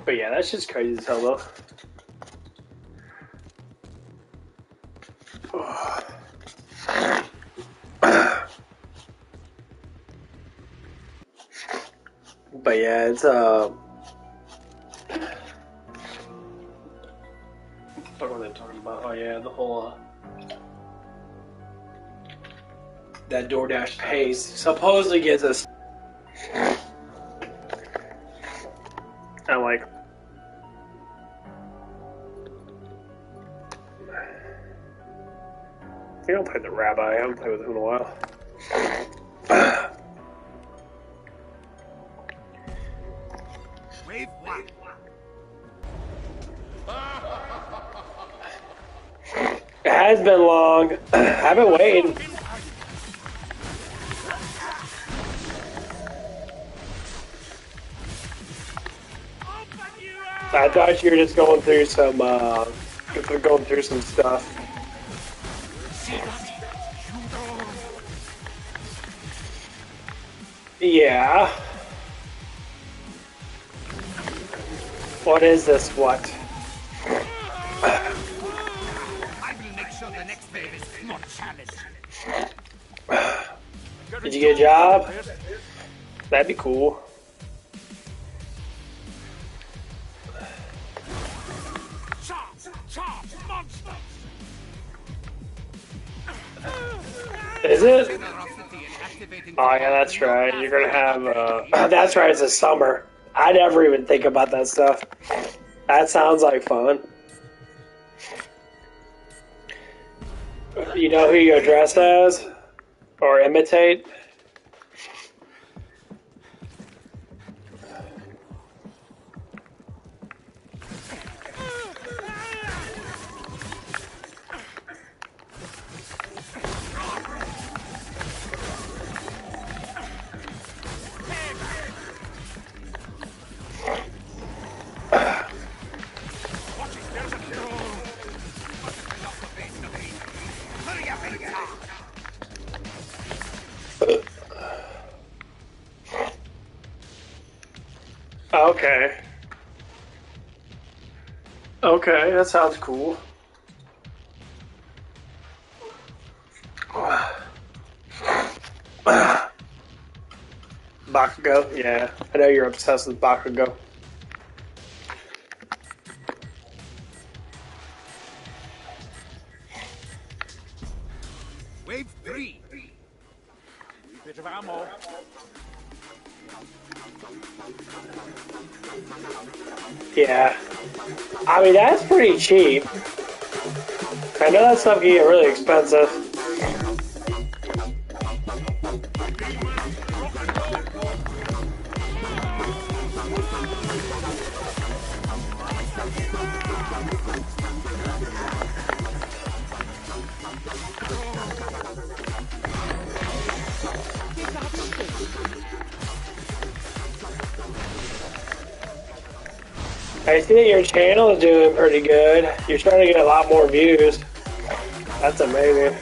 But yeah, that's just crazy as hell though. But yeah, it's what were they talking about? Oh yeah, the whole that DoorDash pays supposedly gives us. I'm like, I don't play the Rabbi. I haven't played with him in a while. Wave one. It has been long. I've been waiting. I thought you were just going through some stuff. Yeah. What is this? What? I will make sure the next wave is not challenged. Did you get a job? That'd be cool. Is it? Oh yeah, that's right. You're gonna have. That's right. It's a summer. I never even think about that stuff. That sounds like fun. You know who you dress as, or imitate? Okay. Okay, that sounds cool. Bakugo? Yeah, I know you're obsessed with Bakugo. Wave three. Bit of ammo. Yeah. I mean, that's pretty cheap. I know that stuff can get really expensive. I see that your channel is doing pretty good. You're starting to get a lot more views. That's amazing.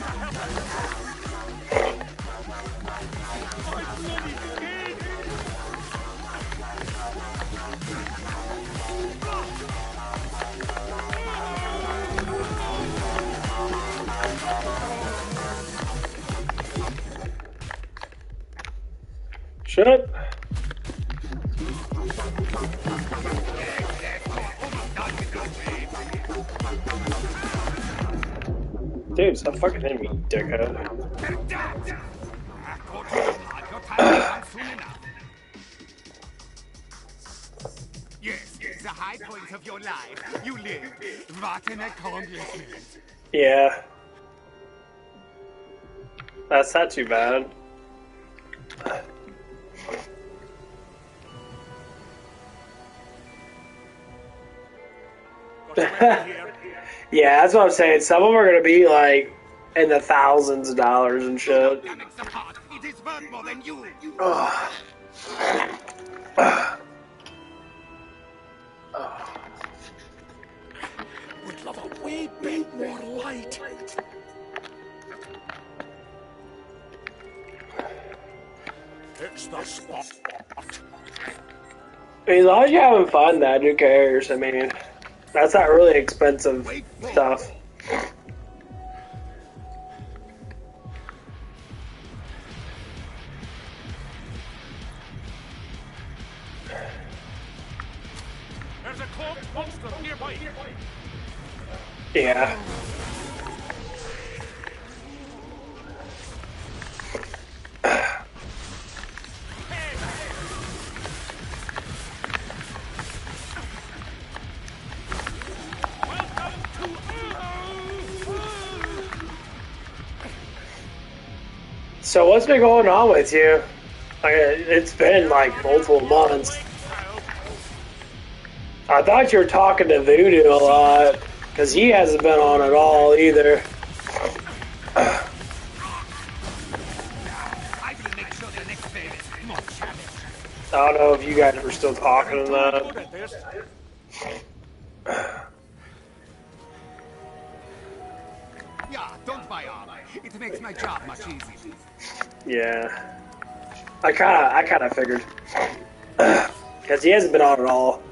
Shut up. Dude, stop fucking hitting me, dickhead. Yes, the high point of your life. You lived. What an accomplishment. Yeah. That's not too bad. Yeah, that's what I'm saying. Some of them are going to be like in the thousands of dollars and shit. It is worth more than you. Would love a wee bit more light. It's the spot. I mean, as long as you're having fun, then who cares? I mean, that's not really expensive stuff. There's a cloaked monster nearby. Yeah. So what's been going on with you? Like, it's been like multiple months. I thought you were talking to Voodoo a lot, because he hasn't been on at all either. I will make sure the next baby is more challenging. I don't know if you guys were still talking to that. Yeah, don't buy armor. It makes my job much easier. Yeah. I kinda figured. Because he hasn't been on at all.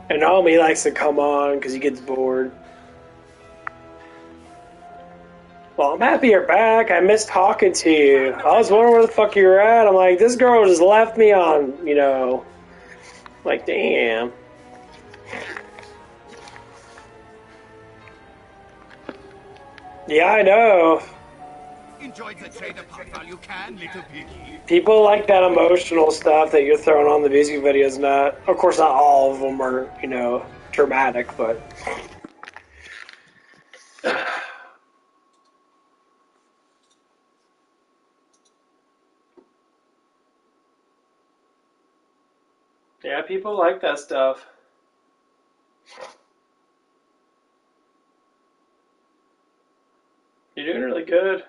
And normally he likes to come on because he gets bored. Well, I'm happy you're back. I missed talking to you. I was wondering where the fuck you were at. I'm like, this girl just left me on, you know. Like, damn. Yeah, I know. Enjoy the trailer park while you can, little piggy. People like that emotional stuff that you're throwing on the music videos. Not, of course, not all of them are, you know, dramatic, but. Yeah, people like that stuff. You're doing really good.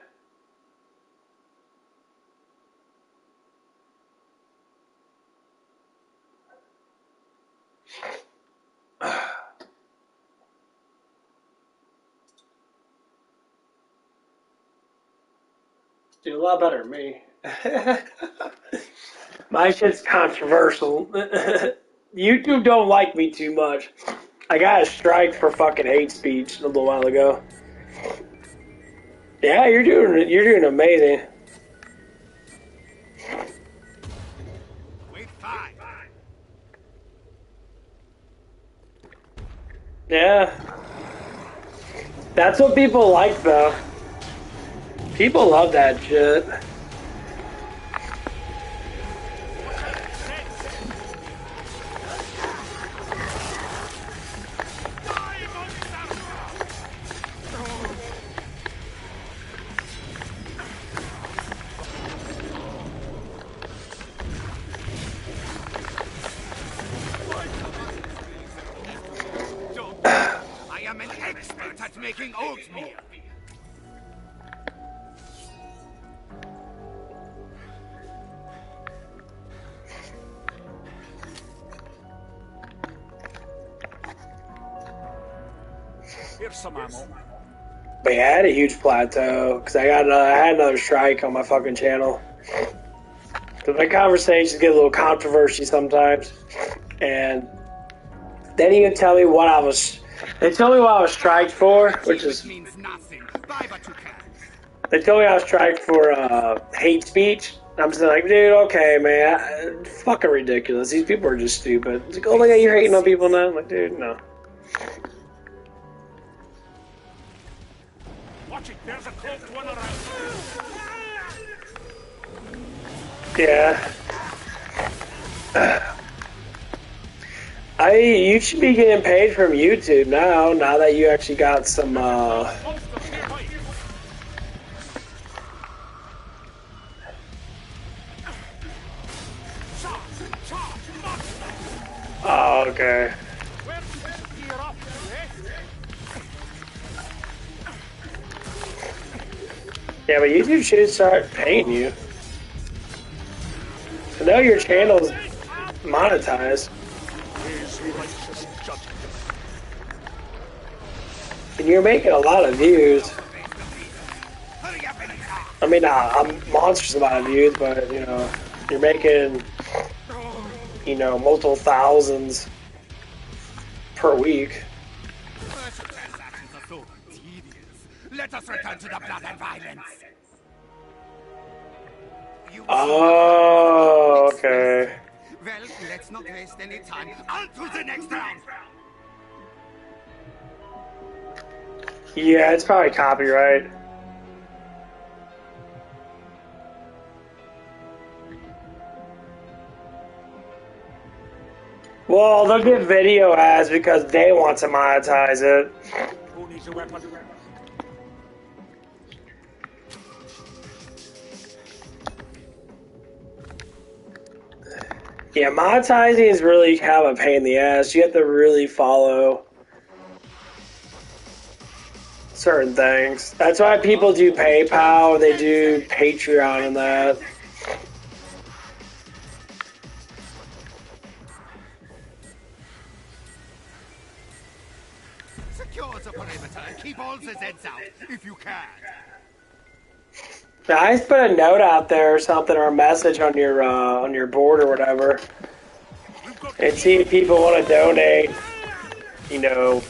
Do a lot better than me. My shit's controversial. YouTube don't like me too much. I got a strike for fucking hate speech a little while ago. Yeah, you're doing amazing. Wait, 5. Yeah. That's what people like though. People love that shit. I am an expert at making oatmeal. Here's some ammo. But yeah, I had a huge plateau because I had another strike on my fucking channel. So my conversations get a little controversy sometimes, and they didn't even tell me what I was. They told me what I was striked for, which is. Means nothing. Buy what you can. They told me I was striked for hate speech. I'm just like, dude, okay, man, fucking ridiculous. These people are just stupid. It's like, oh my god, you're hating on people now. I'm like, dude, no. Watch it. There's a cloaked one around. Yeah. You should be getting paid from YouTube now that you actually got some, Oh, okay. Yeah, but YouTube should start paying you. I know your channel's monetized. And you're making a lot of views. I mean, not a monstrous amount of views, but, you know, you're making you know, multiple thousands per week. Commercial transactions are so tedious. Let us return to the blood and violence. You Oh, okay. Well, let's not waste any time. On to the next round. Yeah, it's probably copyright. Well, they'll get video ads because they want to monetize it. Who needs a weapon? Yeah, monetizing is really kind of a pain in the ass. You have to really follow certain things. That's why people do PayPal, they do Patreon and that. Secure the perimeter and keep all the Zeds out, if you can. Now, I just put a note out there or something, or a message on your board or whatever, and see if people want to donate, you know,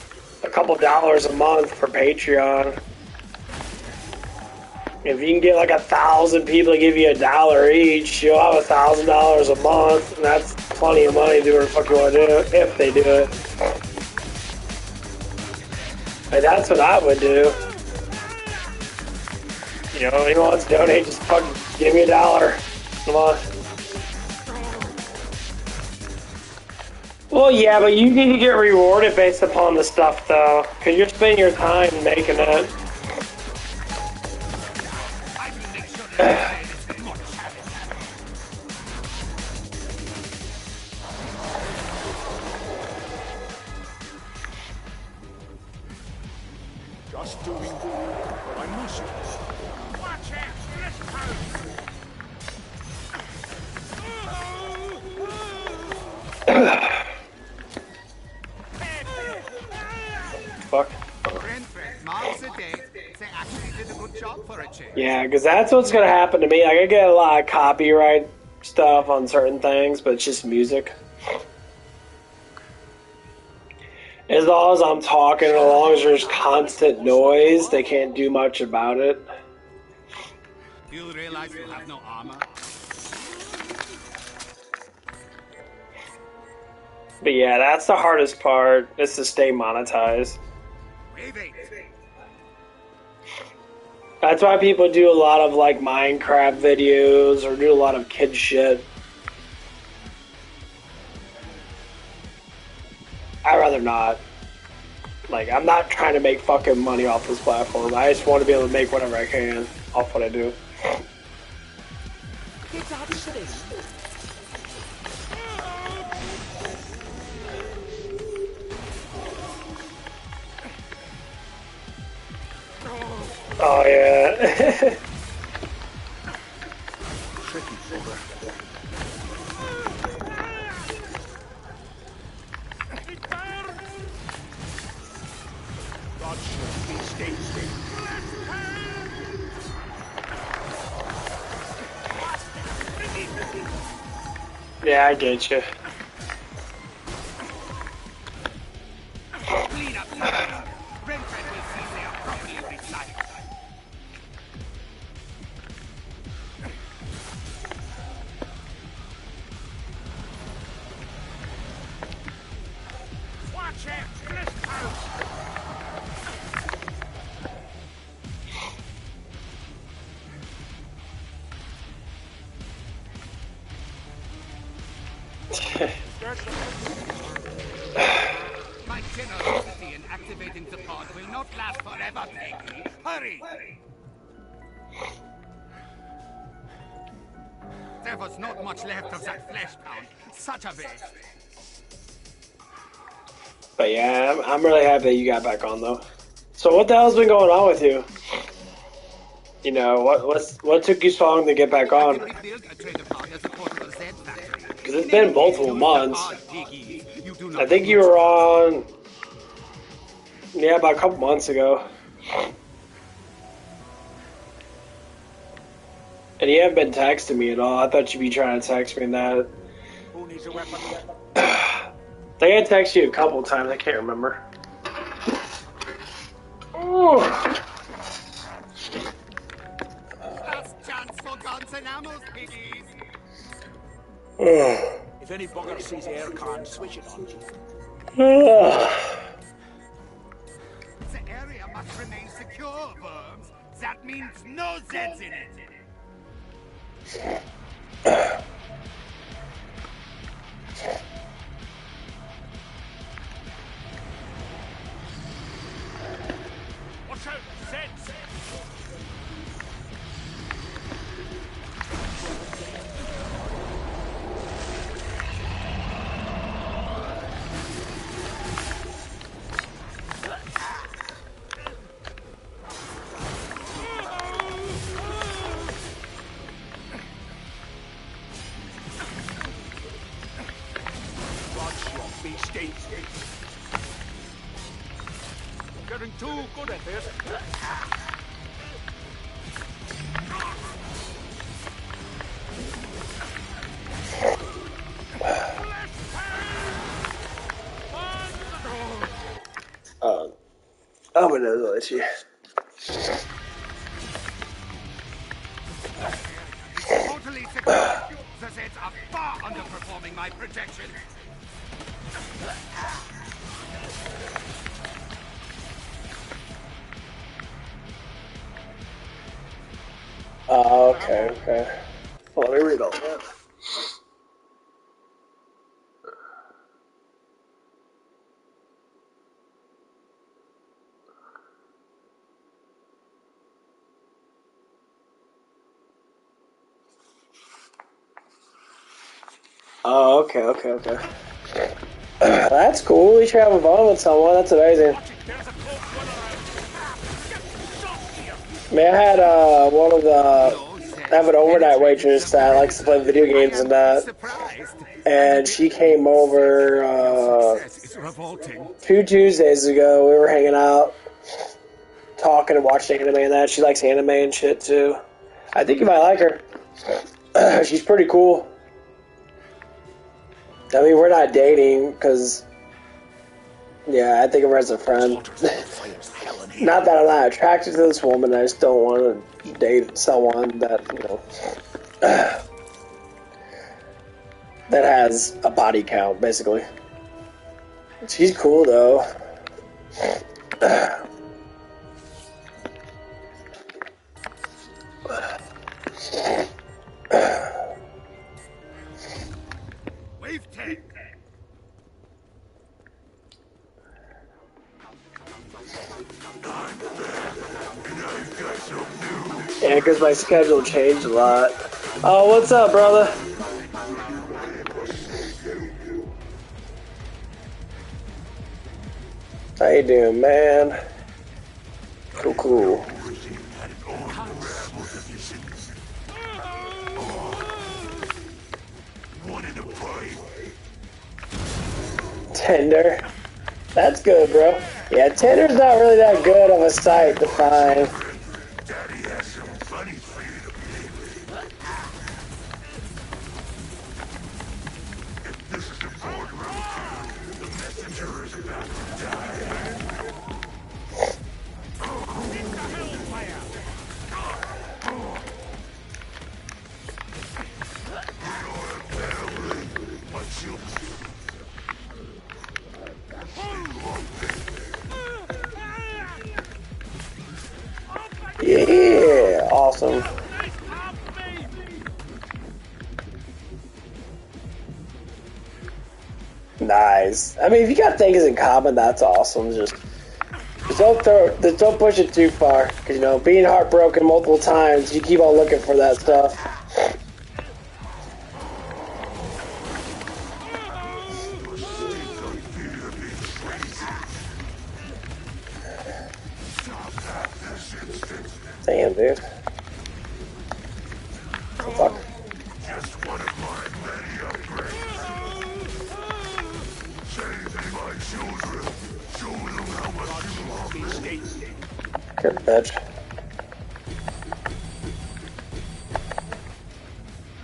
a couple dollars a month for Patreon. If you can get like 1,000 people to give you $1 each, you'll have $1,000 a month, and that's plenty of money to do whatever the fuck you want to do if they do it. Like, that's what I would do. You know, anyone wants to donate, just fucking give me $1 a month. Well, yeah, but you need to get rewarded based upon the stuff, though, because you're spending your time making it. I will make sure that this much Just doing what I must. Watch it! Let's Fuck. Renfred, marks the date. They actually did a good job for a change. Yeah, because that's what's going to happen to me. Like, I get a lot of copyright stuff on certain things, but it's just music. As long as I'm talking, as long as there's constant noise, they can't do much about it. Do you realize you have no armor? But yeah, that's the hardest part, is to stay monetized. Wait. That's why people do a lot of like Minecraft videos or do a lot of kid shit. I'd rather not. Like, I'm not trying to make fucking money off this platform. I just want to be able to make whatever I can off what I do. Oh, yeah. Tricky, Cobra. God should be stay. Yeah, I get you. Clean up. Renfred will see they are properly recycled. Watch it! My generosity in activating the pod will not last forever, Peggy. Hurry! There was not much left of that flesh pound. Such a waste. But yeah, I'm really happy that you got back on, though. So what the hell's been going on with you? You know, what took you so long to get back on? Because it's been multiple months. I think you were on, yeah, about a couple months ago. And you haven't been texting me at all. I thought you'd be trying to text me that. Who needs a weapon? They had texted you a couple times. I can't remember. Oh. Last chance for guns and ammo, piggies. If any bugger sees aircon, switch it on, Chief. The area must remain secure, Worms. That means no Zeds in it. Watch out, Zeds! Getting too good at this. I'm gonna let you. Totally secure. The Zeds are far underperforming my projections. Oh, okay. Well, let me read all that. Oh, okay. That's cool. You should have a bond with someone. That's amazing. Man, I had one of the. I have an overnight waitress that likes to play video games and that. And she came over 2 Tuesdays ago. We were hanging out, talking and watching anime and that. She likes anime and shit too. I think you might like her. She's pretty cool. I mean, we're not dating because, yeah, I think of her as a friend. Not that I'm not attracted to this woman. I just don't want to date someone that, that has a body count, basically. She's cool, though. Wave 10. Yeah, because my schedule changed a lot. Oh, what's up, brother? How you doing, man? Cool. Tinder. That's good, bro. Yeah, Tinder's not really that good of a site to find. Yeah, awesome. Nice. I mean, if you got things in common, that's awesome. Just don't push it too far. Because, being heartbroken multiple times, you keep on looking for that stuff. Damn, dude. Fuck. Just one of my many upgrades. Saving my children. Show them how much you love me. Good bitch.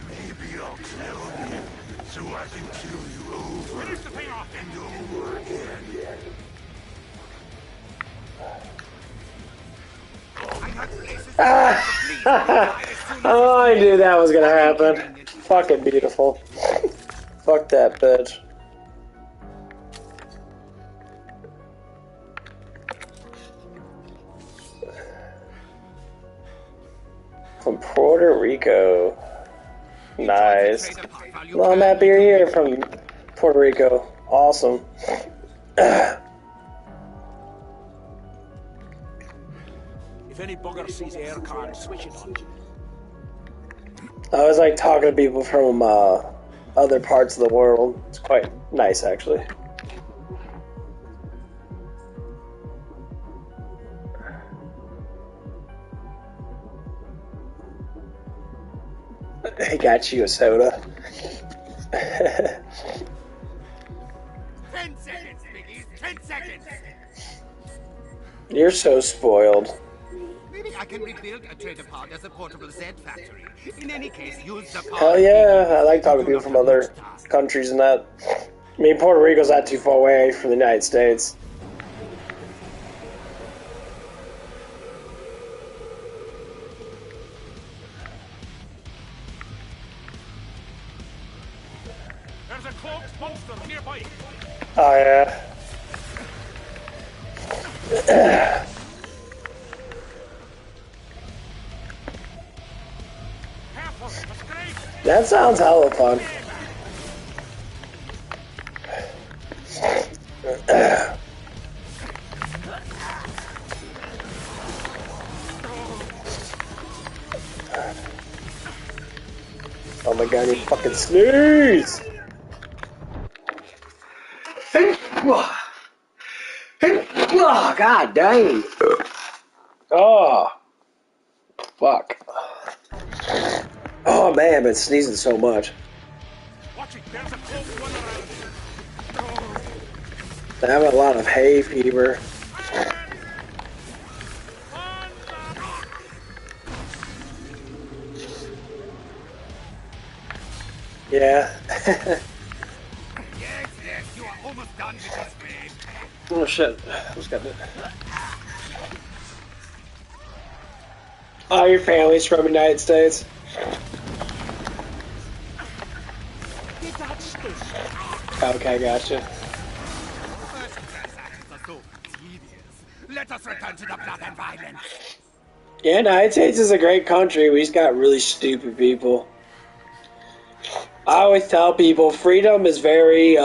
Maybe I'll tell you, so I can and over again. I have places Oh, I knew that was gonna happen. Fucking beautiful. Fuck that bitch. From Puerto Rico. Nice. Well, I'm happy you're here from Puerto Rico. Awesome. If any bugger sees air card, switch it on. I always like talking to people from other parts of the world. It's quite nice, actually. I got you a soda. 10 seconds, Biggie. 10 seconds. You're so spoiled. Maybe I can rebuild a trader pod as a portable Z factory. In any case, use the pod. Hell yeah, I like talking to people from other countries and that. I mean, Puerto Rico's not too far away from the United States. There's a cloaked monster nearby. Oh yeah. Careful, that's great. That sounds hella fun. Oh my god, you fucking sneeze! Oh, god dang! Oh, fuck. Oh man, I've been sneezing so much. Watch it, there's a cloaked one around. I have a lot of hay fever. Yeah. Yes, you are almost done with this game. Oh shit. Who's got it? Oh, your family's from the United States? Okay, gotcha. First transactions are so tedious. Let us return to the blood and violence. Yeah, United States is a great country. We just got really stupid people. I always tell people freedom is very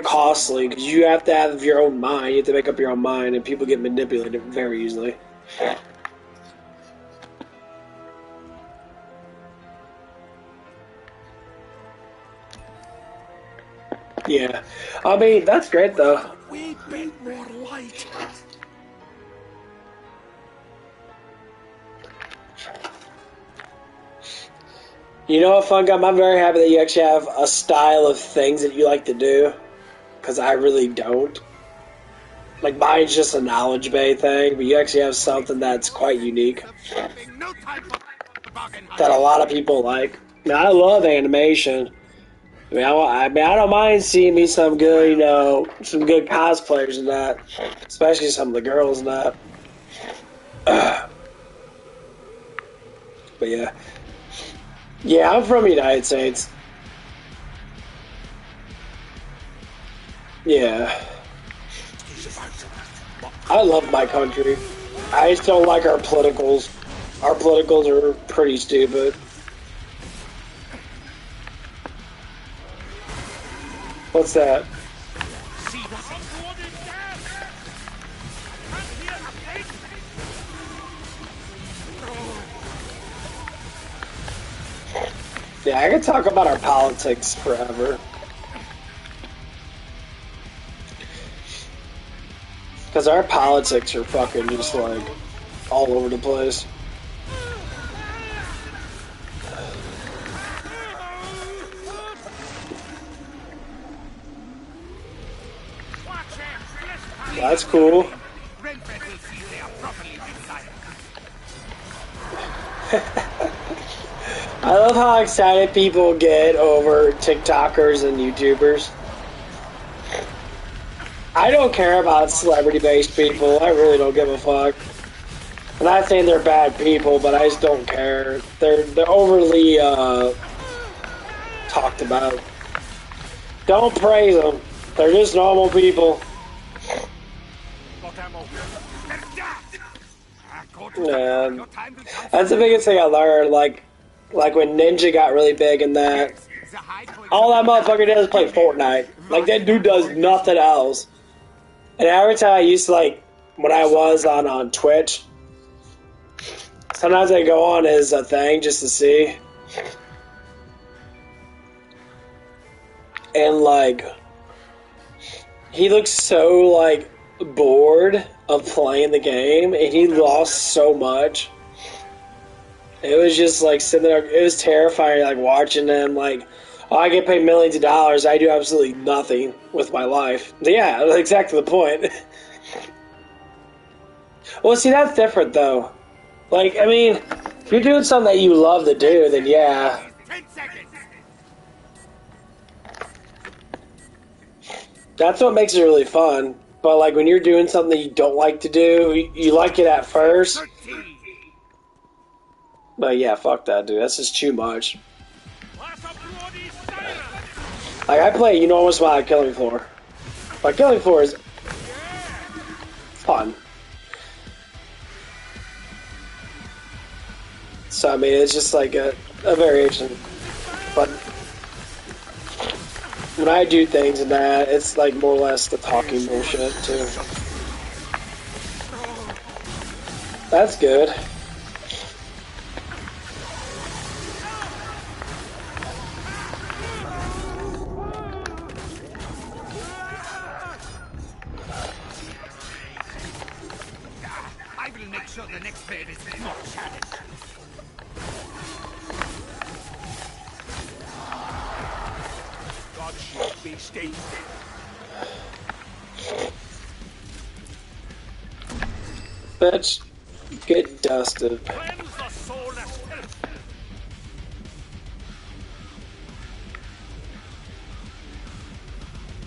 costly because you have to have your own mind. You have to make up your own mind, and people get manipulated very easily. Yeah, I mean that's great though. We bit more light. You know what, Fun Gum? I'm very happy that you actually have a style of things that you like to do, because I really don't. Like, mine's just a knowledge bay thing, but you actually have something that's quite unique No time for bargain that a lot of people like. I mean, I love animation. I don't mind seeing me some good, some good cosplayers and that, especially some of the girls and that. But yeah. Yeah, I'm from the United States. Yeah. I love my country. I just don't like our politicals. Our politicals are pretty stupid. What's that? See that? What is that? I can't hear a thing. Yeah, I could talk about our politics forever. Because our politics are fucking just like all over the place. That's cool. Renfred will see they are properly decided. I love how excited people get over TikTokers and YouTubers. I don't care about celebrity-based people. I really don't give a fuck. I'm not saying they're bad people, but I just don't care. They're overly talked about. Don't praise them. They're just normal people. Got ammo. And that's the biggest thing I learned. Like when Ninja got really big in that, all that motherfucker does is play Fortnite. Like that dude does nothing else. And every time I used to when I was on Twitch, sometimes I go on his thing just to see. And he looks so bored of playing the game, and he lost so much. It was just sitting there. It was terrifying, watching him. Oh, I get paid millions of dollars. I do absolutely nothing with my life. Yeah, that's exactly the point. Well, see, that's different though. I mean, if you're doing something that you love to do, then yeah. 10 seconds. That's what makes it really fun. But when you're doing something that you don't like to do, you like it at first. 13. But yeah, fuck that, dude. That's just too much. What's a bloody siren? I play, almost my Killing Floor. My Killing Floor is fun. So, I mean, it's just a variation. But when I do things in that, it's more or less the talking bullshit, too. That's good. I will make sure the next bed is not challenged. God shield be stayed. Bitch, get dusted. Cleanse the soul as filth.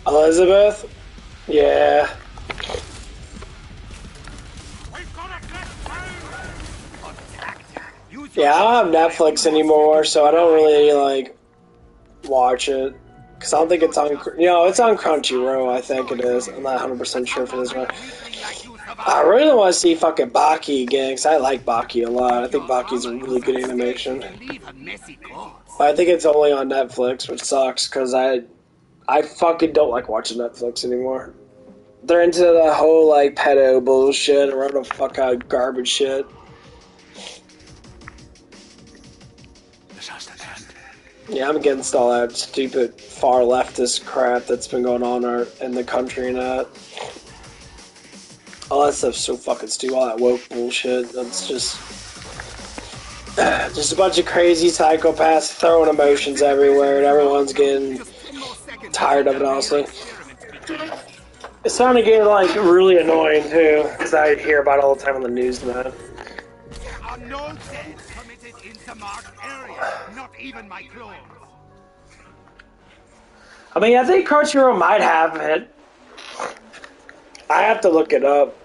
Elizabeth? Yeah. We've got a left town. Yeah, I don't have Netflix anymore, so I don't really, watch it. Because I don't think it's on... it's on Crunchyroll, I think it is. I'm not 100% sure if it is right. I really want to see fucking Baki again, because I like Baki a lot. I think Baki's a really good animation. But I think it's only on Netflix, which sucks, because I fucking don't like watching Netflix anymore. They're into the whole, pedo bullshit, and random fuck out garbage shit. Yeah, I'm against all that stupid far leftist crap that's been going on in the country and that. All that stuff's so fucking stupid. All that woke bullshit. That's just a bunch of crazy psychopaths throwing emotions everywhere, and everyone's getting tired of it, honestly. It's starting to get really annoying too, because I hear about it all the time on the news and that. There are no deaths committed in the marked area. Not even my clones. I mean, I think Crunchyroll might have it. I have to look it up.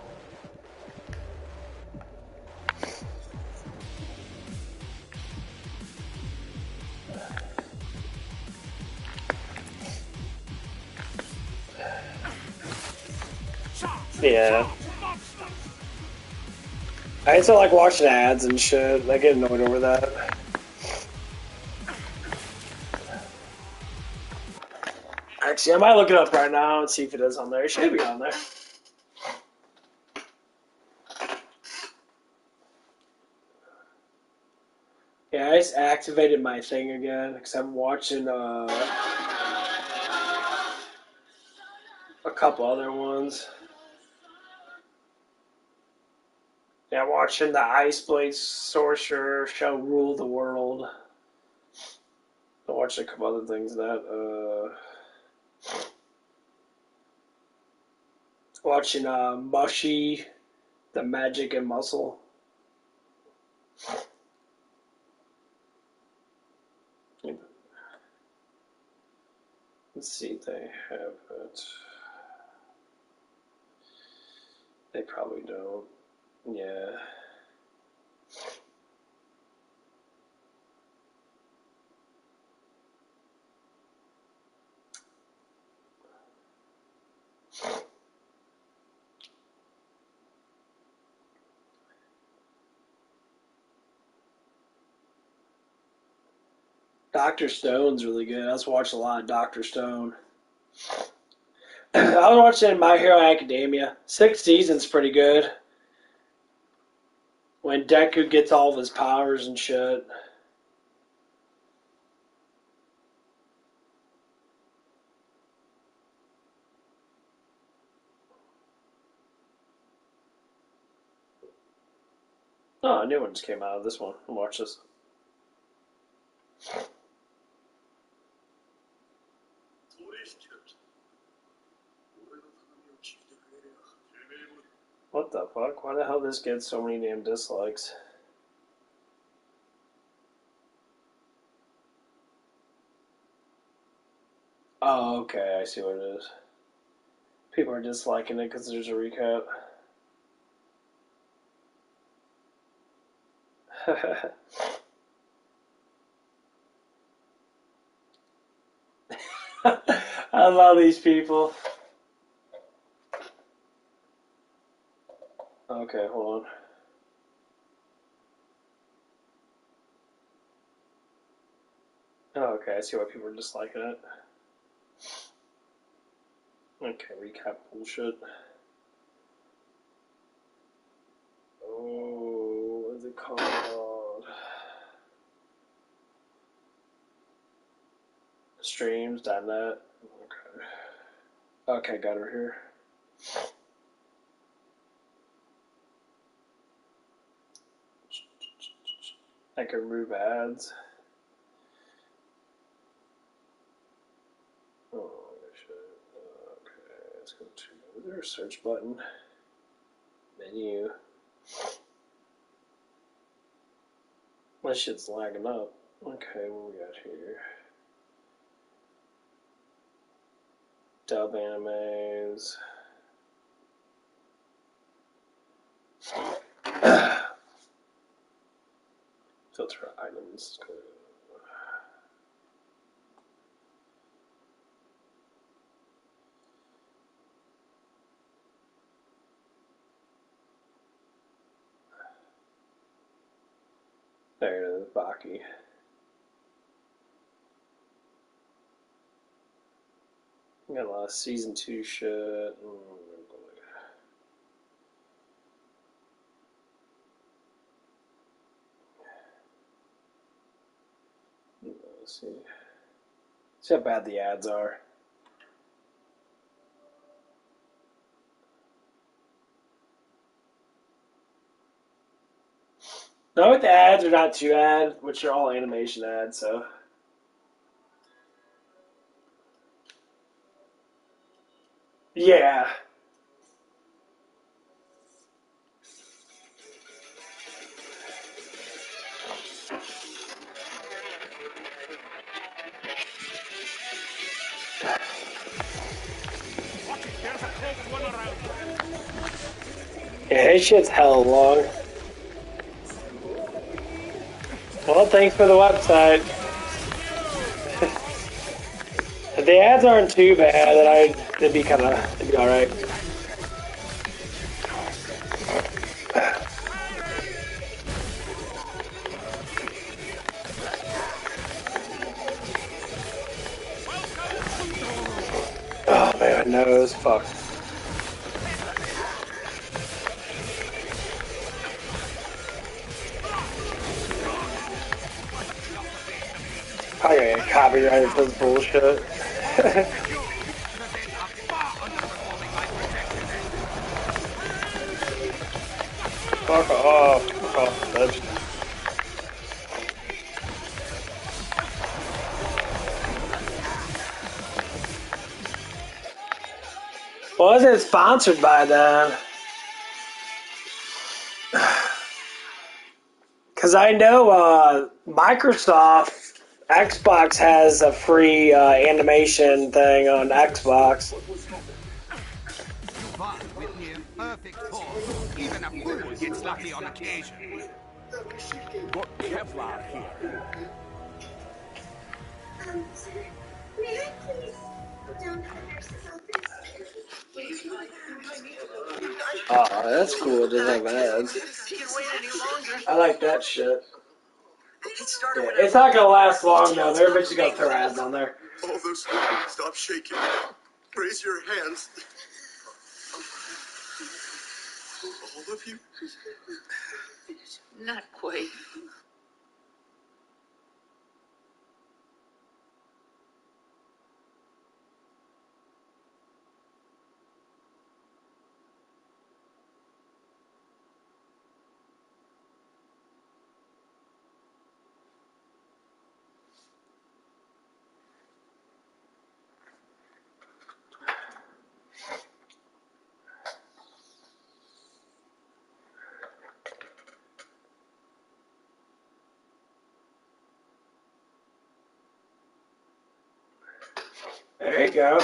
Yeah. I used to like watching ads and shit. I get annoyed over that. Actually, I might look it up right now and see if it is on there. It should be on there. Yeah, I just activated my thing again because I'm watching a couple other ones. Yeah, I'm watching the Ice Blade Sorcerer Shall Rule the World. I watched a couple other things that watching Mushy, the Magic and Muscle. Let's see if they have it. They probably don't. Yeah. Dr. Stone's really good. I was watching a lot of Dr. Stone. I was watching My Hero Academia. 6 seasons pretty good. When Deku gets all of his powers and shit. Oh, a new one just came out of this one. I'll watch this. What the fuck? Why the hell this gets so many damn dislikes? Oh, okay, I see what it is. People are disliking it because there's a recap. I love these people. Okay, hold on. Oh, okay, I see why people are disliking it. Okay, recap bullshit. Oh, what is it called? Streams.net. Okay. Okay, got her here. I can remove ads. Oh, shit. Okay, let's go to, is there a search button? Menu. My shit's lagging up. Okay, what we got here? Dub animes. Filter items. There it is, Baki. Got a lot of season 2 shit. Let's see. See how bad the ads are. No, the ads are not too bad, which are all animation ads, so. Yeah. Watch it, there's a close one around. Yeah, his shit's hella long. Well, thanks for the website. If the ads aren't too bad, then it'd be alright. Oh man, my nose, fuck. I gotta get copyrighted for this bullshit. Fuck off. Fuck off, bitch. Was it sponsored by them? Because I know Microsoft Xbox has a free animation thing on Xbox. but with near perfect form, even a fool gets lucky on occasion. Got Kevlar here. Sir, may I please go down to the nurse's office? Oh, that's cool. It doesn't have ads. I like that shit. Yeah, it's not gonna last long though. They're eventually gonna throw ads on there. All those, stop shaking. Raise your hands. All of you? Not quite. There you go.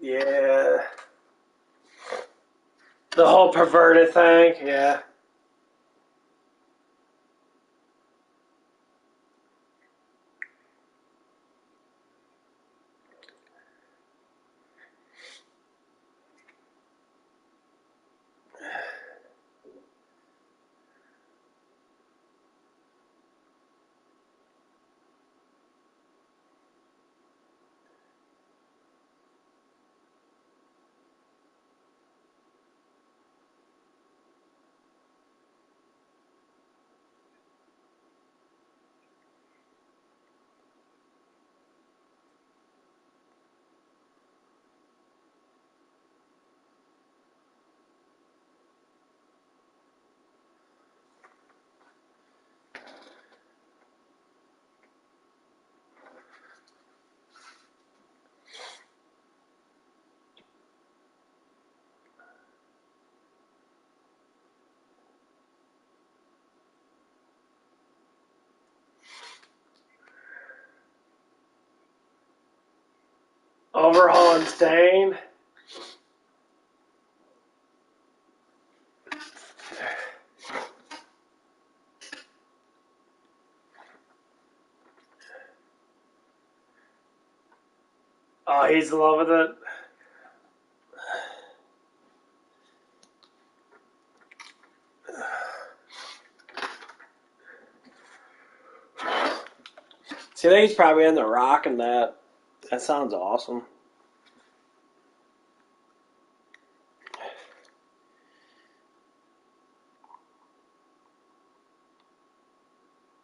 Yeah. The whole perverted thing, yeah. Overhaul insane. Oh, he's in love with it. See, I think he's probably in the rocking that. That sounds awesome.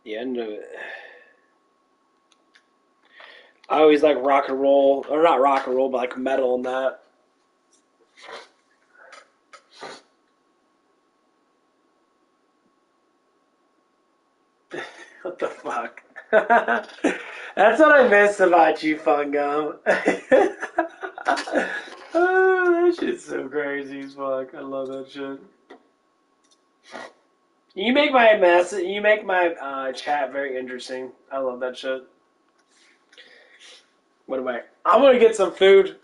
Yeah, no. I always like rock and roll, or not rock and roll, but like metal and that. What the fuck? That's what I miss about you, Fun Gum. Oh, that shit's so crazy as fuck. I love that shit. You make my chat very interesting. I love that shit. What am I? I'm gonna get some food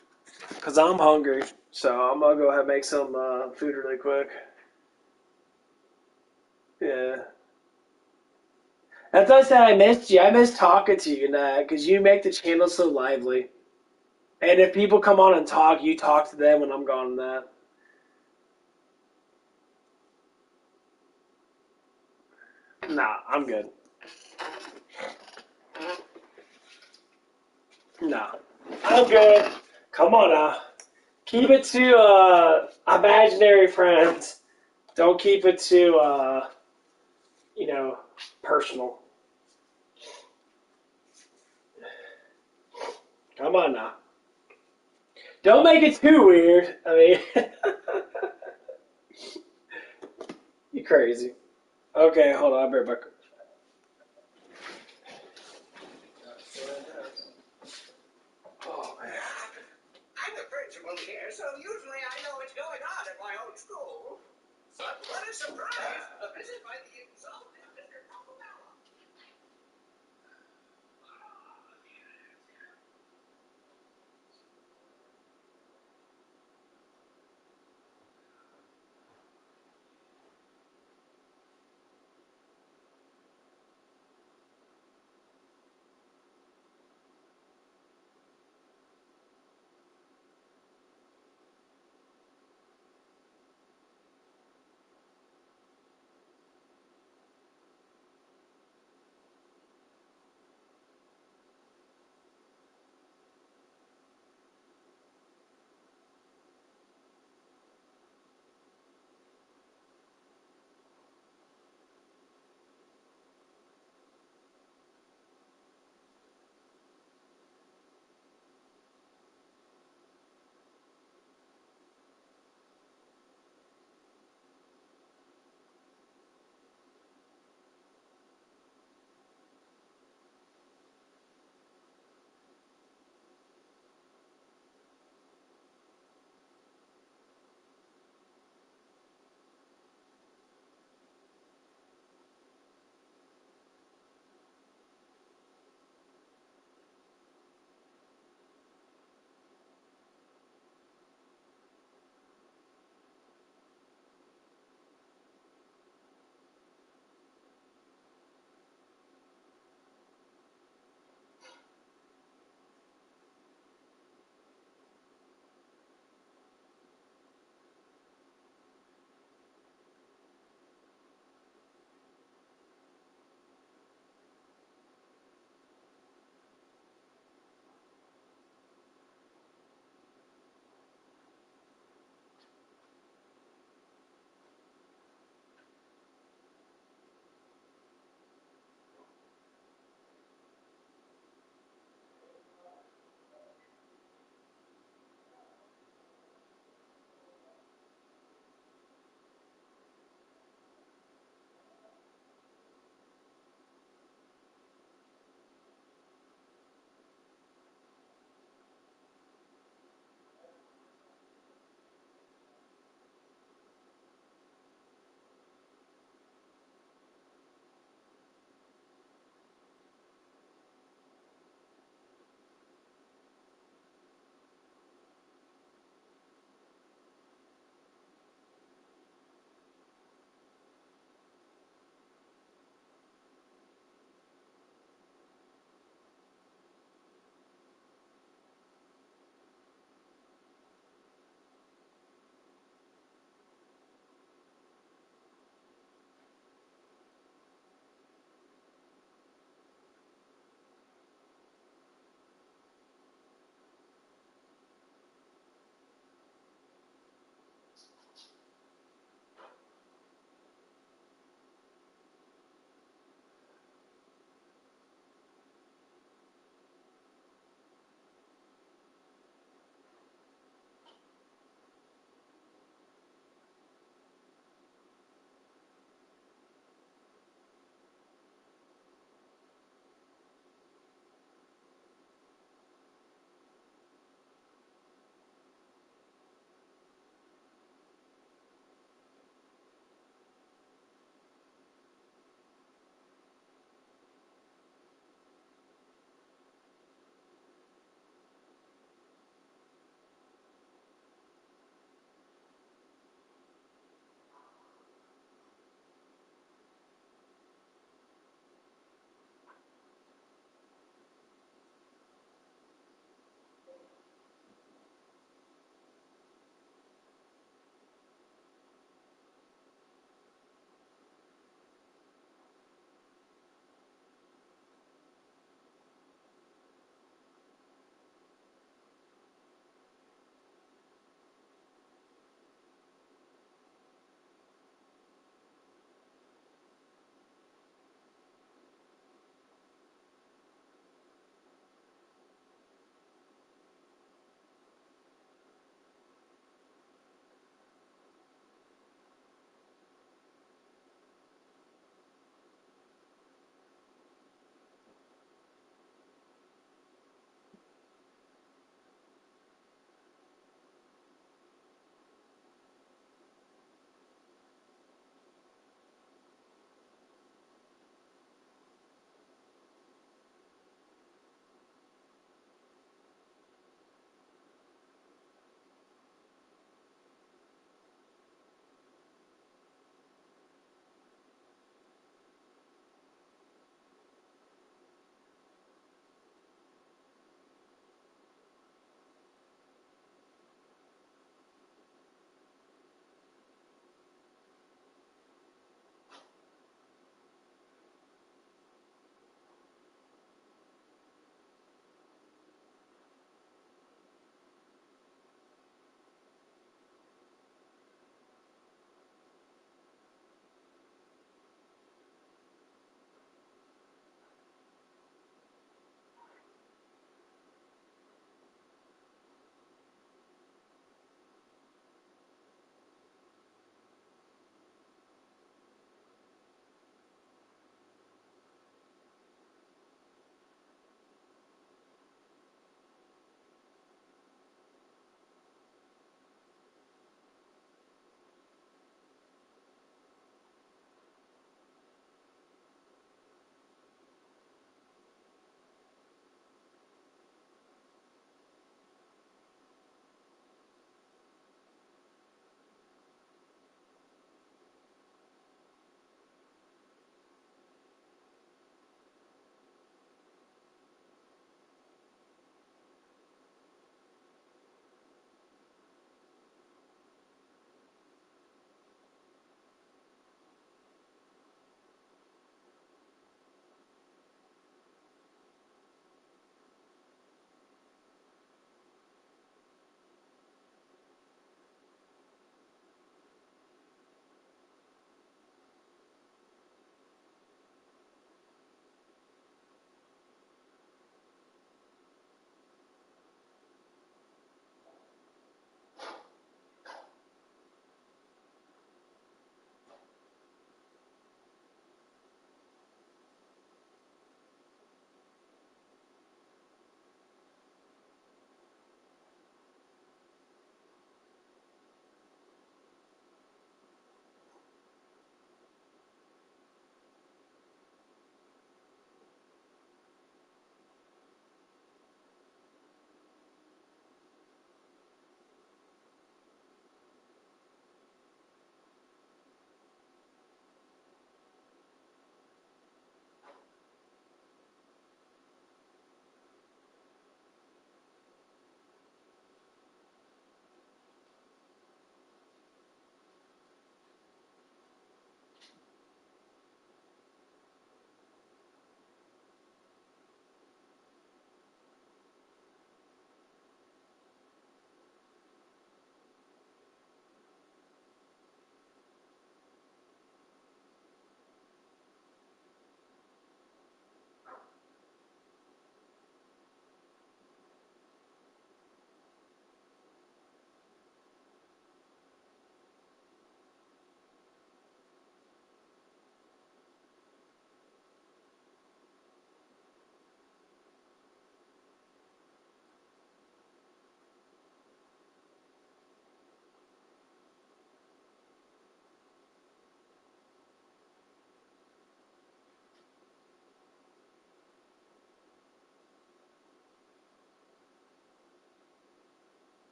because I'm hungry. So I'm gonna go ahead and make some food really quick. Yeah. That's why I said I missed you. I miss talking to you, because you make the channel so lively. And if people come on and talk, you talk to them when I'm gone and that. Nah, I'm good. Nah, I'm good. Come on now. Keep it to imaginary friends. Don't keep it to, personal. Come on now. Don't make it too weird. I mean, you crazy. Okay, hold on. I'll be right back. from here, so usually I know what's going on at my own school. But what a surprise! A visit by the exalted Mr. Cocobello.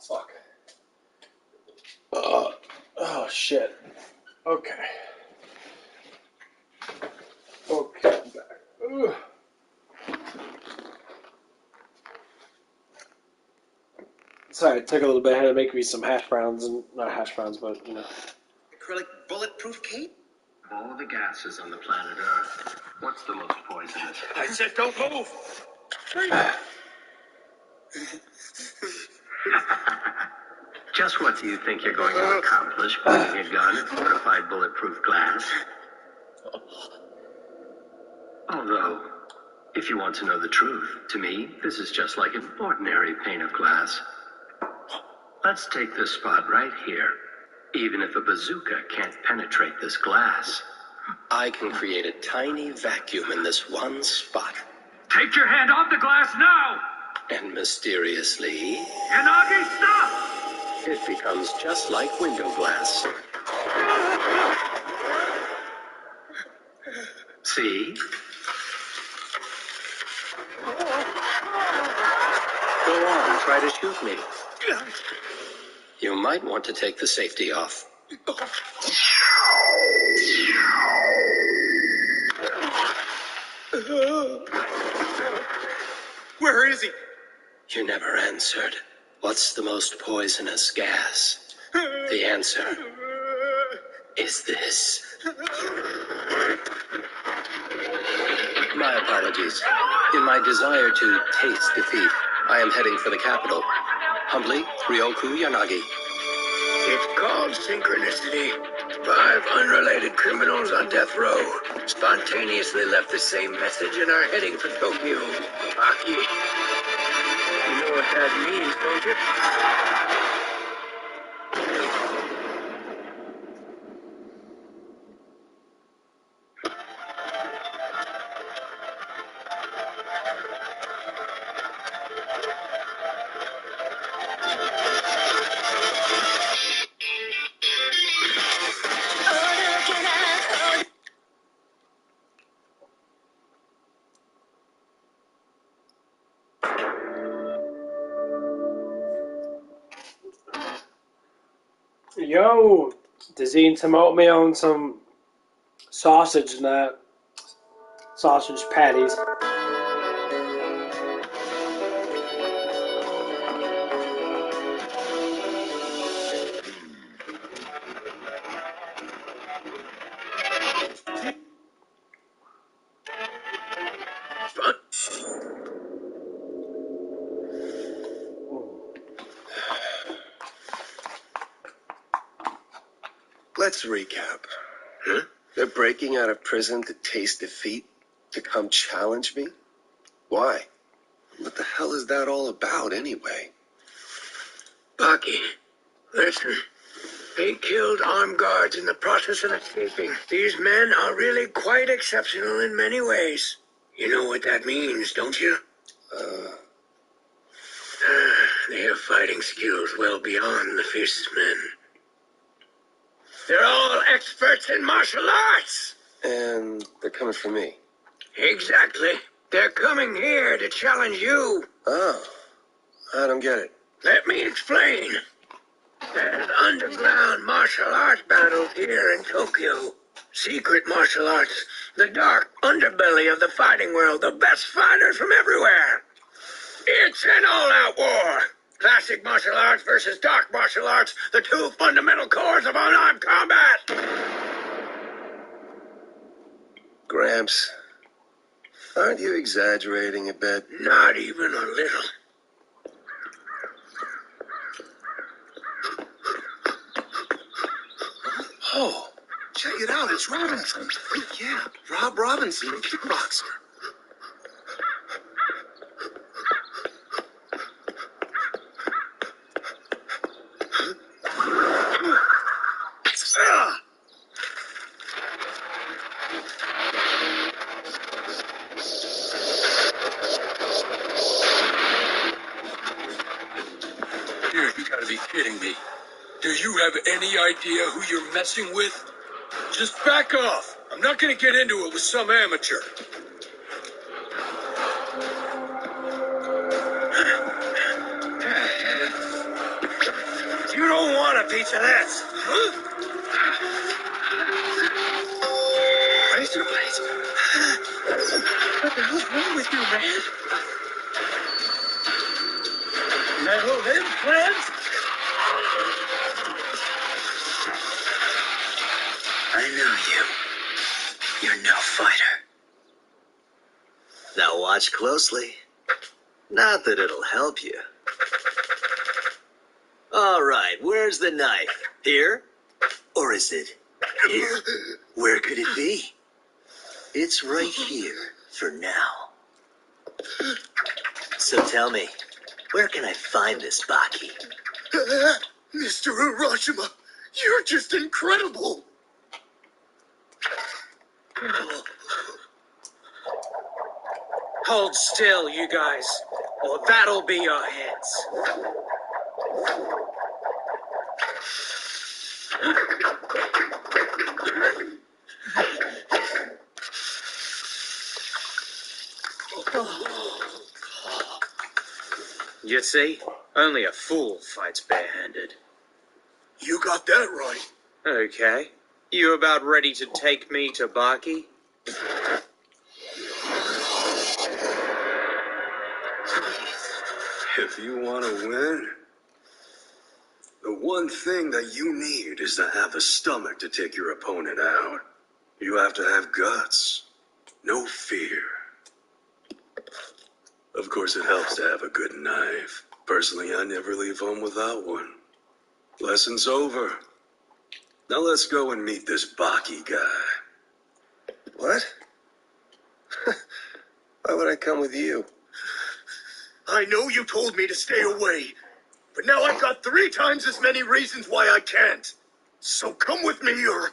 Fuck. Oh shit. Okay. Okay, I'm back. Ugh. Sorry, it took a little bit. I had to make me some hash browns, and not hash browns, but you know. Acrylic bulletproof cape? All the gases on the planet Earth. What's the most poisonous? I said don't move! Just what do you think you're going to accomplish pointing a gun at fortified bulletproof glass? Although, if you want to know the truth, to me, this is just like an ordinary pane of glass. Let's take this spot right here. Even if a bazooka can't penetrate this glass, I can create a tiny vacuum in this one spot. Take your hand off the glass now! And mysteriously, Yanagi, stop! it becomes just like window glass. see? Go on, try to shoot me. You might want to take the safety off. Where is he? You never answered. What's the most poisonous gas? The answer is this. My apologies. In my desire to taste defeat, I am heading for the capital. Humbly, Ryoku Yanagi. It's called synchronicity. 5 unrelated criminals on death row spontaneously left the same message and are heading for Tokyo. Aki. You know what that means, don't you? Yo, does eating some oatmeal and some sausage and that. Sausage patties. Let's recap. Huh? They're breaking out of prison to taste defeat? To come challenge me? Why? What the hell is that all about, anyway? Baki, listen. They killed armed guards in the process of escaping. These men are really quite exceptional in many ways. You know what that means, don't you? They have fighting skills well beyond the fiercest men. They're all experts in martial arts! And they're coming for me. Exactly. They're coming here to challenge you. Oh, I don't get it. Let me explain. There's underground martial arts battles here in Tokyo. Secret martial arts. The dark underbelly of the fighting world. The best fighters from everywhere. It's an all-out war. Classic martial arts versus dark martial arts. The two fundamental cores of unarmed combat. Gramps, aren't you exaggerating a bit? Not even a little. Oh, check it out, it's Robinson. Yeah, Rob Robinson, the kickboxer. Dude, you gotta be kidding me. Do you have any idea who you're messing with? Just back off. I'm not gonna get into it with some amateur. You don't want a piece of this. Razor blades. What the hell's wrong with you, man? Metal implants? I know you. You're no fighter. Now watch closely. Not that it'll help you. All right, where's the knife? Here? Or is it here? Where could it be? It's right here for now. So tell me, where can I find this Baki? Mr. Hiroshima, you're just incredible. Hold still, you guys, or that'll be your heads. You see, only a fool fights barehanded. You got that right. Okay. You about ready to take me to Baki? If you want to win, the one thing that you need is to have the stomach to take your opponent out. You have to have guts, no fear. Of course, it helps to have a good knife. Personally, I never leave home without one. Lesson's over. Now let's go and meet this Baki guy. What? Why would I come with you? I know you told me to stay away, but now I've got 3 times as many reasons why I can't. So come with me, or...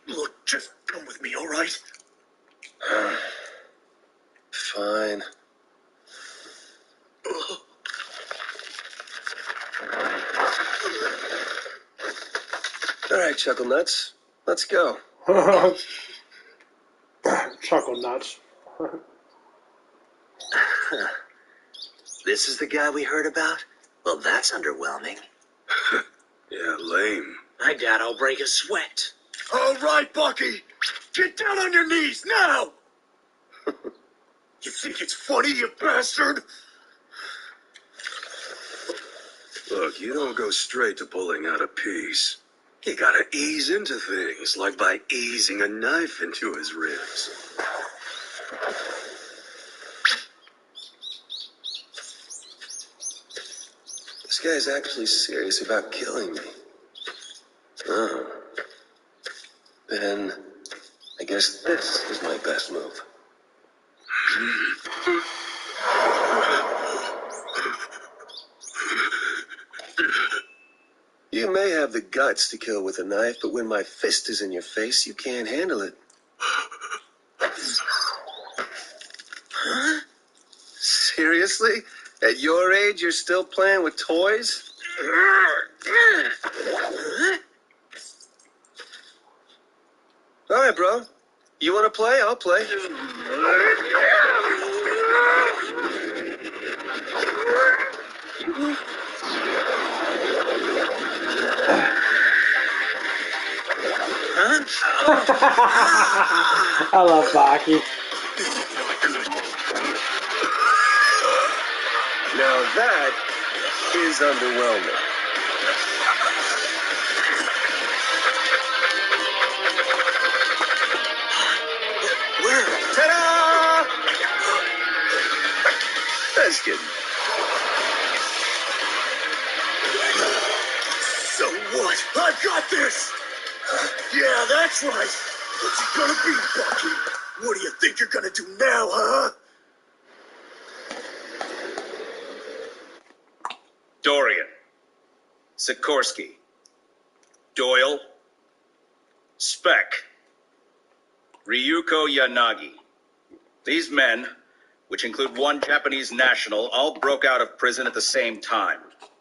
Look, just come with me, all right? Fine. All right, Chuckle Nuts, let's go. Chuckle Nuts. This is the guy we heard about? Well, that's underwhelming. Yeah, lame. I doubt I'll break a sweat. All right, Bucky. Get down on your knees now! You think it's funny, you bastard? Look, you don't go straight to pulling out a piece. You gotta ease into things, like by easing a knife into his ribs. This guy's actually serious about killing me. Oh. Then, I guess this is my best move. You may have the guts to kill with a knife, but when my fist is in your face, you can't handle it. Huh? Seriously? At your age, you're still playing with toys? All right, bro. You want to play? I'll play. I love Baki. Now that is underwhelming. Just kidding. So what? I've got this! Yeah, that's right. What's it gonna be, Bucky? What do you think you're gonna do now, huh? Dorian. Sikorsky. Doyle. Speck. Ryuko Yanagi. These men, which include one Japanese national, all broke out of prison at the same time.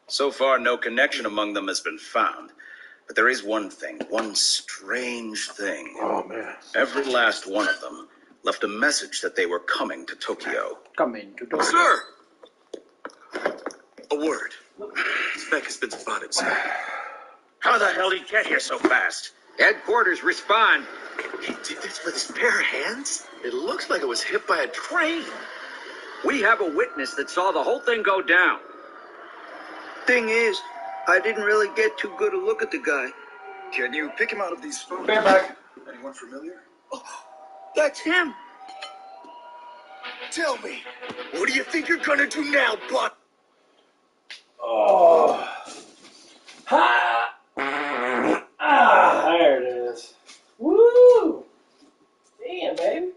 So far, no connection among them has been found. But there is one thing, one strange thing. Oh, man. Every last one of them left a message that they were coming to Tokyo. Coming to Tokyo. Sir! A word. Speck has been spotted, sir. How the hell did he get here so fast? Headquarters, respond. He did this with his bare hands? It looks like it was hit by a train. We have a witness that saw the whole thing go down. Thing is, I didn't really get too good a look at the guy. Can you pick him out of these photos? Bear back. Anyone familiar? Oh, that's him. Tell me, what do you think you're gonna do now, Buck? Oh. Ha! Ah, there it is. Woo! Damn, baby.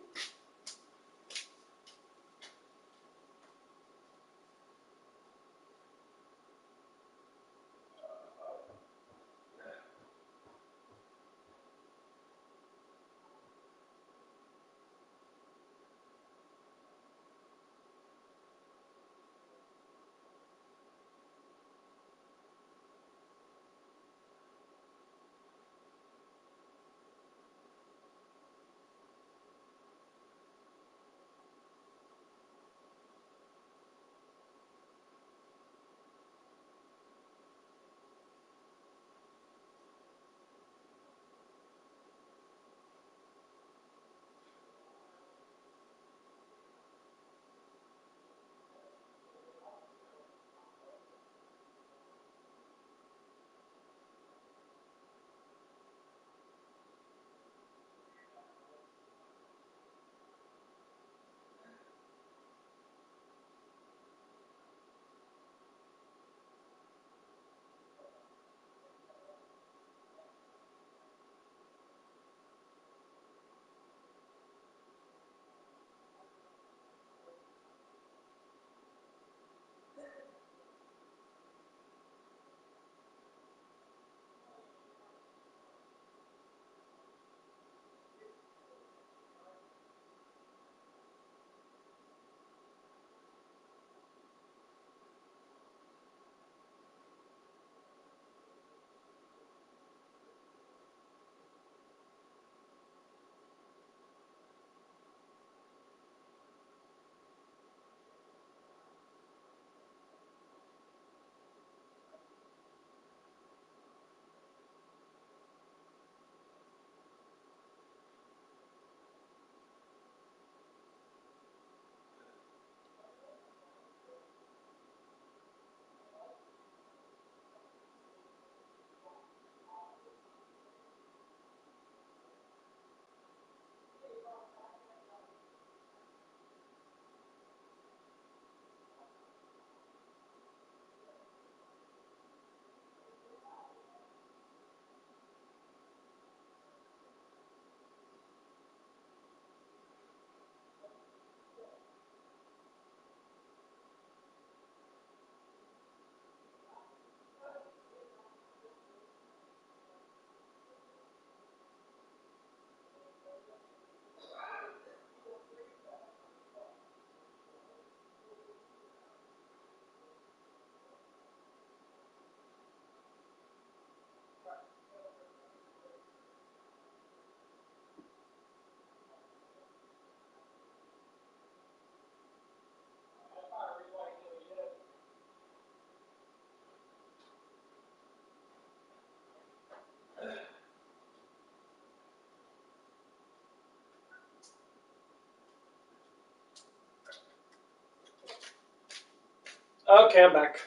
Okay, I'm back.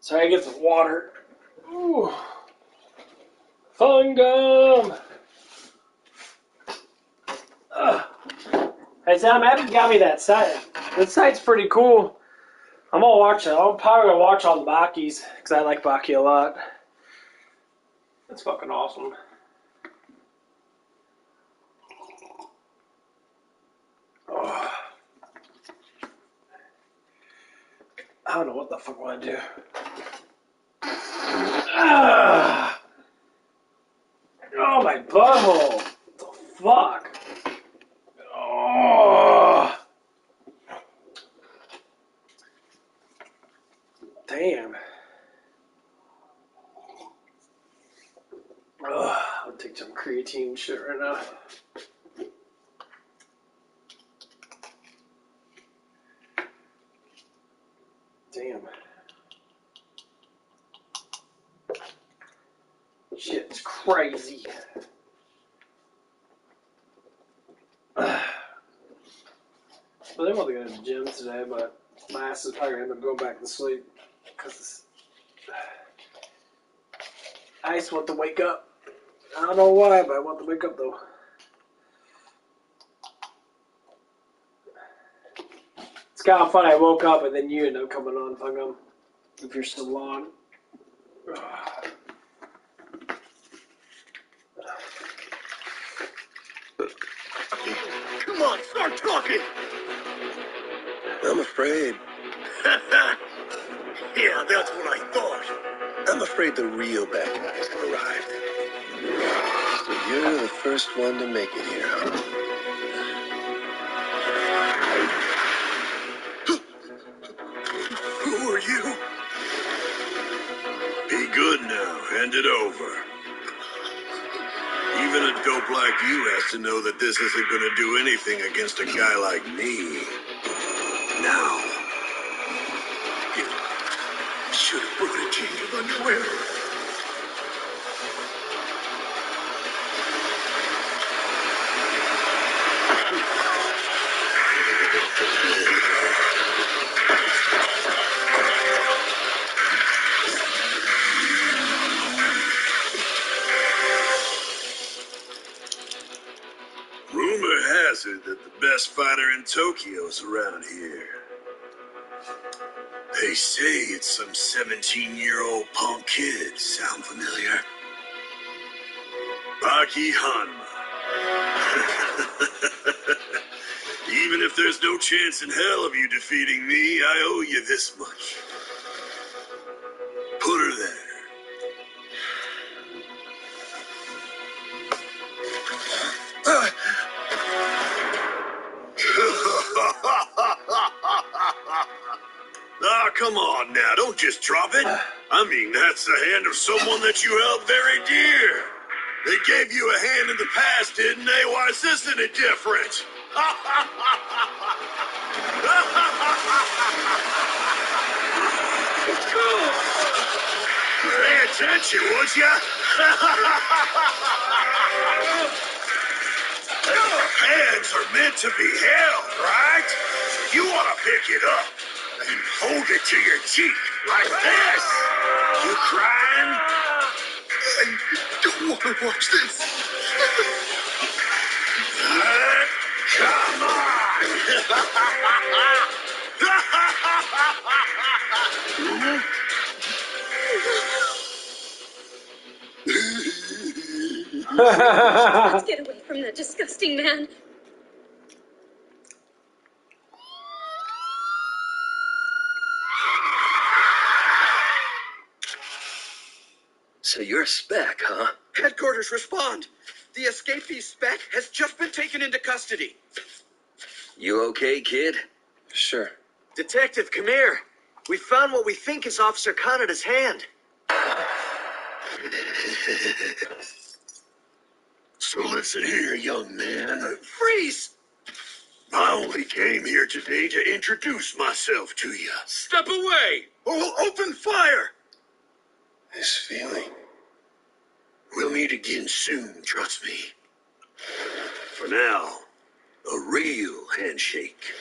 Sorry, I get the water. Ooh. Fun gum. Hey, Sam, I haven't got me that site. That site's pretty cool. I'm gonna watch it. I'm probably gonna watch all the Bakis because I like Baki a lot. It's fucking awesome. Oh. I don't know what the fuck I want to do. Ah. Oh, my butthole. What the fuck? Oh. Damn. I'll take some creatine shit right now. Damn. Shit's crazy. I didn't want to go to the gym today, but my ass is probably going to end up going back to sleep because I just want to wake up. I don't know why, but I want to wake up though. It's kind of funny. I woke up and then you end up coming on. Fuck if you're still on. Come on, start talking! I'm afraid. Yeah, that's what I thought. I'm afraid the real bad guys have arrived. So you're the first one to make it here, huh? Who are you? Be good now. Hand it over. Even a dope like you has to know that this isn't going to do anything against a guy like me. Now. Should have brought a change of underwear. Rumor has it that the best fighter in Tokyo's around here. They say it's some 17-year-old punk kid. Sound familiar? Baki Hanma. Even if there's no chance in hell of you defeating me, I owe you this much. Put her there. Ah, come on now, don't just drop it. I mean, that's the hand of someone that you held very dear. They gave you a hand in the past, didn't they? Why is this any different? Pay attention, would ya? Hands are meant to be held, right? You want to pick it up and hold it to your cheek like this. You crying? I don't want to watch this. Come on! Let's get away from that disgusting man. So you're a spec, huh? Headquarters, respond. The escapee spec has just been taken into custody. You okay, kid? Sure. Detective, come here. We found what we think is Officer Kanada's hand. So listen here, young man. Freeze! I only came here today to introduce myself to you. Step away, or we'll open fire! This feeling. We'll meet again soon, trust me. For now, a real handshake.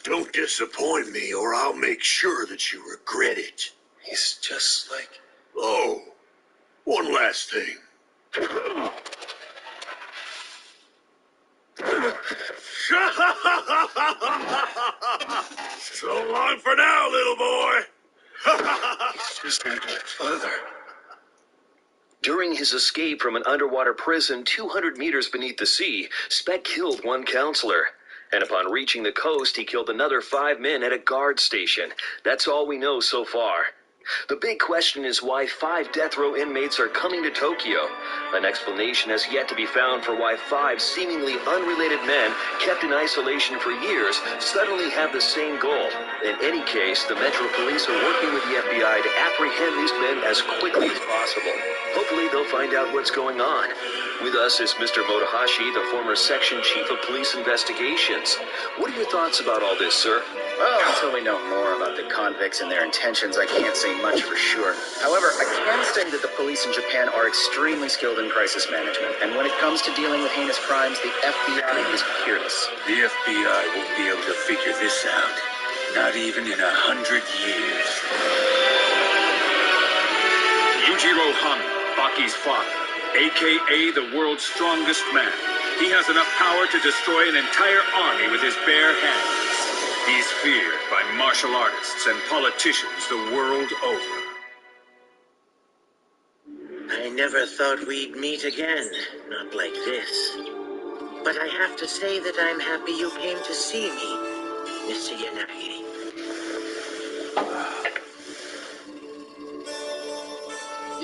Don't disappoint me, or I'll make sure that you regret it. He's just like... Oh, one last thing. So long for now, little boy. It's just my father. During his escape from an underwater prison 200 meters beneath the sea, Speck killed one counselor. And upon reaching the coast, he killed another 5 men at a guard station. That's all we know so far. The big question is why 5 death row inmates are coming to Tokyo. An explanation has yet to be found for why 5 seemingly unrelated men kept in isolation for years suddenly have the same goal. In any case, the Metro Police are working with the FBI to apprehend these men as quickly as possible. Hopefully they'll find out what's going on. With us is Mr. Motohashi, the former Section Chief of Police Investigations. What are your thoughts about all this, sir? Well, until we know more about the convicts and their intentions, I can't say much for sure. However, I can say that the police in Japan are extremely skilled in crisis management, and when it comes to dealing with heinous crimes, the FBI is peerless. The FBI won't be able to figure this out. Not even in 100 years. Yujiro Hami, Baki's father, a.k.a. the world's strongest man. He has enough power to destroy an entire army with his bare hands. He's feared by martial artists and politicians the world over. I never thought we'd meet again, not like this. But I have to say that I'm happy you came to see me, Mr. Yanagi.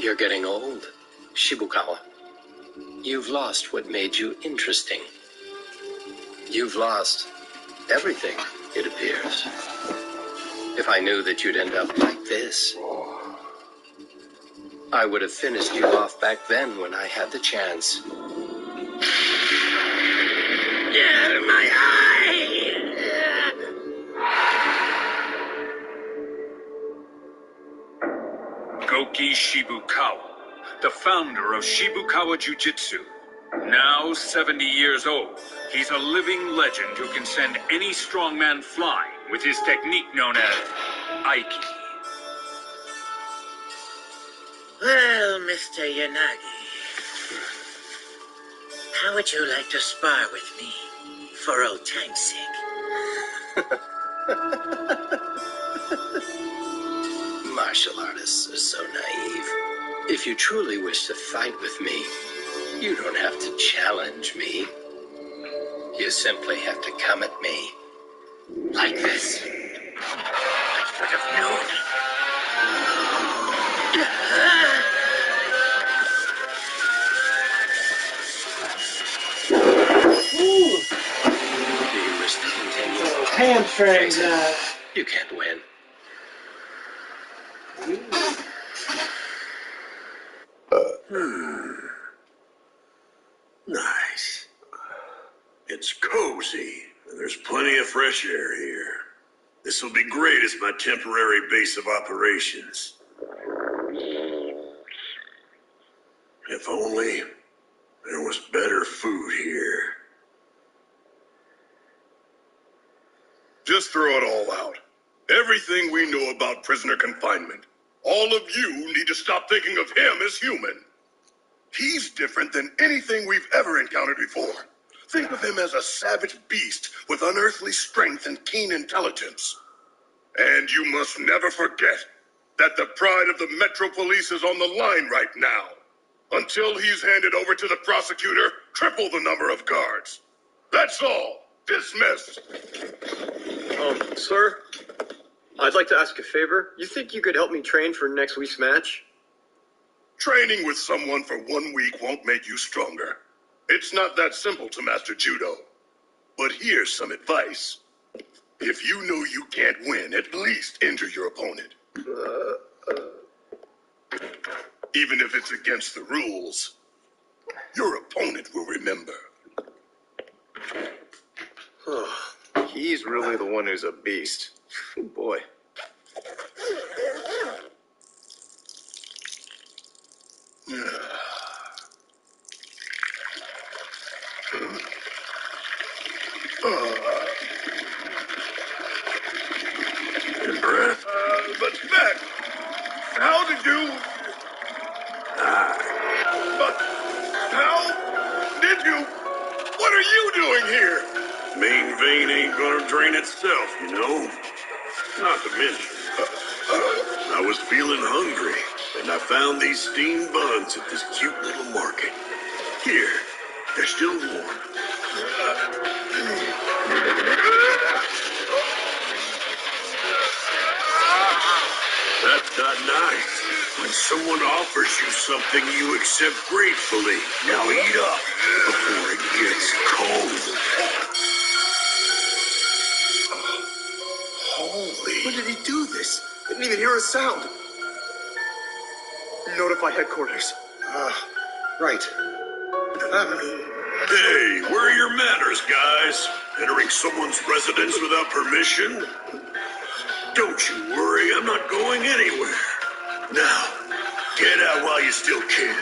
You're getting old, Shibukawa. You've lost what made you interesting. You've lost everything, it appears. If I knew that you'd end up like this, I would have finished you off back then when I had the chance. My eye! Goki Shibukawa, the founder of Shibukawa Jiu-Jitsu. Now 70 years old, he's a living legend who can send any strongman flying with his technique known as Aiki. Well, Mr. Yanagi, how would you like to spar with me, for old time's sake? Martial artists are so naive. If you truly wish to fight with me, you don't have to challenge me. You simply have to come at me like this. I should have known. Ooh. Do you wish to continue? Hamstring. You can't win. Nice. It's cozy, and there's plenty of fresh air here. This will be great as my temporary base of operations. If only there was better food here. Just throw it all out. Everything we know about prisoner confinement. All of you need to stop thinking of him as human. He's different than anything we've ever encountered before. Think of him as a savage beast with unearthly strength and keen intelligence. And you must never forget that the pride of the Metro Police is on the line right now. Until he's handed over to the prosecutor, triple the number of guards. That's all. Dismissed. Sir, I'd like to ask a favor. You think you could help me train for next week's match? Training with someone for 1 week won't make you stronger. It's not that simple to master judo. But here's some advice. If you know you can't win, at least injure your opponent. Even if it's against the rules, your opponent will remember. He's really the one who's a beast. Oh, boy. Good breath. But Beck, how did you... But how did you... What are you doing here? Main vein ain't gonna drain itself, you know? Not to mention, I was feeling hungry, and I found these steamed buns at this cute little market. Here, they're still warm. That's not nice. When someone offers you something you accept gratefully, now eat up before it gets cold. Holy. When did he do this? Didn't even hear a sound. Notify headquarters. Right. Hey, where are your manners, guys? Entering someone's residence without permission? Don't you worry, I'm not going anywhere. Now, get out while you still can.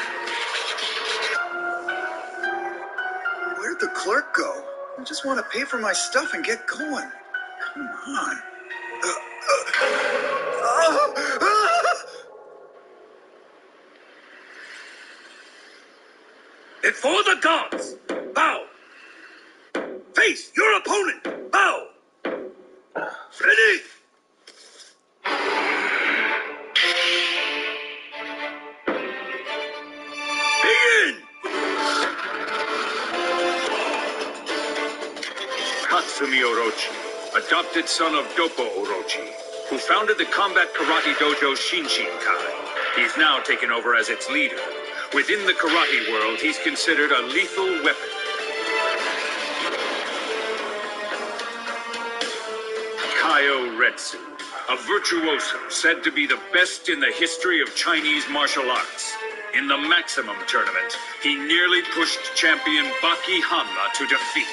Where'd the clerk go? I just want to pay for my stuff and get going. Come on. Before the gods, bow. Face your opponent, bow. Ready? Begin! Katsumi Orochi, adopted son of Doppo Orochi, who founded the combat karate dojo Shinshinkai. He's now taken over as its leader. Within the karate world, he's considered a lethal weapon. Kaio Retsu, a virtuoso said to be the best in the history of Chinese martial arts. In the Maximum Tournament, he nearly pushed champion Baki Hanma to defeat.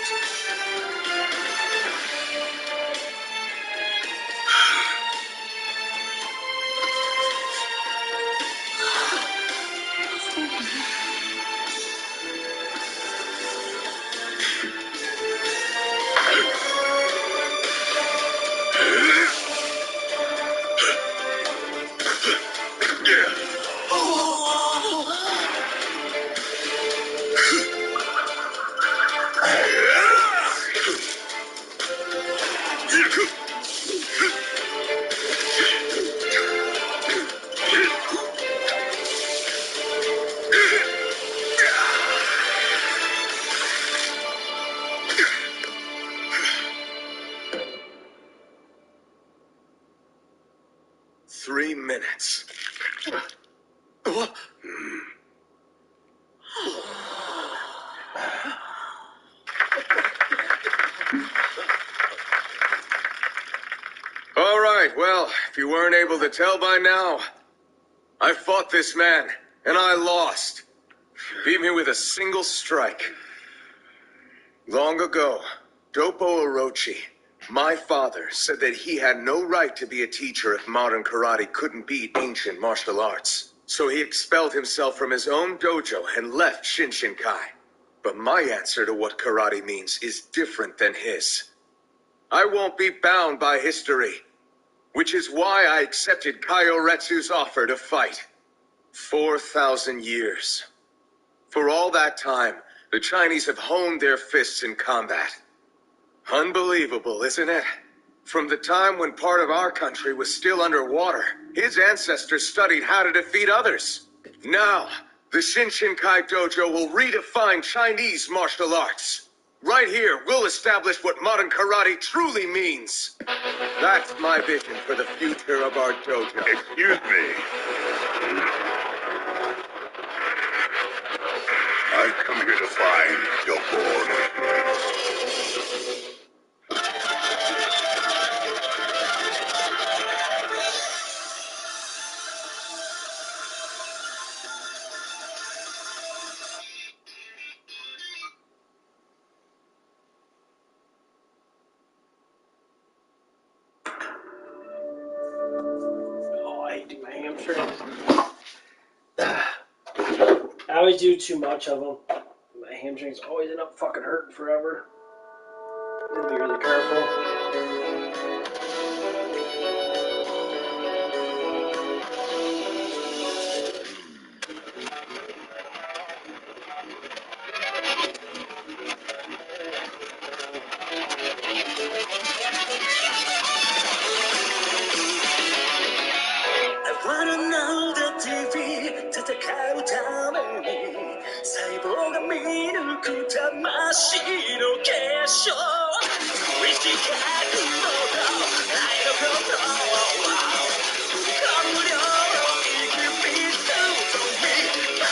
All right, well, if you weren't able to tell by now, I fought this man, and I lost. Beat me with a single strike. Long ago, Doppo Orochi, my father, said that he had no right to be a teacher if modern karate couldn't beat ancient martial arts. So he expelled himself from his own dojo and left Shinshinkai. But my answer to what karate means is different than his. I won't be bound by history, which is why I accepted Kaio Retsu's offer to fight. 4,000 years. For all that time, the Chinese have honed their fists in combat. Unbelievable, isn't it? From the time when part of our country was still underwater, his ancestors studied how to defeat others. Now, the Shinshinkai Dojo will redefine Chinese martial arts. Right here, we'll establish what modern karate truly means. That's my vision for the future of our dojo. Excuse me. I've come here to find Doppo Orochi. I always do too much of them. My hamstrings always end up fucking hurting forever. Gotta be really careful. 棒が見抜く魂の結晶短くもと愛のことをこの量を生きびととみか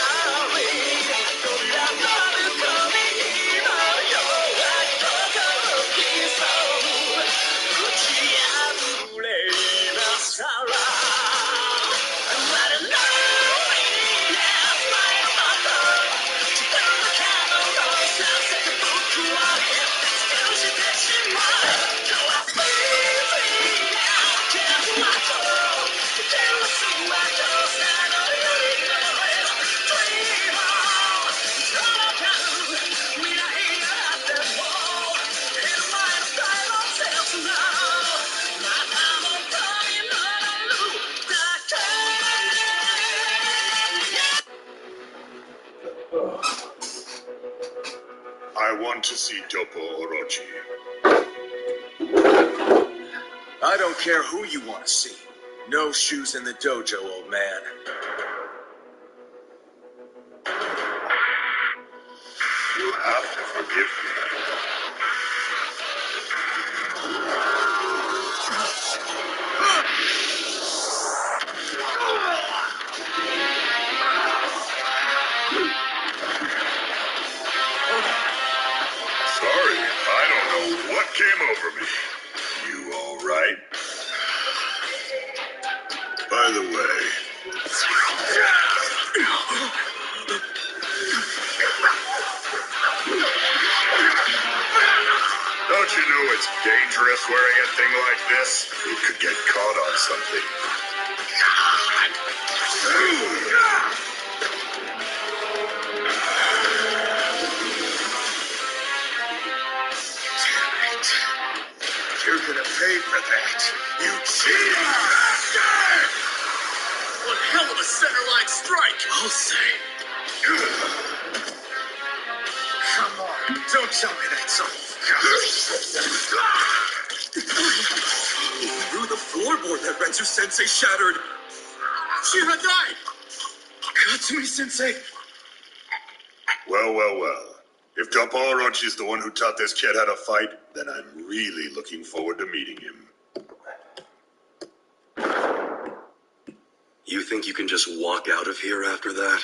りドラマの向こうに今よどこきそう打ち破れ今さらI want to see Topo Orochi. I don't care who you want to see. No shoes in the dojo, old man. You have to forgive me. Sorry, I don't know what came over me. You all right? By the way... Don't you know it's dangerous wearing a thing like this? You could get caught on something. You're gonna pay for that. You cheating bastard! One hell of a centerline strike, I'll say. Come on, don't tell me that's all. Through the floorboard that Rensu Sensei shattered. Shira died. Katsumi Sensei. Well, well, well. If Topo Orochi's the one who taught this kid how to fight, then I'm really looking forward to meeting him. You think you can just walk out of here after that?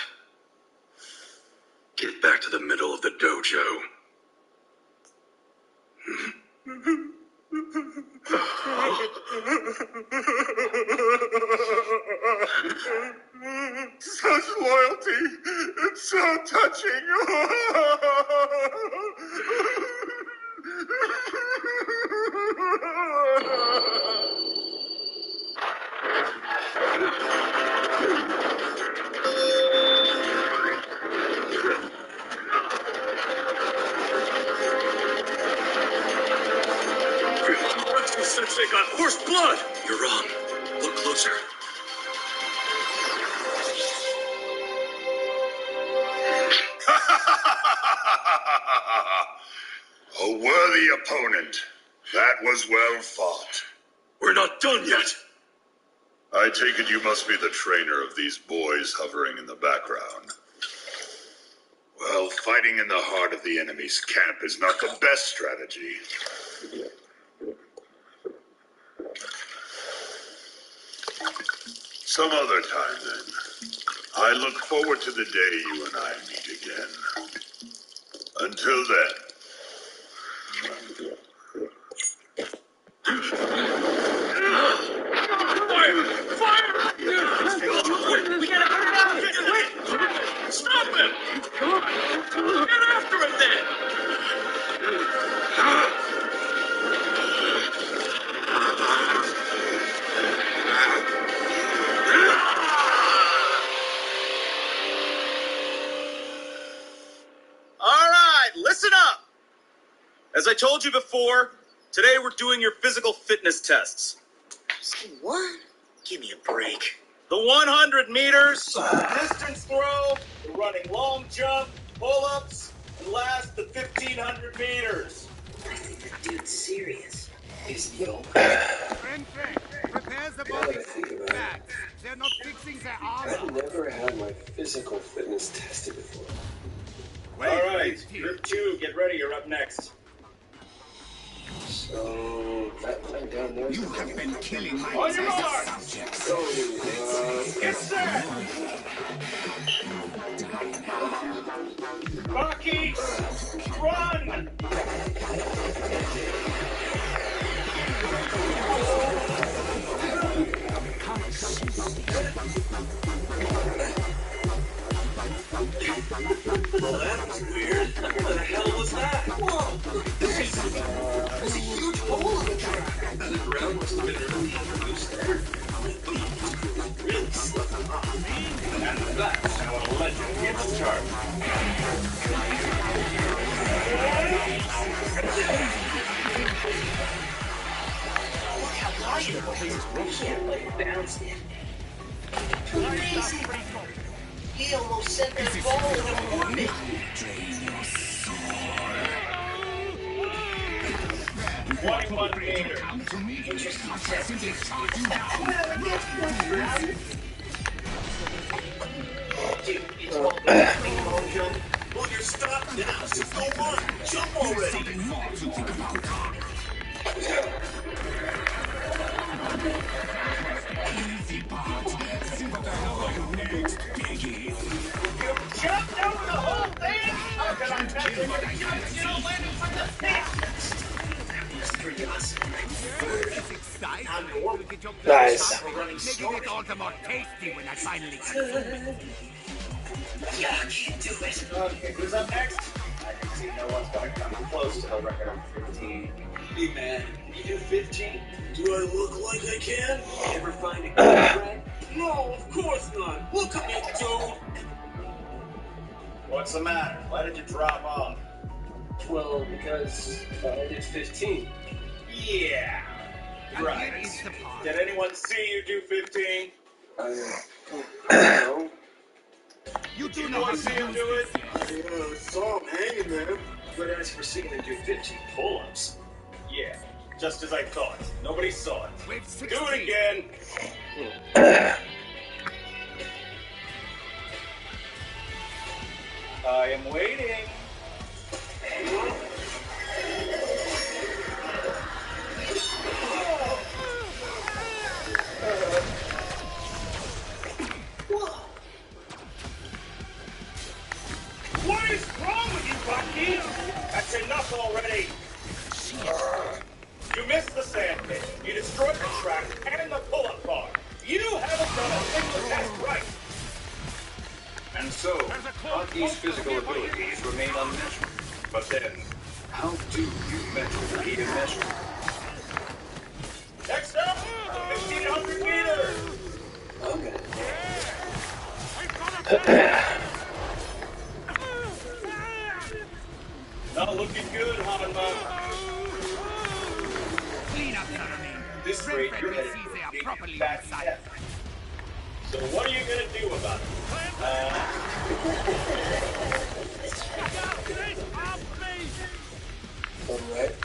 Get back to the middle of the dojo. Such loyalty! It's so touching! Sensei got horse blood! You're wrong. Look closer. A worthy opponent. That was well fought. We're not done yet. I take it you must be the trainer of these boys hovering in the background. Well, fighting in the heart of the enemy's camp is not the best strategy. Some other time, then. I look forward to the day you and I meet again. Until then. Fire! Fire! We gotta put it out! Wait! Stop him! Get after him, then! All right, listen up. As I told you before, today we're doing your physical fitness tests. What? Give me a break. The 100 meters, distance throw, the running long jump, pull-ups, and last the 1500 meters. I think that dude's serious. Friend, prepare the body. Facts. They're not fixing their armor. I've never had my physical fitness tested before. right, Group 2, get ready. You're up next. So that thing down there. You have been killing my On your test mark. subjects. Get set! Baki, run! Well, that was weird. What the hell was that? Whoa! There's a huge hole in the track. The ground must have been really loose there. Really slipped them up. And that's how a legend gets started. Look how wide it is. We can't let it bounce it. Amazing. He almost sent that ball in orbit. Drain your soul. 21 meters. Come to me. I'll simply shot you down. Dude, it's called the big ball jump. Well, you're stopped now, so go on. Jump already. Something more to think about. Easy part. See what the hell are you next, piggy? You jumped over the whole thing? How could I not do it? You don't land from the thing. It's curiosity. It's exciting. Nice. Making it all the more tasty when I finally consume it. Yeah, I can't do it. Okay, who's up next? I can see no one's going to come close to the record of 15. Hey, man, you do 15? Do I look like I can? Ever find a girlfriend? No, of course not. Look at me, dude. What's the matter? Why did you drop off? Well, because I did 15. Yeah. Right. Did anyone see you do 15? No. You do You not want to see him do it? I saw him hanging there. But as for seeing him do 15 pull-ups. Yeah. Just as I thought. Nobody saw it. With Do 16. it again. I am waiting. What is wrong with you, Bucky? That's enough already. You missed the sand pit. You destroyed the track and the pull-up bar. You haven't done a single test right. And so, Bucky's physical abilities remain unmeasured. But then, how do you measure the need of measurement? Next up, 1,500 meters. Not looking good, Hanma. Clean up, Jeremy. This rate, you're headed sees they for are a big properly fat inside. death. So what are you gonna do about it? Alright.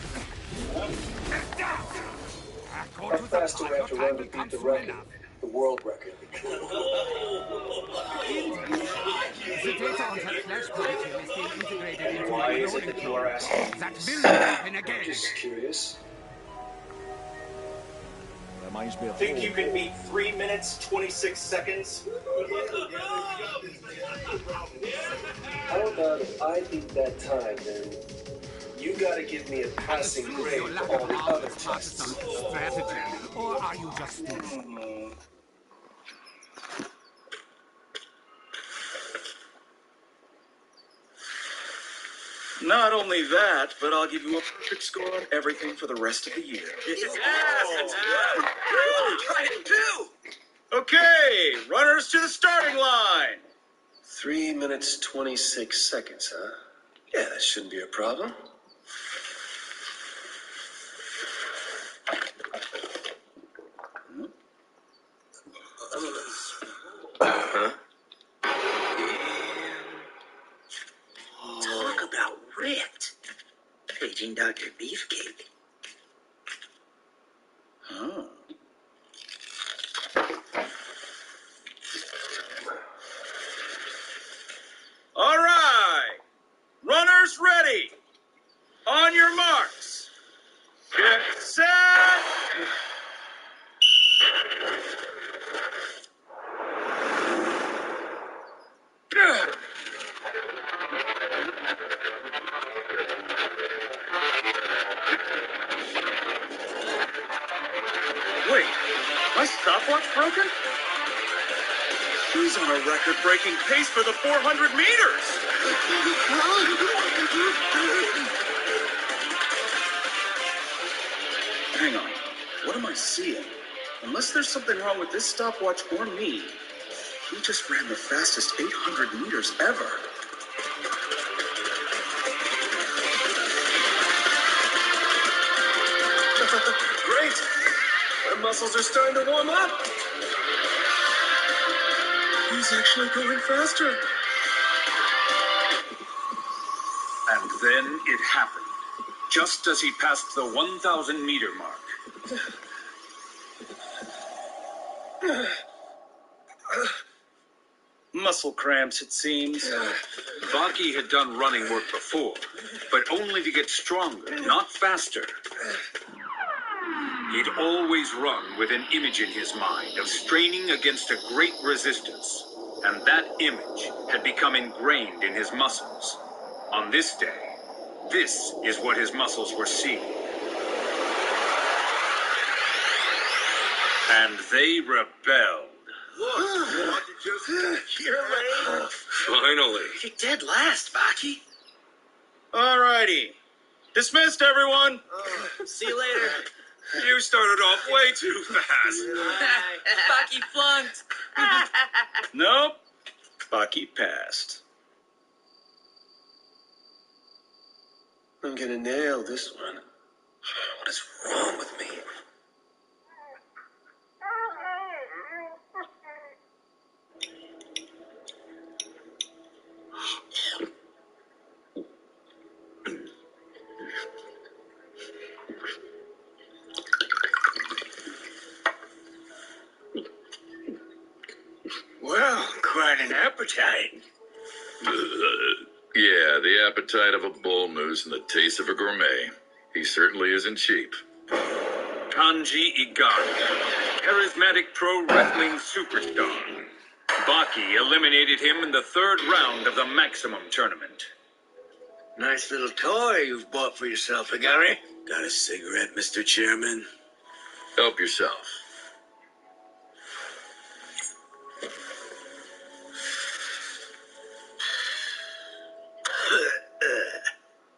Go How to the fast do part we have to your run time to will come beat the soon record? enough. The world record. The data on that flash particle is being integrated into Why a is it cloning that you are asking? that will happen again. Just curious. Think you can beat 3 minutes, 26 seconds? How about if I beat that time, then you gotta give me a passing grade Your lack for all of the art other is part of tests. some strategy, or are you just stupid? Not only that, but I'll give you a perfect score on everything for the rest of the year. Yes, that's good. I'll try it too. Okay, runners to the starting line. 3 minutes, 26 seconds, huh? Yeah, that shouldn't be a problem. Huh? Talk about ripped. Paging Dr. Beefcake. Oh. All right, runners On your marks. Get set. Wait, my stopwatch broken? He's on a record-breaking pace for the 400 meters. Hang on, what am I seeing? Unless there's something wrong with this stopwatch or me, he just ran the fastest 800 meters ever. Great! My muscles are starting to warm up. He's actually going faster. And then it happened. Just as he passed the 1,000 meter mark. Muscle cramps, it seems. Baki had done running work before, but only to get stronger, not faster. He'd always run with an image in his mind of straining against a great resistance, and that image had become ingrained in his muscles. On this day, this is what his muscles were seeing. And they rebelled. Look, finally. You're dead last, Baki. Alrighty. Dismissed, everyone. See you later. You started off way too fast. Baki flunked. Nope. Baki passed. I'm gonna nail this one. What is wrong with me? Well, quite an appetite. Yeah, the appetite of a bull moose and the taste of a gourmet. He certainly isn't cheap. Kanji Igami, charismatic pro wrestling superstar. Baki eliminated him in the third round of the Maximum Tournament. Nice little toy you've bought for yourself, Igami. Got a cigarette, Mr. Chairman? Help yourself.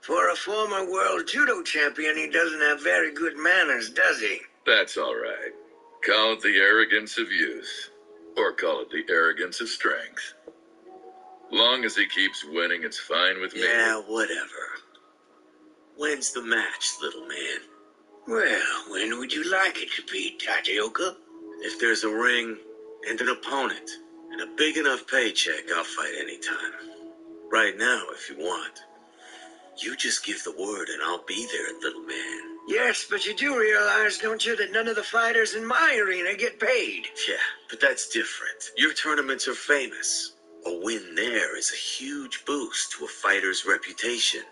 For a former world judo champion, he doesn't have very good manners, does he? That's all right. Call it the arrogance of youth. Or call it the arrogance of strength. Long as he keeps winning, it's fine with me. Yeah, whatever. When's the match, little man? Well, when would you like it to be, Tachioka? If there's a ring and an opponent and a big enough paycheck, I'll fight anytime. Right now, if you want. You just give the word and I'll be there, little man. Yes, but you do realize, don't you, that none of the fighters in my arena get paid? Yeah, but that's different. Your tournaments are famous. A win there is a huge boost to a fighter's reputation.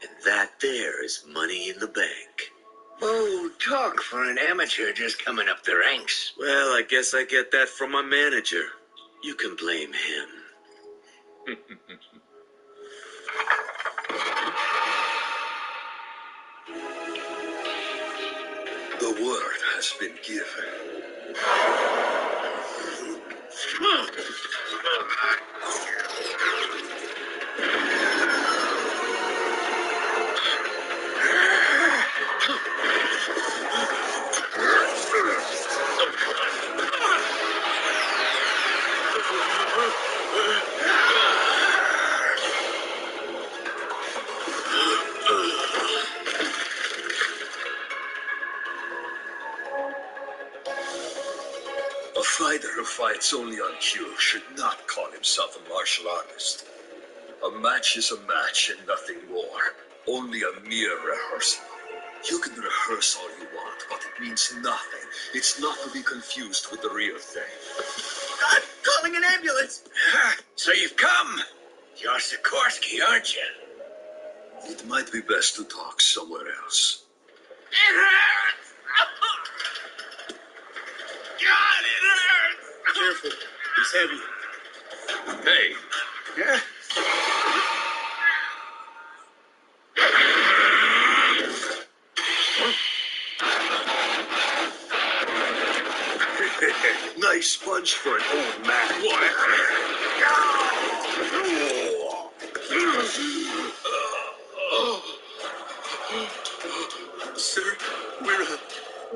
And that there is money in the bank. Oh, talk for an amateur just coming up the ranks. Well, I guess I get that from my manager. You can blame him. The word has been given. A fighter who fights only on cue should not call himself a martial artist. A match is a match and nothing more. Only a mere rehearsal. You can rehearse all you want, but it means nothing. It's not to be confused with the real thing. God, calling an ambulance! So you've come! You're Sikorsky, aren't you? It might be best to talk somewhere else. It hurts! God, it hurts! Careful. He's heavy. Hey! Yeah? Nice punch for an old man. Sir, we're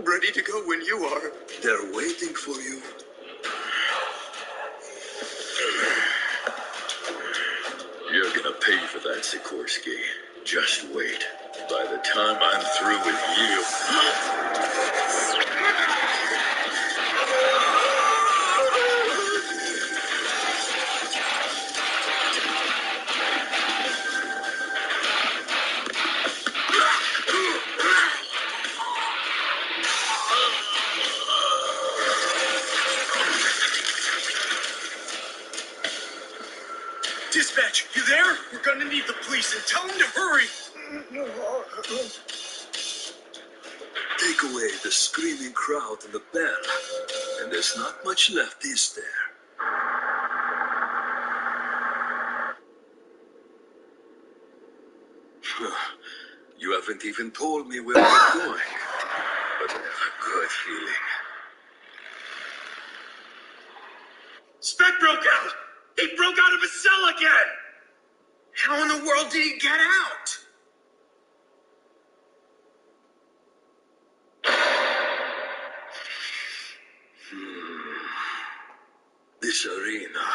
ready to go when you are. They're waiting for you. You're gonna pay for that, Sikorsky. Just wait. By the time I'm through with you... Dispatch, you there? We're gonna need the police and tell them to hurry. Take away the screaming crowd and the bell, and there's not much left, is there? You haven't even told me where you're going, but I have a good feeling. Spec broke out! He broke out of his cell again! How in the world did he get out? This arena,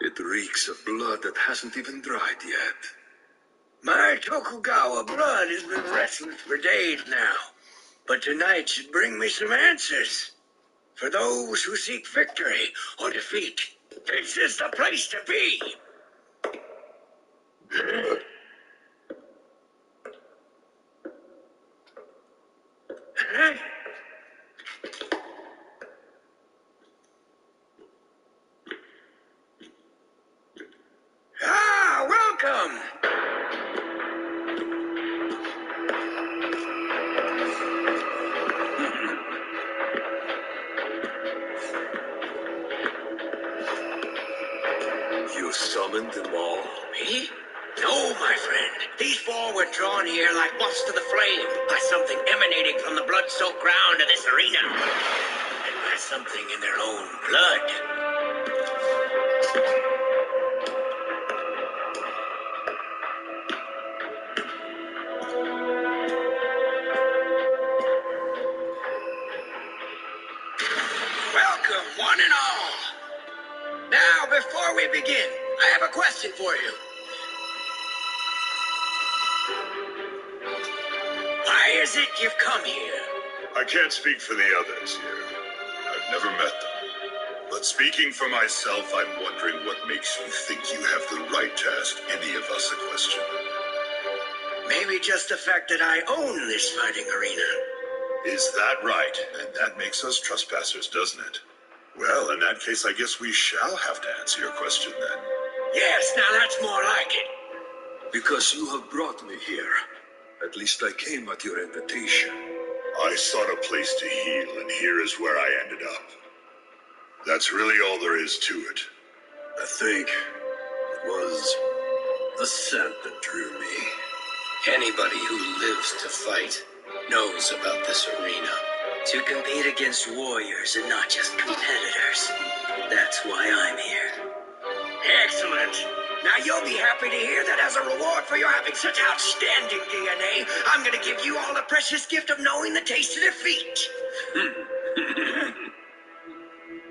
it reeks of blood that hasn't even dried yet. My Tokugawa blood has been restless for days now, but tonight should bring me some answers. For those who seek victory or defeat, this is the place to be. Huh? Ah, welcome. You summoned them all? Me? No, my friend. These four were drawn here like moths to the flame by something emanating from the blood-soaked ground of this arena. And by something in their own blood. Welcome, one and all. Now, before we begin, I have a question for you. Why is it you've come here? I can't speak for the others here. I've never met them. But speaking for myself, I'm wondering what makes you think you have the right to ask any of us a question. Maybe just the fact that I own this fighting arena. Is that right? And that makes us trespassers, doesn't it? Well, in that case, I guess we shall have to answer your question then. Yes, now that's more like it. Because you have brought me here. At least I came at your invitation. I sought a place to heal, and here is where I ended up. That's really all there is to it. I think it was the scent that drew me. Anybody who lives to fight knows about this arena. To compete against warriors and not just competitors. That's why I'm here. Excellent. Now you'll be happy to hear that as a reward for your having such outstanding DNA, I'm going to give you all the precious gift of knowing the taste of defeat.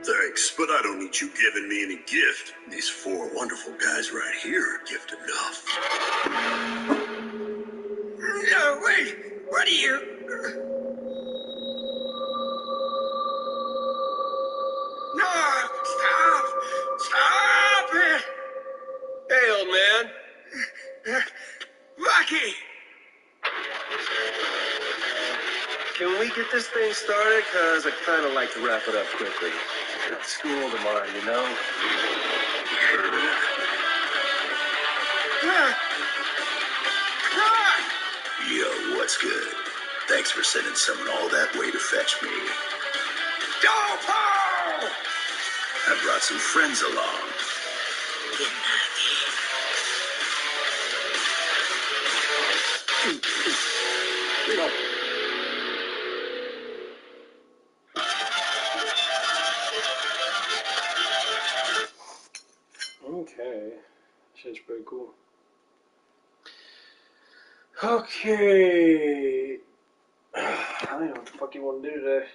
Thanks, but I don't need you giving me any gift. These four wonderful guys right here are gift enough. No, wait. What are you... No, stop! Stop it! Hey, old man. Rocky! Can we get this thing started? Because I'd kind of like to wrap it up quickly. Got school tomorrow, you know? Ah! That's good. Thanks for sending someone all that way to fetch me. Dopo! I brought some friends along. Okay. Shit's pretty cool. Okay. I don't know what the fuck you want to do today.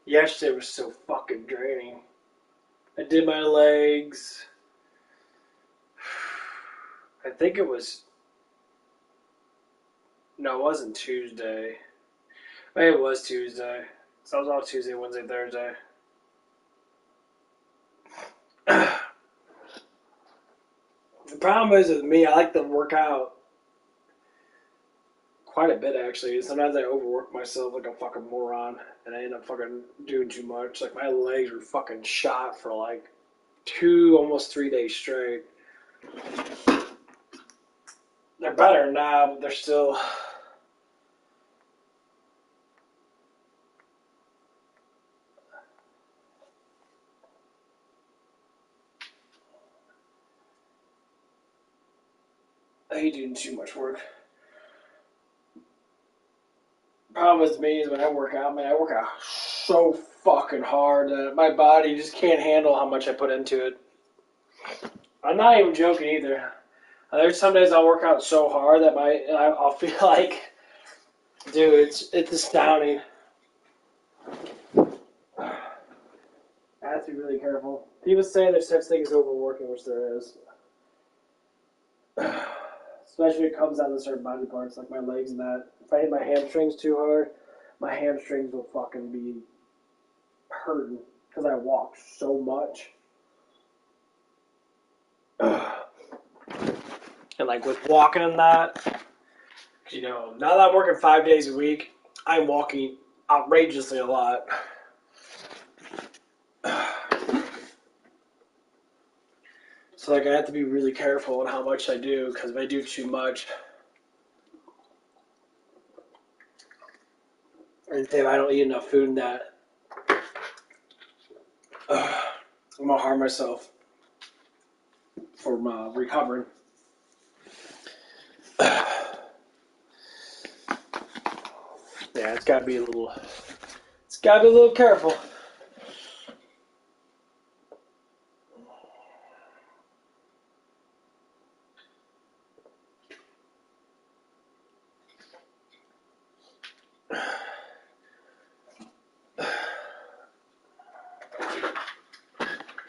Yesterday was so fucking draining. I did my legs. I think it was... No, it wasn't Tuesday. Maybe it was Tuesday. So I was off Tuesday, Wednesday, Thursday. The problem is with me, I like to work out quite a bit, actually. Sometimes I overwork myself like a fucking moron, and I end up fucking doing too much. Like, my legs were fucking shot for like 2, almost 3 days straight. They're better now, but they're still... I hate doing too much work. Problem with me is when I work out, man, I work out so fucking hard that my body just can't handle how much I put into it. I'm not even joking either. There's some days I'll work out so hard that I'll feel like, dude, it's astounding. I have to be really careful. People say there's such thing as overworking, which there is. Especially when it comes down to certain body parts, like my legs and that. If I hit my hamstrings too hard, my hamstrings will fucking be hurting because I walk so much. And like with walking and that, you know, now that I'm working 5 days a week, I'm walking outrageously a lot. So like I have to be really careful on how much I do, because if I do too much, or if I don't eat enough food in that, I'm gonna harm myself from recovering. Yeah, it's gotta be a little careful.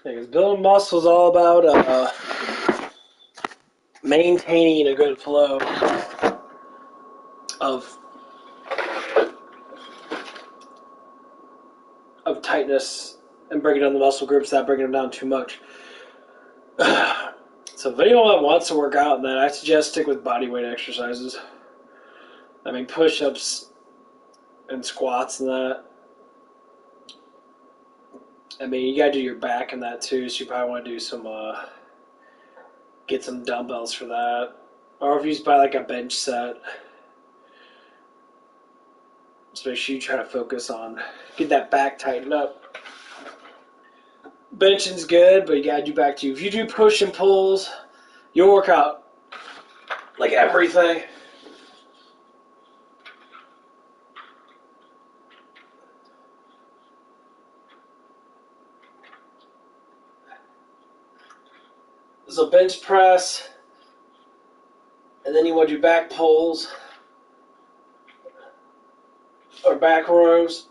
Because building muscle is all about maintaining a good flow of tightness and breaking down the muscle groups, not breaking them down too much. So if anyone that wants to work out, then I suggest stick with body weight exercises. I mean, push-ups and squats and that. I mean, you gotta do your back and that too, so you probably want to do some, get some dumbbells for that. Or if you just buy like a bench set. So make sure you try to focus on, get that back tightened up. Benching's good, but you gotta do back too. If you do push and pulls, you'll work out like everything. So bench press, and then you want to do back pulls or back rows.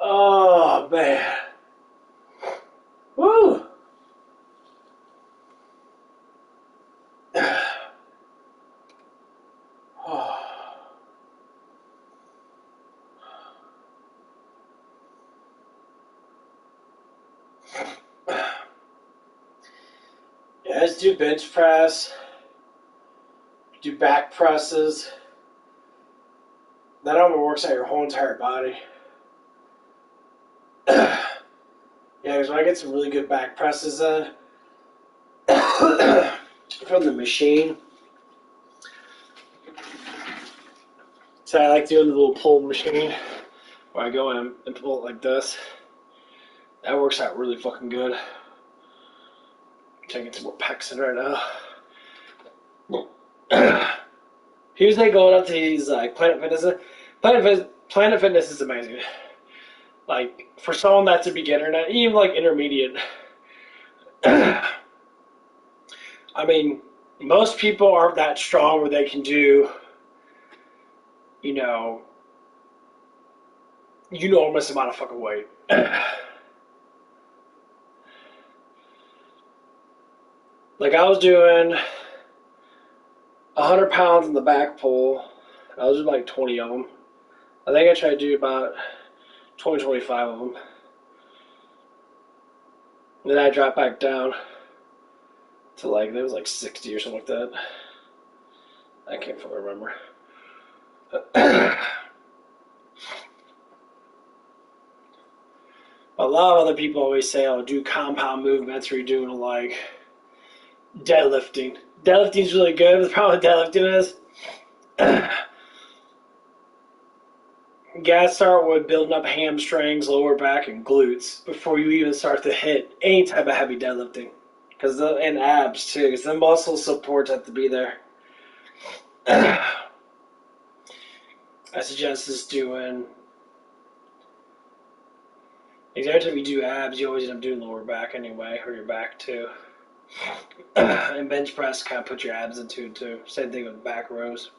Oh man. Yeah, just do bench press, do back presses. That only works out your whole entire body. Yeah, because when I get some really good back presses in from the machine, so I like doing the little pull machine where I go in and pull it like this. That works out really fucking good. I'm trying to get some more pecs in right now. Here's like going up to these like Planet Fitness. Planet Fitness is amazing. Like for someone that's a beginner, not even like intermediate. I mean, most people aren't that strong where they can do, you know, enormous amount of fucking weight. Like I was doing 100 pounds in the back pull. I was doing like 20 of them. I think I tried to do about 20, 25 of them. And then I dropped back down to like, it was like 60 or something like that. I can't fucking remember. A lot of other people always say, oh, do compound movements where you're doing like deadlifting. Deadlifting's really good. The problem with deadlifting is you gotta start with building up hamstrings, lower back, and glutes before you even start to hit any type of heavy deadlifting. And abs too, because the muscle support have to be there. I suggest just doing. Every time you do abs, you always end up doing lower back anyway, or your back too. And bench press kind of put your abs into it too. Same thing with back rows.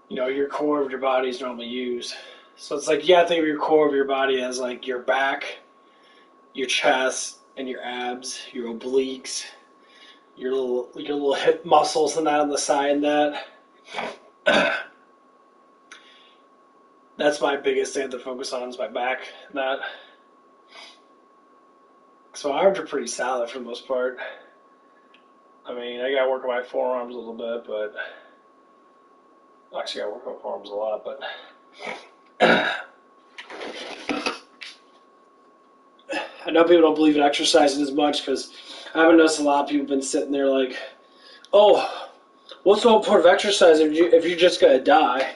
You know, your core of your body is normally used. So it's like you have to think of your core of your body as like your back, your chest, and your abs, your obliques, your little hip muscles and that on the side and that. That's my biggest thing to focus on is my back and that. So my arms are pretty solid for the most part. I mean, I gotta work on my forearms a little bit, but actually I work on my forearms a lot, but I know people don't believe in exercising as much because I haven't noticed a lot of people have been sitting there like, oh, what's the whole point of exercise if you're just gonna die?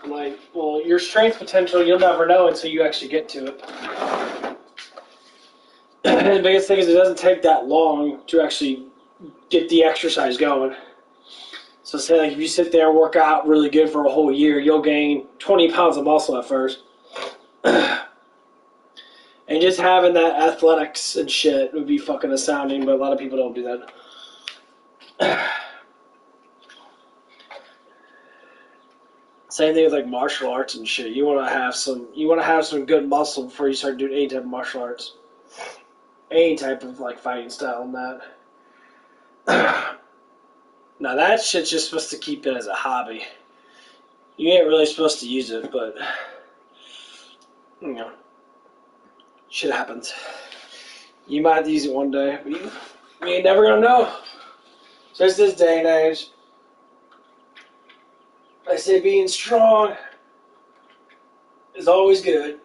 I'm like, well, your strength potential, you'll never know until you actually get to it. And the biggest thing is it doesn't take that long to actually get the exercise going. So say like if you sit there and work out really good for a whole year, you'll gain 20 pounds of muscle at first. And just having that athletics and shit would be fucking astounding, but a lot of people don't do that. Same thing with like martial arts and shit. You want to have some good muscle before you start doing any type of martial arts. Any type of like fighting style and that. Now that shit's just supposed to keep it as a hobby. You ain't really supposed to use it, but you know, shit happens. You might have to use it one day, but you ain't never gonna know. So it's this day and age. I say being strong is always good.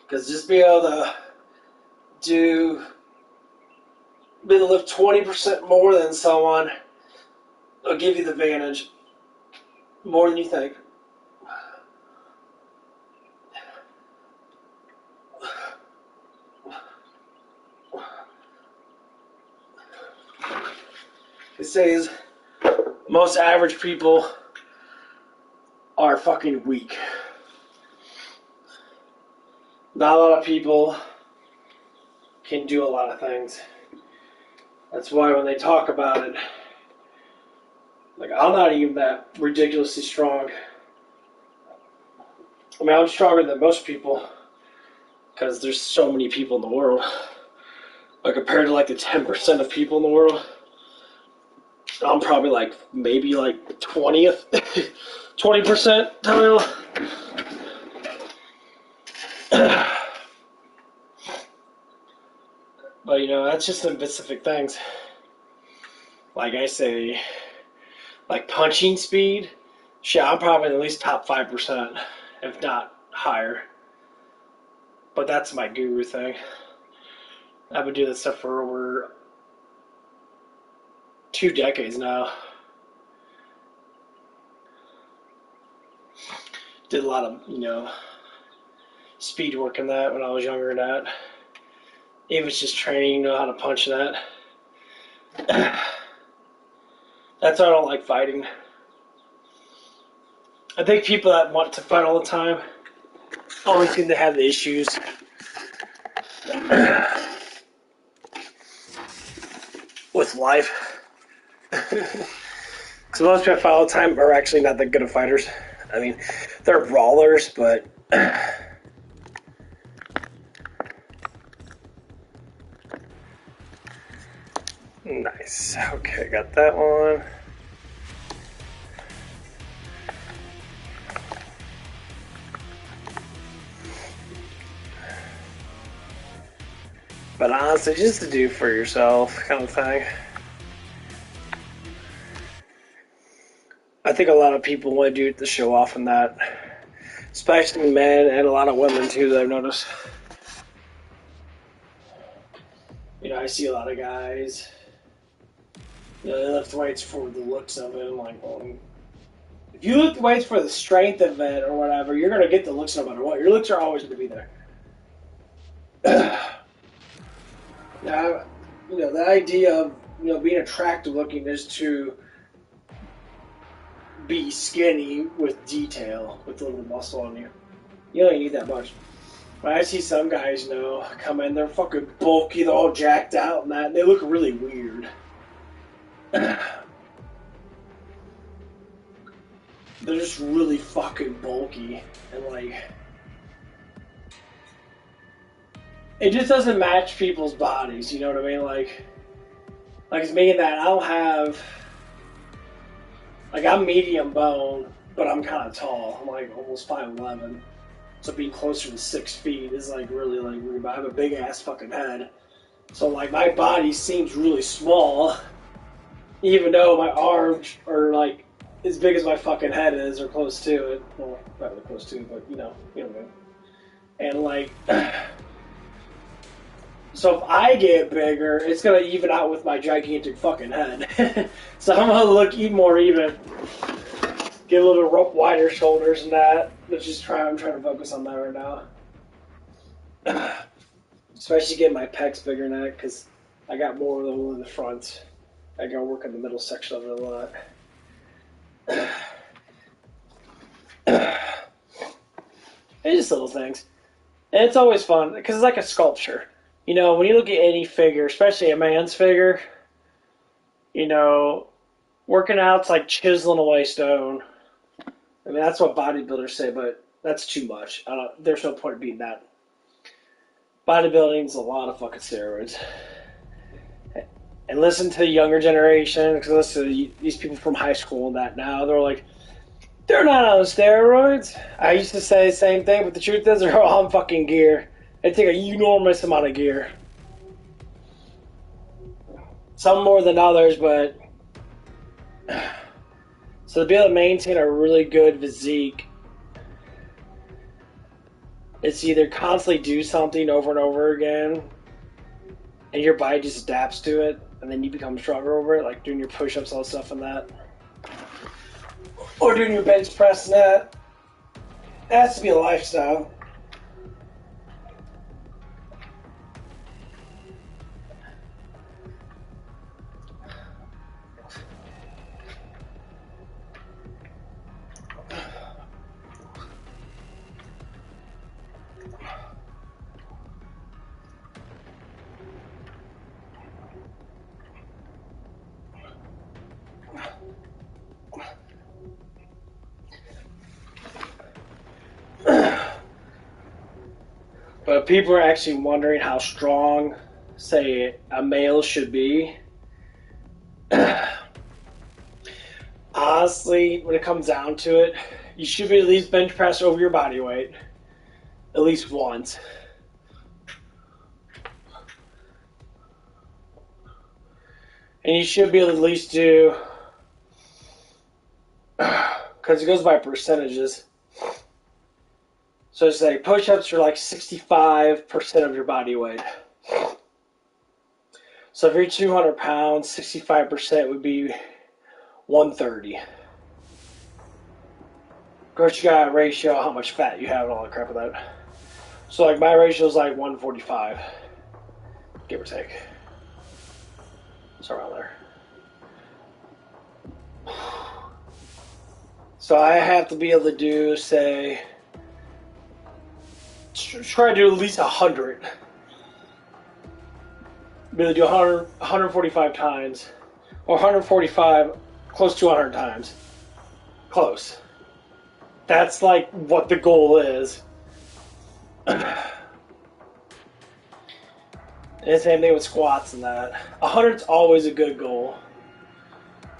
Because just be able to lift 20% more than someone will give you the advantage more than you think. It says most average people are fucking weak. Not a lot of people can do a lot of things. That's why when they talk about it, like I'm not even that ridiculously strong. I mean, I'm stronger than most people because there's so many people in the world. But compared to like the 10% of people in the world, I'm probably like maybe like 20th, 20% title. But you know, that's just some specific things. Like I say, like punching speed, shit, I'm probably at least top 5%, if not higher. But that's my guru thing. I've been doing this stuff for over 2 decades now. Did a lot of, you know, speed work in that when I was younger than that. If it's just training, you know how to punch that. That's why I don't like fighting. I think people that want to fight all the time always seem to have the issues. With life. Because most people that fight all the time are actually not that good of fighters. I mean, they're brawlers, but... Nice. Okay, got that one. But honestly, just to do for yourself kind of thing. I think a lot of people want to do it to show off in that. Especially men and a lot of women too, that I've noticed. You know, I see a lot of guys, you know, they lift weights for the looks of it. I'm like, well, if you lift weights for the strength of it or whatever, you're going to get the looks no matter what. Your looks are always going to be there. Now, you know, the idea of, you know, being attractive looking is to be skinny with detail, with a little muscle on you. You don't need that much. But I see some guys, you know, come in, they're fucking bulky, they're all jacked out and that, and they look really weird. They're just really fucking bulky, and like, it just doesn't match people's bodies, you know what I mean? Like it's me and that, I don't have, like, I'm medium bone, but I'm kind of tall. I'm like almost 5'11". So being closer to 6 feet is like really like weird. But I have a big ass fucking head. So like my body seems really small, even though my arms are like as big as my fucking head is, or close to it. Well, not really close to it, but you know what I mean. And like, so if I get bigger, it's gonna even out with my gigantic fucking head. So I'm gonna look even more even. Get a little bit wider shoulders and that. I'm trying to focus on that right now. Especially getting my pecs bigger than that, because I got more of them in the front. I gotta work in the middle section of it a lot. It's just little things. And it's always fun, because it's like a sculpture. You know, when you look at any figure, especially a man's figure, you know, working out's like chiseling away stone. I mean, that's what bodybuilders say, but that's too much. There's no point in being that. Bodybuilding's a lot of fucking steroids. And listen to the younger generation, because listen to these people from high school and that now, they're like, they're not on steroids. I used to say the same thing, but the truth is they're all on fucking gear. They take an enormous amount of gear. Some more than others, but... So to be able to maintain a really good physique, it's either constantly do something over and over again, and your body just adapts to it, and then you become stronger over it, like doing your push-ups, all stuff and that. Or doing your bench press and that. It has to be a lifestyle. But people are actually wondering how strong, say, a male should be. honestly, when it comes down to it, you should be at least bench press over your body weight. At least once. And you should be able to at least do, because it goes by percentages. So say push-ups are like 65% of your body weight. So if you're 200 pounds, 65% would be 130. Of course, you got a ratio of how much fat you have and all that crap of that. So like my ratio is like 145, give or take. It's around there. So I have to be able to do, say, try to do at least 100. Be able to do 145 times, or 145, close to 100 times. Close. That's like what the goal is. And the same thing with squats and that. 100's always a good goal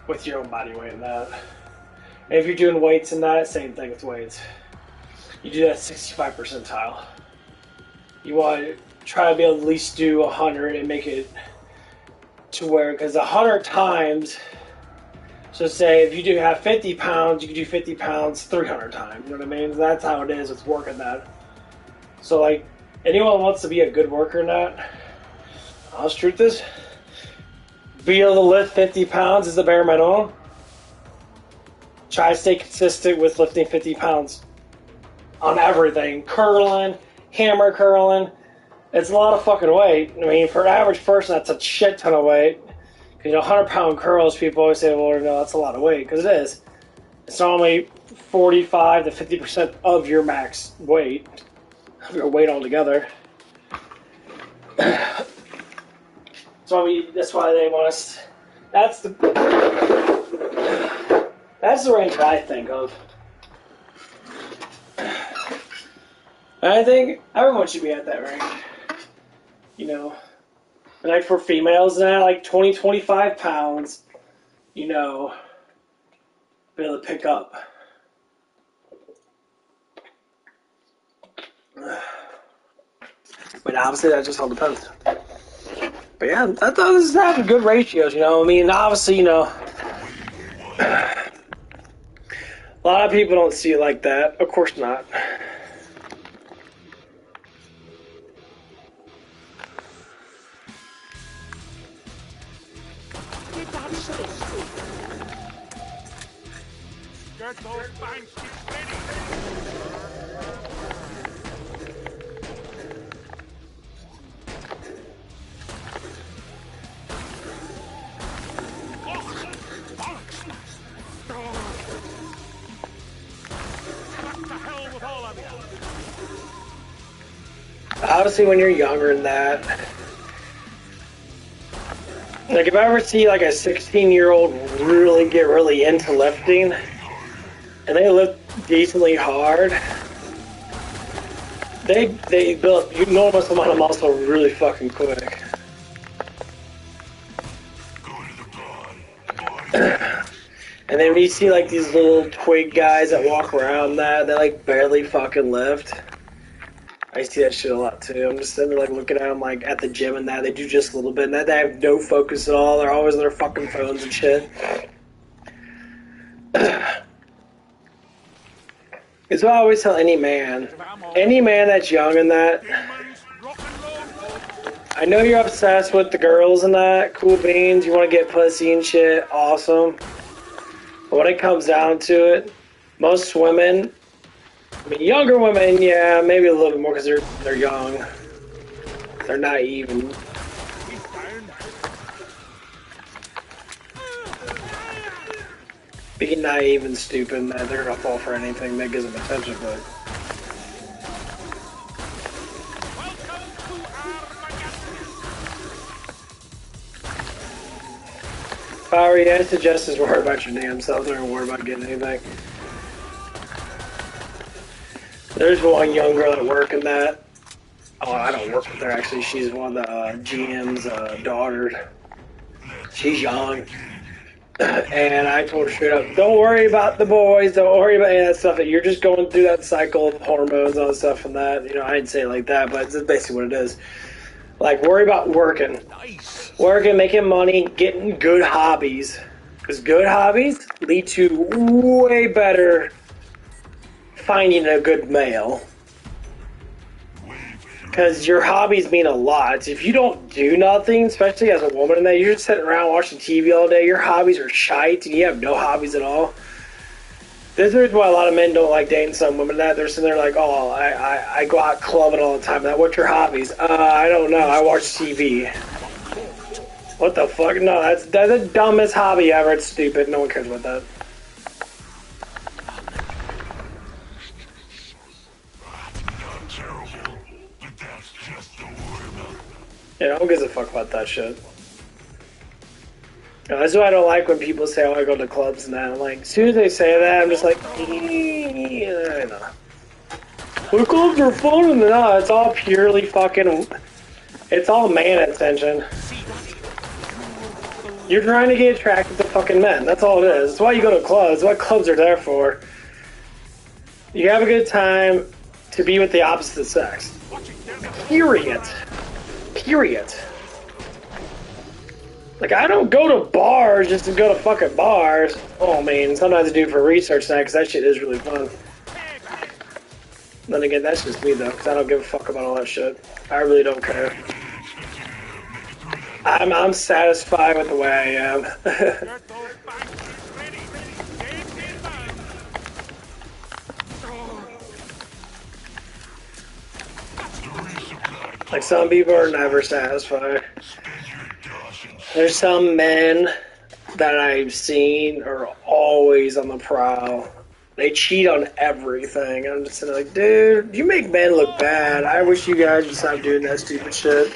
with your own body weight and that. And if you're doing weights and that, same thing with weights. You do that 65 percentile. You want to try to be able to at least do 100 and make it to where, because 100 times, so say if you do have 50 pounds, you can do 50 pounds 300 times. You know what I mean? That's how it is with working that. So like, anyone wants to be a good worker in that, honest truth is, be able to lift 50 pounds is the bare minimum. Try to stay consistent with lifting 50 pounds on everything. Curling, hammer curling. It's a lot of fucking weight. I mean, for an average person, that's a shit ton of weight. Because, 100-pound curls, people always say, well, no, that's a lot of weight. Because it is. It's normally 45 to 50% of your max weight. Of your weight altogether. So, I mean, that's why they want us... That's the range that I think of. And I think everyone should be at that range. And like for females now, like 20, 25 pounds, be able to pick up. But obviously that just all depends. But yeah, I thought this is having good ratios, I mean, obviously, a lot of people don't see it like that. Of course not. Get those banks ready. Obviously, when you're younger than that, like if I ever see like a 16-year-old really get really into lifting, and they lift decently hard, they build an enormous amount of muscle really fucking quick. And then when you see like these little twig guys that walk around that, they like barely fucking lift. I see that shit a lot too. I'm just sitting there like looking at them like at the gym and that, they do just a little bit and that, they have no focus at all. They're always on their fucking phones and shit. It's what I always tell any man that's young and that, I know you're obsessed with the girls and that, cool beans, you want to get pussy and shit, awesome. But when it comes down to it, most women, I mean, younger women, yeah, maybe a little bit more because they're young. They're naive and being naive and stupid, they're gonna fall for anything that gives them attention. But if I were you, I'd suggest just worry about your damn self. Don't worry about getting anything. There's one young girl at work in that. Oh, I don't work with her actually. She's one of the GM's daughters. She's young. And I told her straight up, don't worry about the boys, don't worry about any of that stuff. You're just going through that cycle of hormones and all that stuff and that. You know, I didn't say it like that, but it's basically what it is. Like, worry about working. Working, making money, getting good hobbies. Because good hobbies lead to way better finding a good male. Because your hobbies mean a lot. If you don't do nothing, especially as a woman, and that you're just sitting around watching TV all day, your hobbies are shite, and you have no hobbies at all. This is why a lot of men don't like dating some women. That they're sitting there like, oh, I go out clubbing all the time. What's your hobbies? I don't know. I watch TV. What the fuck? No, that's the dumbest hobby ever. It's stupid. No one cares about that. Yeah, no one gives a fuck about that shit. That's why I don't like when people say, oh, I go to clubs and that. I'm like, as soon as they say that, I'm just like, I know. The clubs are fun and no, it's all purely fucking, it's all man attention. You're trying to get attracted to fucking men. That's all it is. That's why you go to clubs. That's what clubs are there for. You have a good time to be with the opposite sex. Period. Period. Like, I don't go to bars just to go to fucking bars. Oh, man, sometimes I do for research now, because that shit is really fun. Then again, that's just me, though, because I don't give a fuck about all that shit. I really don't care. I'm satisfied with the way I am. Like, some people are never satisfied. There's some men that I've seen are always on the prowl. They cheat on everything. I'm just like, dude, you make men look bad. I wish you guys would stop doing that stupid shit.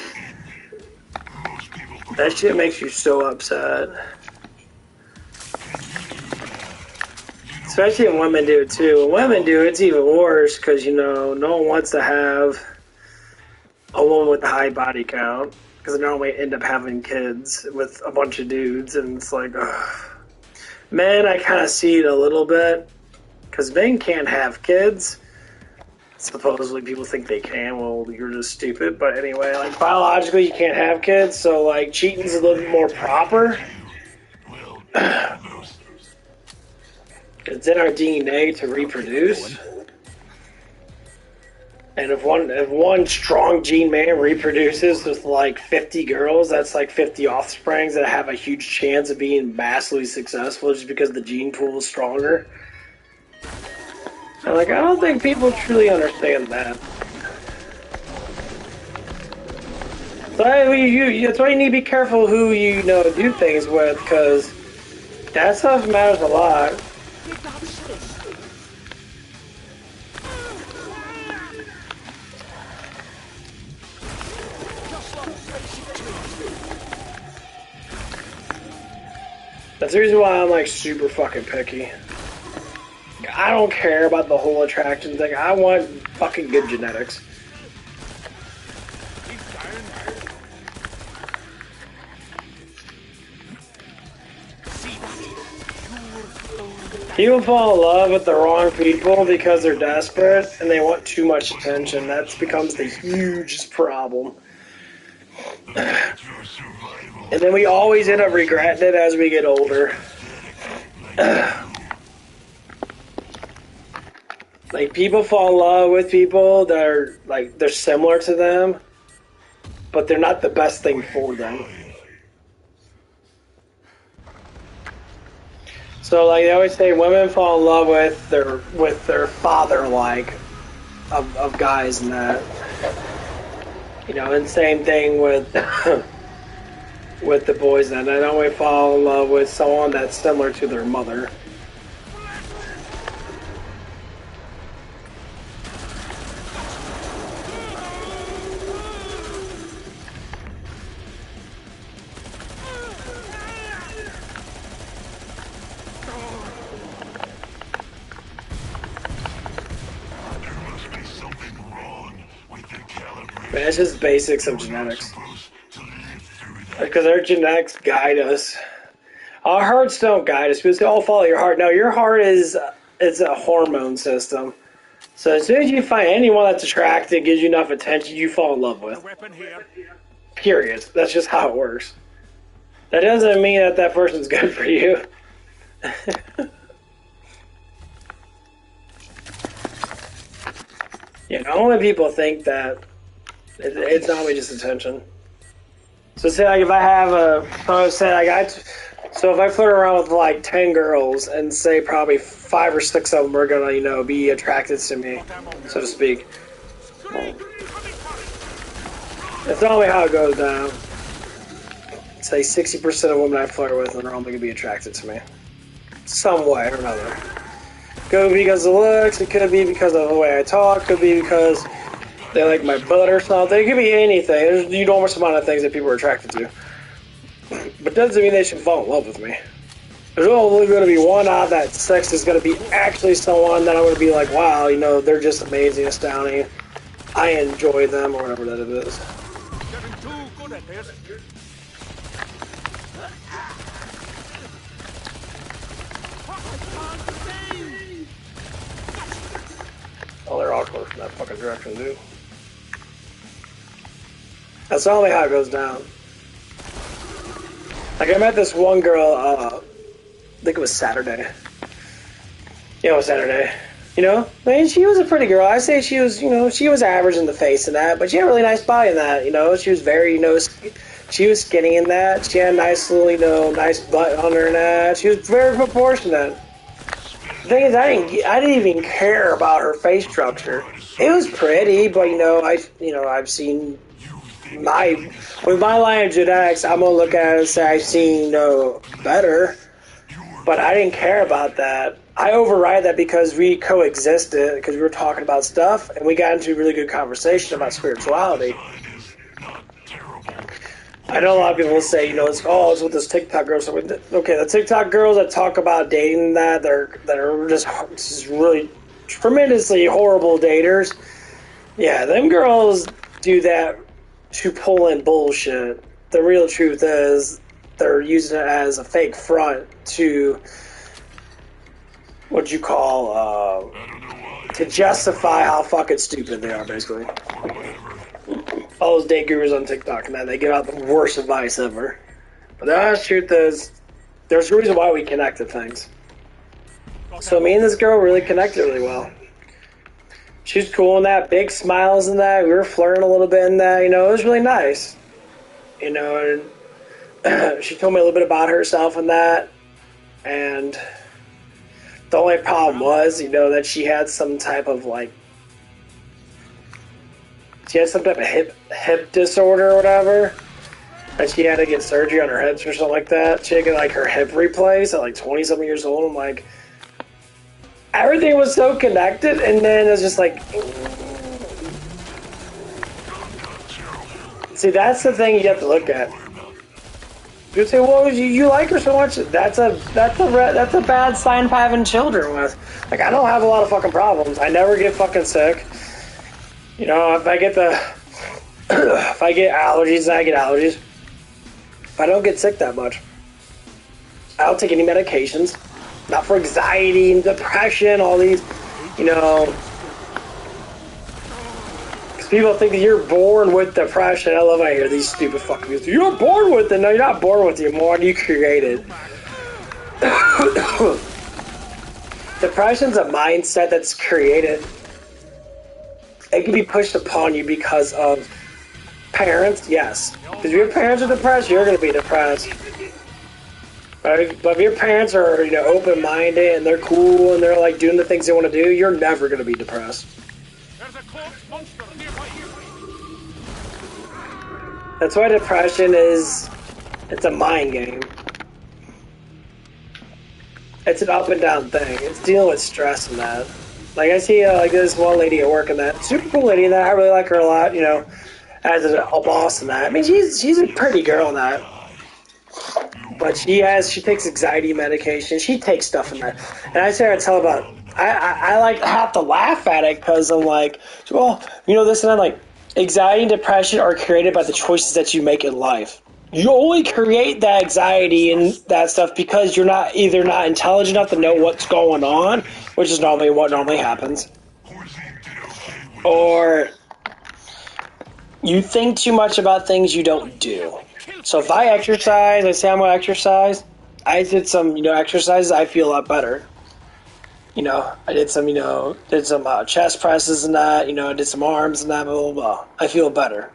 That shit makes you so upset. Especially when women do it too. When women do it, it's even worse because, you know, no one wants to have a woman with a high body count. Because they normally end up having kids with a bunch of dudes, and it's like, ugh. Men, I kind of see it a little bit, because men can't have kids. Supposedly people think they can, well, you're just stupid, but anyway, like, biologically you can't have kids, so, like, cheating's a little bit more proper. It's in our DNA to reproduce. And if one strong gene man reproduces with like 50 girls, that's like 50 offsprings that have a huge chance of being massively successful just because the gene pool is stronger. And like, I don't think people truly understand that. So that's why you need to be careful who you know do things with, because that stuff matters a lot. That's the reason why I'm like super fucking picky. I don't care about the whole attraction thing. I want fucking good genetics. People fall in love with the wrong people because they're desperate and they want too much attention. That becomes the hugest problem. And then we always end up regretting it as we get older. Like, people fall in love with people that are, like, they're similar to them, but they're not the best thing for them. So, like, they always say women fall in love with their father-like of guys and that. You know, and same thing with with the boys, and they don't always fall in love with someone that's similar to their mother. Man, it's just basics of genetics. Because our genetics guide us. Our hearts don't guide us. People say, "Oh, follow your heart." No, your heart is a hormone system. So as soon as you find anyone that's attractive, gives you enough attention, you fall in love with. Period. That's just how it works. That doesn't mean that that person's good for you. Only people think that it's normally just attention. So say like if I have so if I flirt around with like 10 girls and say probably 5 or 6 of them are gonna, be attracted to me, so to speak. That's normally how it goes down. Say 60% of women I flirt with are only gonna be attracted to me. Some way or another. Could be because of looks, it could be because of the way I talk, could be because they like my butt or something. It could be anything. There's an enormous amount of things that people are attracted to. But doesn't mean they should fall in love with me. There's only going to be one out of that sex is going to be actually someone that I'm going to be like, wow, they're just amazing, astounding. I enjoy them, or whatever that it is. Oh, they're all close in that fucking direction, dude. That's only how it goes down. Like, I met this one girl, I think it was Saturday. Yeah, it was Saturday. I mean, she was a pretty girl. I say she was, she was average in the face and that, but she had a really nice body in that, She was very, she was skinny in that. She had a nice little, nice butt on her and that. She was very proportionate. The thing is, I didn't even care about her face structure. It was pretty, but, I've seen with my line of genetics, I'm going to look at it and say I've seen, better. But I didn't care about that. I override that because we coexisted, because we were talking about stuff, and we got into a really good conversation about spirituality. I know a lot of people will say, it's with this TikTok girl. So okay, the TikTok girls that talk about dating that are just really tremendously horrible daters. Yeah, them girls do that to pull in bullshit. The real truth is they're using it as a fake front to to justify how fucking stupid they are, basically. All those date gurus on TikTok and that, they give out the worst advice ever. But the honest truth is, there's a reason why we connect to things. So me and this girl really connected really well. She was cool in that, big smiles in that, we were flirting a little bit in that, it was really nice. And she told me a little bit about herself and that, and the only problem was, that she had some type of hip disorder or whatever, and she had to get surgery on her hips or something like that. She had to get her hip replaced at 20-something years old. I'm like, everything was so connected, and then it's just see, that's the thing you have to look at. You say, well, you like her so much. That's a bad sign for having children with. I don't have a lot of fucking problems. I never get fucking sick. If I get if I get allergies, I get allergies. I don't get sick that much. I don't take any medications. Not for anxiety and depression, all these, because people think that you're born with depression. I love when I hear these stupid fucking people. You're born with it. No, you're not born with it. More you create it. Depression's a mindset that's created. It can be pushed upon you because of parents, yes. Because if your parents are depressed, you're going to be depressed. But if your parents are, open-minded and they're cool and they're doing the things they want to do, you're never going to be depressed. That's why depression it's a mind game. It's an up and down thing. It's dealing with stress and that. I see this one lady at work and that super cool lady and that. I really like her a lot, as a boss and that. I mean, she's a pretty girl and that. But she takes anxiety medication. She takes stuff in that. And I tell about, I have to laugh at it because I'm like, well, this and I'm like, anxiety and depression are created by the choices that you make in life. You only create that anxiety and that stuff because you're not either not intelligent enough to know what's going on, which is normally what normally happens, or you think too much about things you don't do. So if I exercise, I say I'm going to exercise, I did some, exercises, I feel a lot better. I did some, chest presses and that, I did some arms and that, blah, blah, blah. I feel better.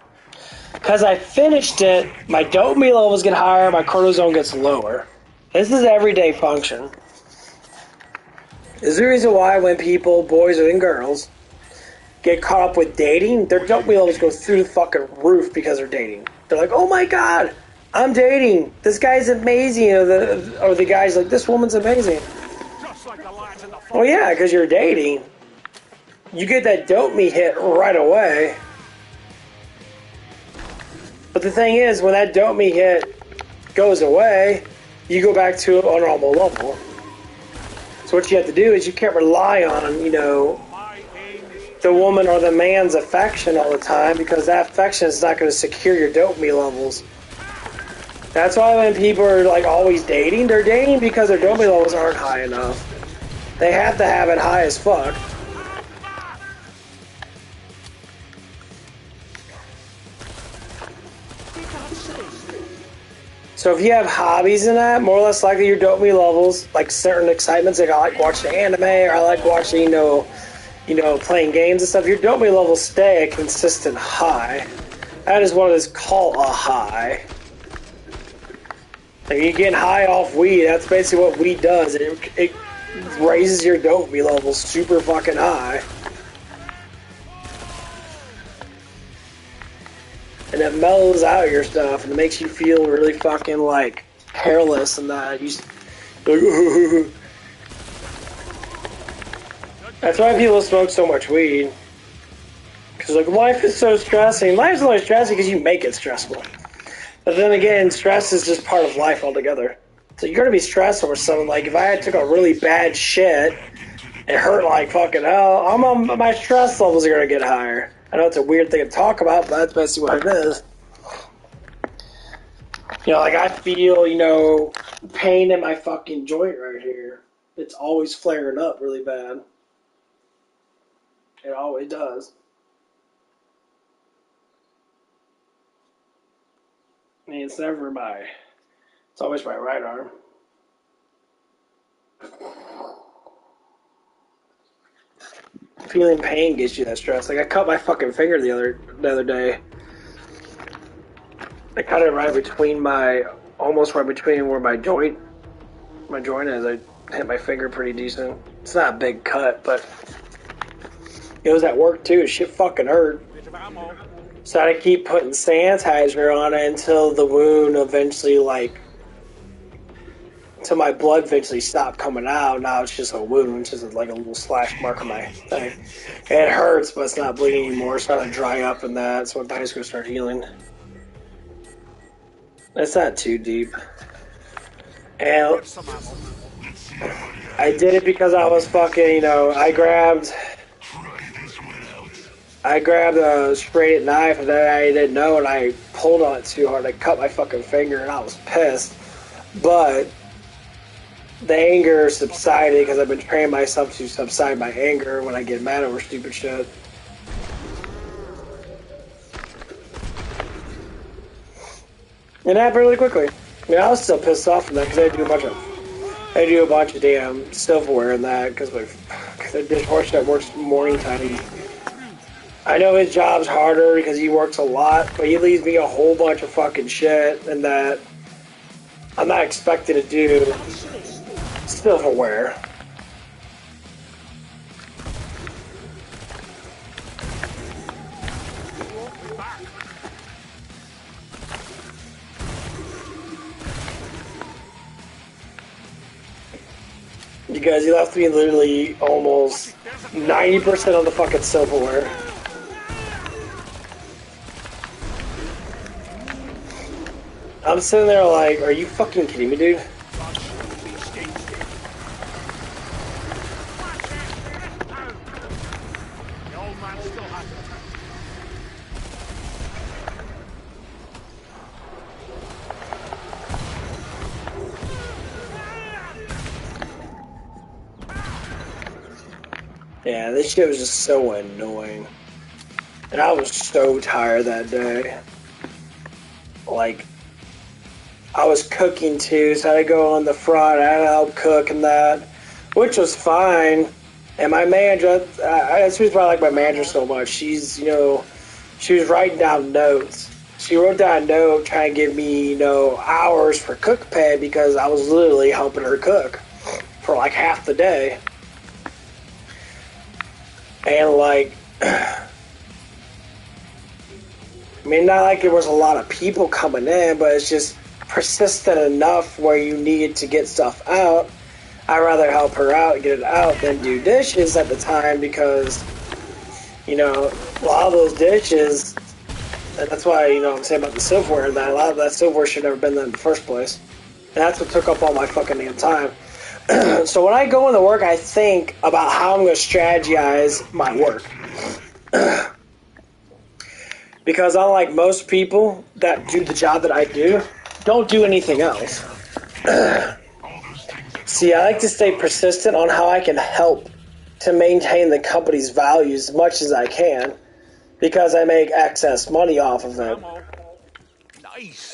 Because I finished it, my dopamine levels get higher, my cortisol gets lower. This is everyday function. This is the reason why when people, boys and girls, get caught up with dating, their dopamine levels go through the fucking roof because they're dating. They're like, oh my god, I'm dating. This guy's amazing. Or the guy's like, this woman's amazing. Well, yeah, because you're dating. You get that dopamine hit right away. But the thing is, when that dopamine hit goes away, you go back to a normal level. So what you have to do is you can't rely on, the woman or the man's affection all the time, because that affection is not going to secure your dopamine levels. That's why when people are like always dating, they're dating because their dopamine levels aren't high enough. They have to have it high as fuck. So if you have hobbies in that, more or less likely your dopamine levels, like certain excitements, like I like watching anime, or I like watching, playing games and stuff, your dopamine levels stay a consistent high. That is what is called a high. Like you're getting high off weed, that's basically what weed does. It raises your dopamine levels super fucking high. And it mellows out your stuff and it makes you feel really fucking like careless and that. That's why people smoke so much weed. Because like life is so stressing. Life's only stressing because you make it stressful. But then again, stress is just part of life altogether. So you're gonna be stressed over something. Like if I took a really bad shit, it hurt like fucking hell. My stress levels are gonna get higher. I know it's a weird thing to talk about, but that's basically what it is. Like I feel, pain in my fucking joint right here. It's always flaring up really bad. It always does. I mean, it's never it's always my right arm. Feeling pain gives you that stress. Like I cut my fucking finger the other day. I cut it almost right between where my joint is. I hit my finger pretty decent. It's not a big cut, but it was at work too. Shit fucking hurt. So I had to keep putting sanitizer on it until the wound eventually until my blood eventually stopped coming out. Now it's just a wound, it's just like a little slash mark on my thing. It hurts, but it's not bleeding anymore. It's starting to dry up and that, so my body's going to start healing. It's not too deep. And I did it because I was fucking, I grabbed a straight knife and then I didn't know and I pulled on it too hard. I cut my fucking finger and I was pissed. But the anger subsided because I've been training myself to subside my anger when I get mad over stupid shit. And it happened really quickly. I mean, I was still pissed off from that because I do a bunch of damn silverware and that because the dishwasher that works morning time. I know his job's harder because he works a lot, but he leaves me a whole bunch of fucking shit and that I'm not expected to do silverware. Because he left me literally almost 90% of the fucking silverware. I'm sitting there like, are you fucking kidding me, dude? Yeah, this shit was just so annoying. And I was so tired that day. Like, I was cooking too, so I had to go on the front, I had to help cook and that, which was fine. And my manager, that's why I like my manager so much. She's, you know, she was writing down notes. She wrote down a note trying to give me, you know, hours for cook pay because I was literally helping her cook for like half the day. And like, I mean, not like there was a lot of people coming in, but it's just persistent enough where you needed to get stuff out. I'd rather help her out and get it out than do dishes at the time because, you know, a lot of those dishes, and that's why, you know, I'm saying about the silverware, that a lot of that silverware should have never been there in the first place. And that's what took up all my fucking damn time. So when I go into work, I think about how I'm going to strategize my work. Because unlike most people that do the job that I do, don't do anything else. See, I like to stay persistent on how I can help to maintain the company's values as much as I can because I make excess money off of it. Nice.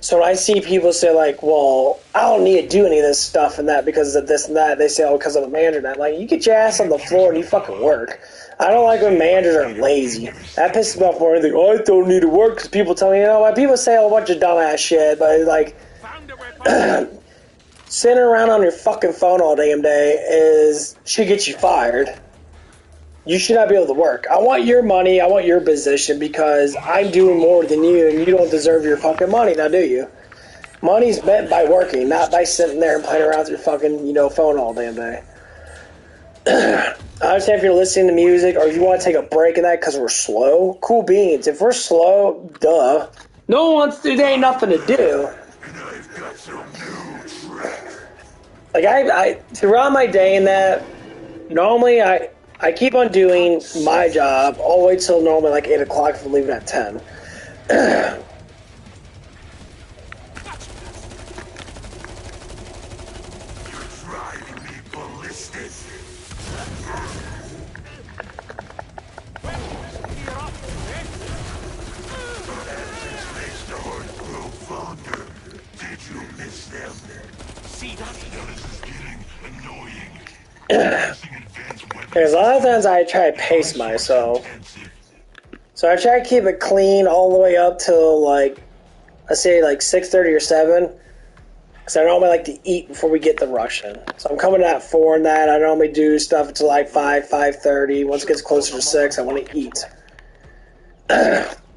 So when I see people say, like, well, I don't need to do any of this stuff and that because of this and that, they say, oh, because of the manager. And I'm like, you get your ass on the floor and you fucking work. I don't like when managers are lazy. That pisses me off more than they think, oh, I don't need to work because people tell me, you know what, people say a whole bunch of dumbass shit, but like, sitting around on your fucking phone all damn day should get you fired. You should not be able to work. I want your money, I want your position because I'm doing more than you and you don't deserve your fucking money, now do you? Money's meant by working, not by sitting there and playing around with your fucking, you know, phone all damn day. I understand if you're listening to music or if you want to take a break in that because we're slow. Cool beans. If we're slow, duh. No one wants to, there ain't nothing to do. Like, I throughout my day in that, normally I keep on doing my job all the way till normally like 8 o'clock if I'm leaving at 10. Because a lot of times I try to pace myself. So I try to keep it clean all the way up till like, let's say like 6:30 or 7. Because I normally like to eat before we get the rush in. So I'm coming at 4 and that. I normally do stuff until like 5, 5:30. Once it gets closer to 6, I want to eat.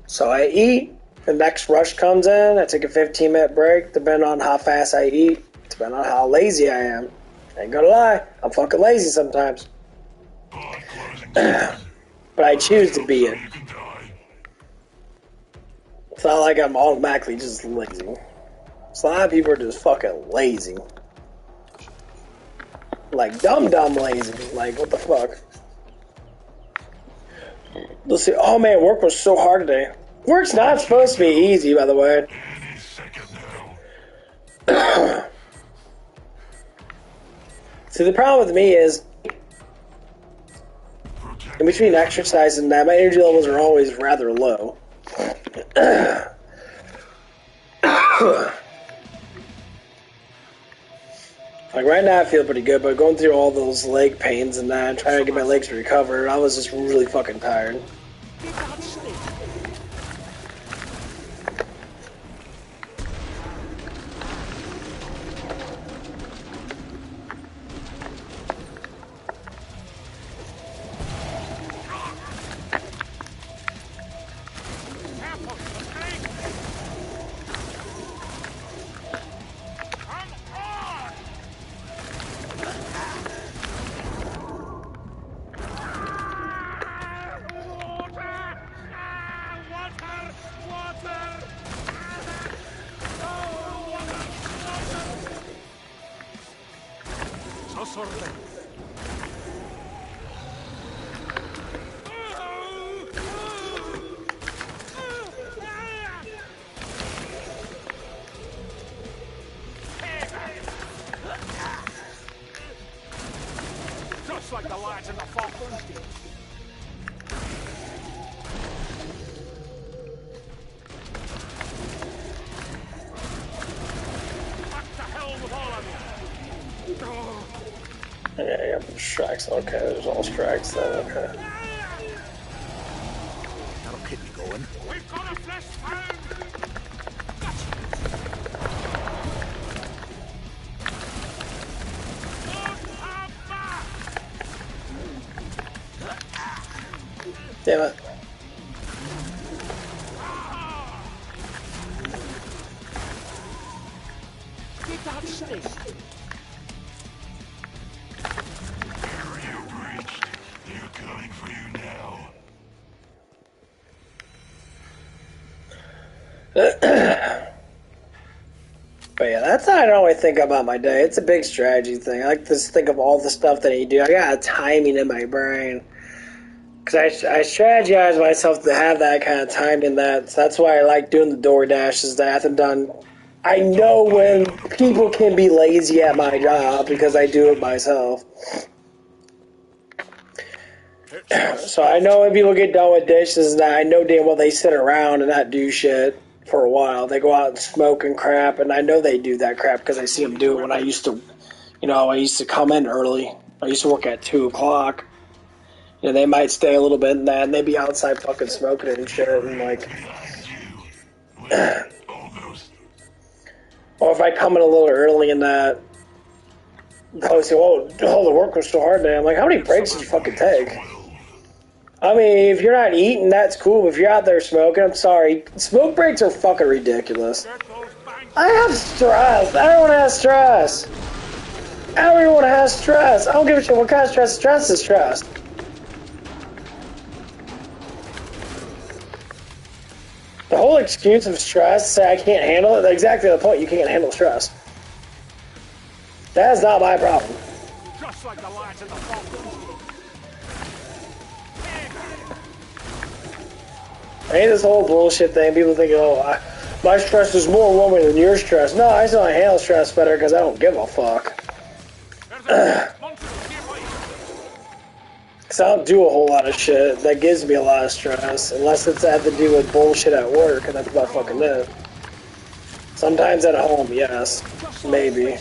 So I eat. The next rush comes in. I take a 15-minute break, depending on how fast I eat, depending on how lazy I am. I ain't gonna lie, I'm fucking lazy sometimes. But I choose to be it. It's not like I'm automatically just lazy. So a lot of people are just fucking lazy. Like dumb lazy. Like, what the fuck? Let's see. Oh man, work was so hard today. Work's not supposed to be easy, by the way. See, the problem with me is, in between exercise and that, my energy levels are always rather low. Like right now I feel pretty good, but going through all those leg pains and that, trying to get my legs to recover, I was just really fucking tired. Just like the lads in the fog. Yeah, strikes. Okay, there's all strikes then. Okay. That'll keep me going. We've got a flesh found! Damn it. Get that stick. But yeah, that's how I normally think about my day. It's a big strategy thing. I like to think of all the stuff that I do. I got a timing in my brain. Because I strategize myself to have that kind of time in that. So that's why I like doing the door dashes that I haven't done. I know when people can be lazy at my job because I do it myself. So I know when people get done with dishes and I know damn well they sit around and not do shit for a while. They go out and smoke and crap, and I know they do that crap because I see them do it when I used to, I used to come in early. I used to work at 2 o'clock. They might stay a little bit in that, and they'd be outside fucking smoking and shit, and like... Or if I come in a little early in that, they'll say, oh, the work was so hard today. I'm like, how many breaks did you fucking take? I mean, if you're not eating, that's cool. But if you're out there smoking, I'm sorry. Smoke breaks are fucking ridiculous. I have stress. Everyone has stress. Everyone has stress. I don't give a shit what kind of stress. Stress is stress. The whole excuse of stress, say I can't handle it, that's exactly the point. You can't handle stress. That is not my problem. Just like the lads in the vault. I hate this whole bullshit thing. People think, oh, my stress is more overwhelming than your stress. No, I just don't handle stress better because I don't give a fuck. Because I don't do a whole lot of shit that gives me a lot of stress, unless it's had to do with bullshit at work, and that's about fucking it. Sometimes at home, yes. Maybe.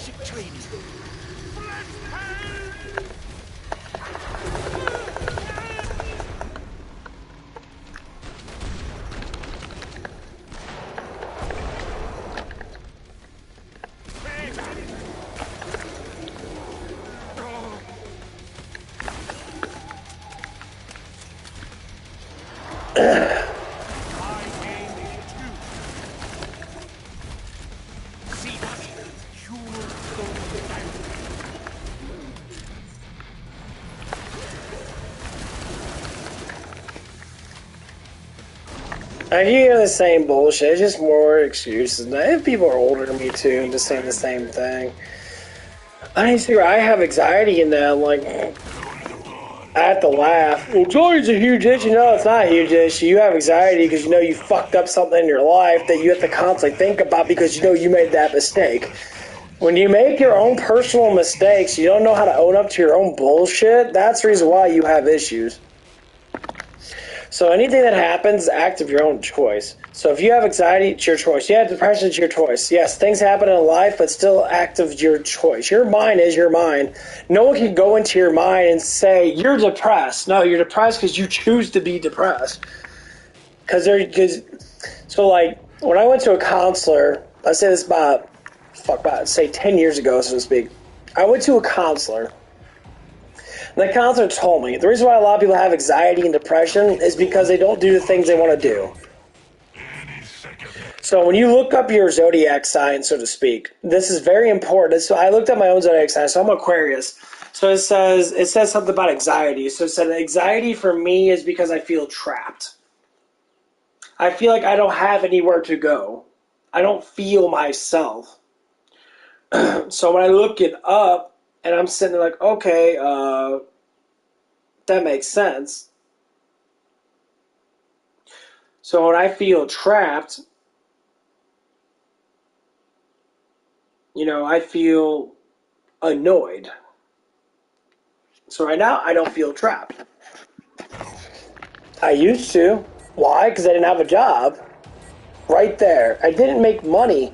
I hear the same bullshit, it's just more excuses. Now, people are older than me too and just saying the same thing. I have anxiety in that, like, I have to laugh. Well, Johnny's a huge issue. No, it's not a huge issue. You have anxiety because you know you fucked up something in your life that you have to constantly think about because you know you made that mistake. When you make your own personal mistakes, you don't know how to own up to your own bullshit, that's the reason why you have issues. So anything that happens, act of your own choice. So if you have anxiety, it's your choice. You have depression, it's your choice. Yes, things happen in life, but still act of your choice. Your mind is your mind. No one can go into your mind and say, you're depressed. No, you're depressed because you choose to be depressed. So like, when I went to a counselor, I say this about 10 years ago, so to speak. I went to a counselor. And the counselor told me, the reason why a lot of people have anxiety and depression is because they don't do the things they want to do. So when you look up your zodiac sign, so to speak, this is very important. So I looked at my own zodiac sign, so I'm Aquarius. So it says something about anxiety. So it said anxiety for me is because I feel trapped. I feel like I don't have anywhere to go. I don't feel myself. So when I look it up, and I'm sitting there like, okay, that makes sense. So when I feel trapped, I feel annoyed. So right now, I don't feel trapped. I used to. Why? Because I didn't have a job. Right there. I didn't make money.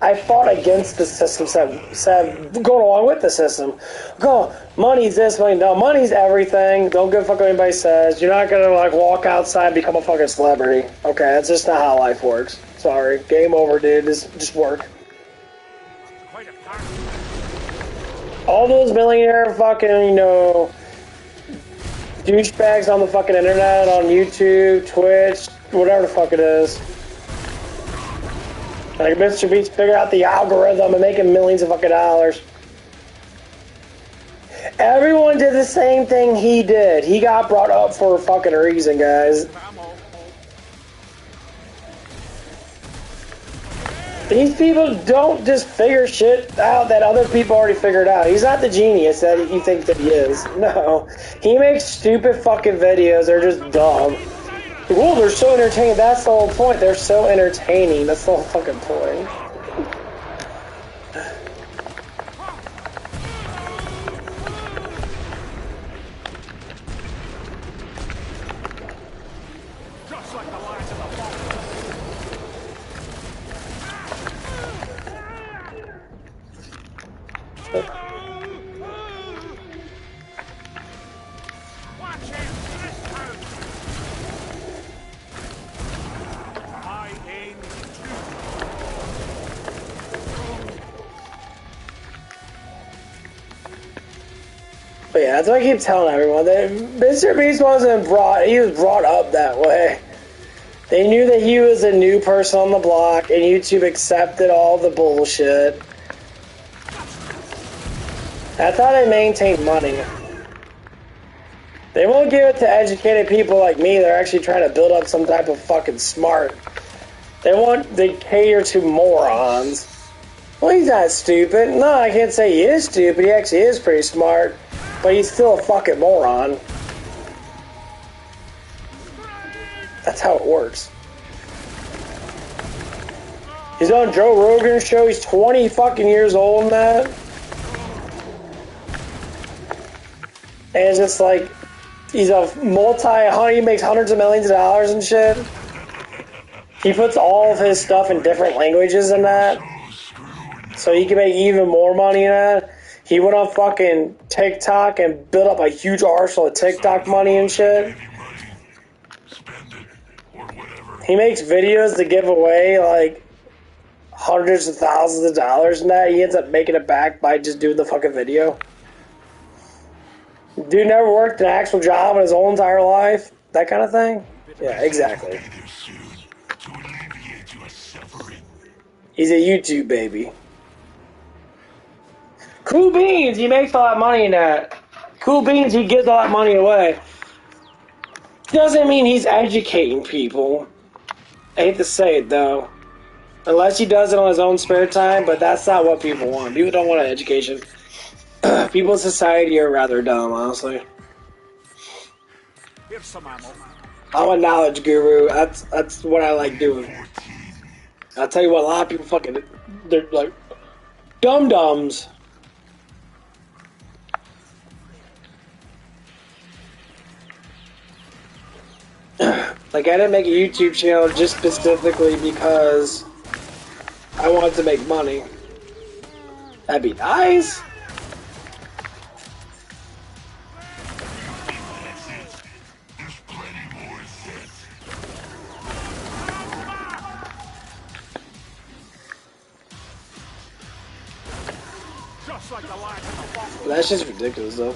I fought against the system, said going along with the system. Go, money's this, money. No, money's everything. Don't give a fuck what anybody says. You're not gonna like walk outside and become a fucking celebrity. Okay, that's just not how life works. Sorry. Game over, dude. Just work. All those millionaire fucking, you know, douchebags on the fucking internet, on YouTube, Twitch, whatever the fuck it is. Like Mr. Beast figured out the algorithm and making millions of fucking dollars. Everyone did the same thing he did. He got brought up for a fucking reason, guys. These people don't just figure shit out that other people already figured out. He's not the genius that you think that he is. No. He makes stupid fucking videos. They're just dumb. Well, they're so entertaining. That's the whole point. They're so entertaining. That's the whole fucking point. Just like the lines of the ball. But yeah, that's what I keep telling everyone. That Mr. Beast he was brought up that way. They knew that he was a new person on the block, and YouTube accepted all the bullshit. That's how they maintain money. They won't give it to educated people like me. They're actually trying to build up some type of fucking smart. They cater to morons. Well, he's not stupid. No, I can't say he is stupid. He actually is pretty smart. But he's still a fucking moron. That's how it works. He's on Joe Rogan's show. He's 20 fucking years old and that. And it's just like, he's a he makes hundreds of millions of dollars and shit. He puts all of his stuff in different languages and that. So he can make even more money in that. He went on fucking TikTok and built up a huge arsenal of TikTok money and shit. He makes videos to give away like hundreds of thousands of dollars and that. He ends up making it back by just doing the fucking video. Dude never worked an actual job in his whole entire life. That kind of thing. Yeah, exactly. He's a YouTube baby. Cool beans, he makes a lot of money in that. Cool beans, he gives all that money away. Doesn't mean he's educating people. I hate to say it though. Unless he does it on his own spare time, but that's not what people want. People don't want an education. People in society are rather dumb, honestly. Here's some ammo. I'm a knowledge guru. That's what I like doing. I'll tell you what, a lot of people fucking, they're like dum-dums. Like, I didn't make a YouTube channel just specifically because I wanted to make money. That'd be nice. That's just ridiculous, though.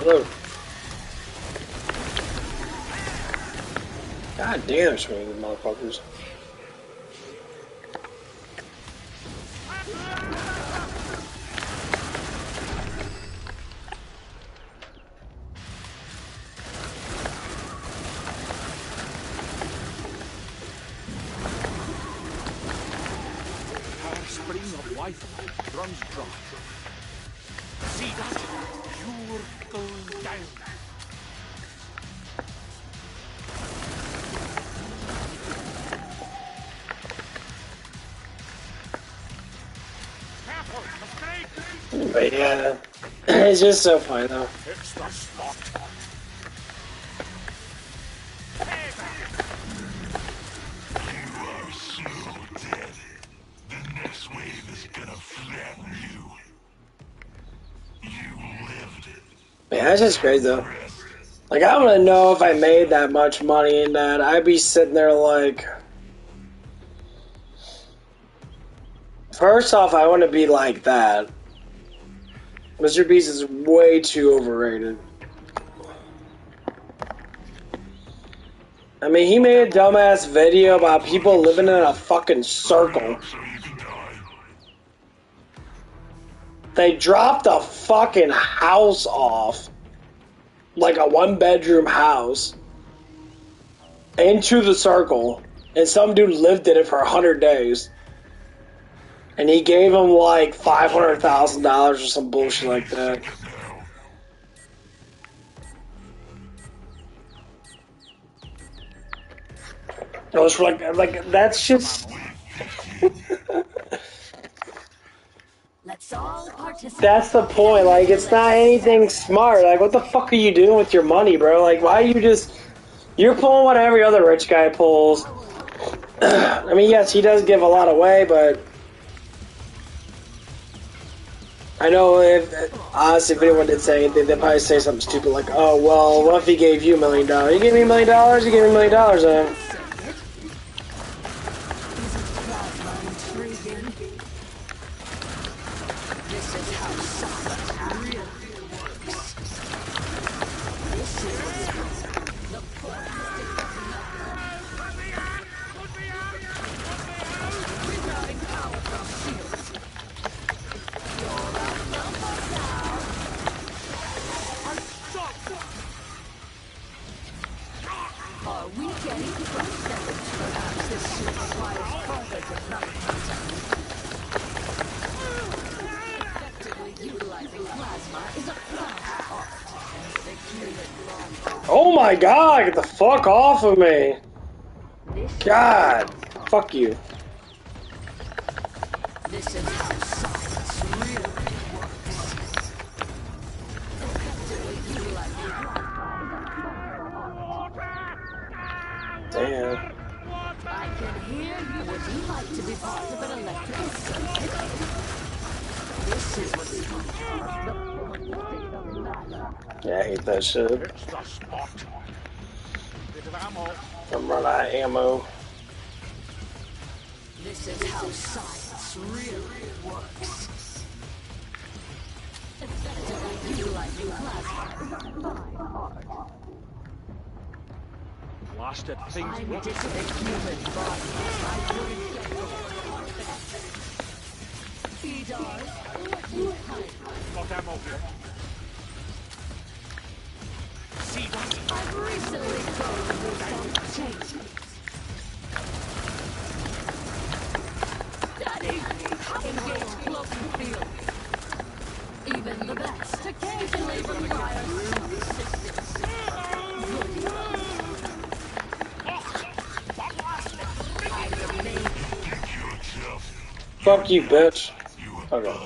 Hello. God damn, so many motherfuckers. spring of life runs dry. See that? You're going down. But yeah, it's just so funny though. It's the spot. Man, that's just crazy though. Like, I want to know if I made that much money in that, I'd be sitting there like... First off, I want to be like that. Mr. Beast is way too overrated. I mean, he made a dumbass video about people living in a fucking circle. They dropped a fucking house off, like a one-bedroom house, into the circle, and some dude lived in it for 100 days. And he gave him like $500,000 or some bullshit like that. I was like that's just... That's the point, like, it's not anything smart. Like, what the fuck are you doing with your money, bro? Like, why are you just... You're pulling what every other rich guy pulls. I mean, yes, he does give a lot away, but... I know if, honestly, if anyone did say anything, they'd probably say something stupid like, oh, well, what if he gave you $1 million? You gave me $1 million? You gave me $1 million, then. Oh my god, get the fuck off of me! God, fuck you. This is how science really works. Damn. I can hear you. Would you like to be part of an electrical circuit? This is what's called Yeah, I hate that shit. It's the spot. Bit of ammo. I'm running out of ammo. This is how science really works. Effectively utilizing plasma. Blasted things I'm work. just a human body. I wouldn't get Got ammo here. See that? I've recently gone through some changes. Daddy, engage cloaking field. Even the best occasionally require some assistance. Fuck you, bitch. Okay.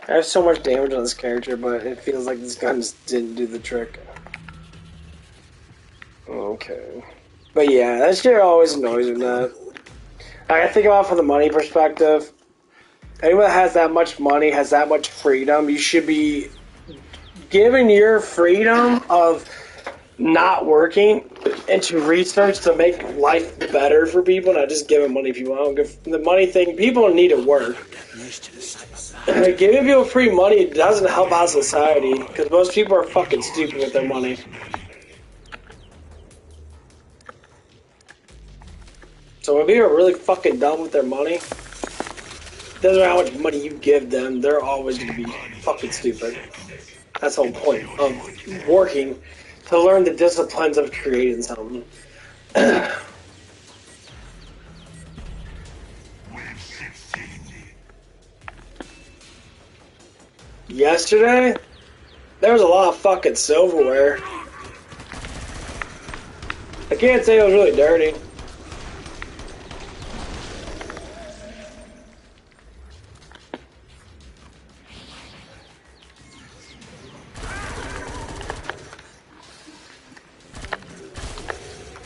I have so much damage on this character, but it feels like this gun just didn't do the trick. Okay. But yeah, that shit always annoys me, that. I think about it from the money perspective. Anyone that has that much money, has that much freedom, you should be given your freedom of not working into research to make life better for people, not just giving money to people. I don't give the money thing. People need to work. Giving people free money doesn't help out society because most people are fucking stupid with their money. So when people are really fucking dumb with their money, doesn't matter how much money you give them, they're always going to be fucking stupid. That's the whole point of working, to learn the disciplines of creating something. Yesterday, there was a lot of fucking silverware. I can't say it was really dirty.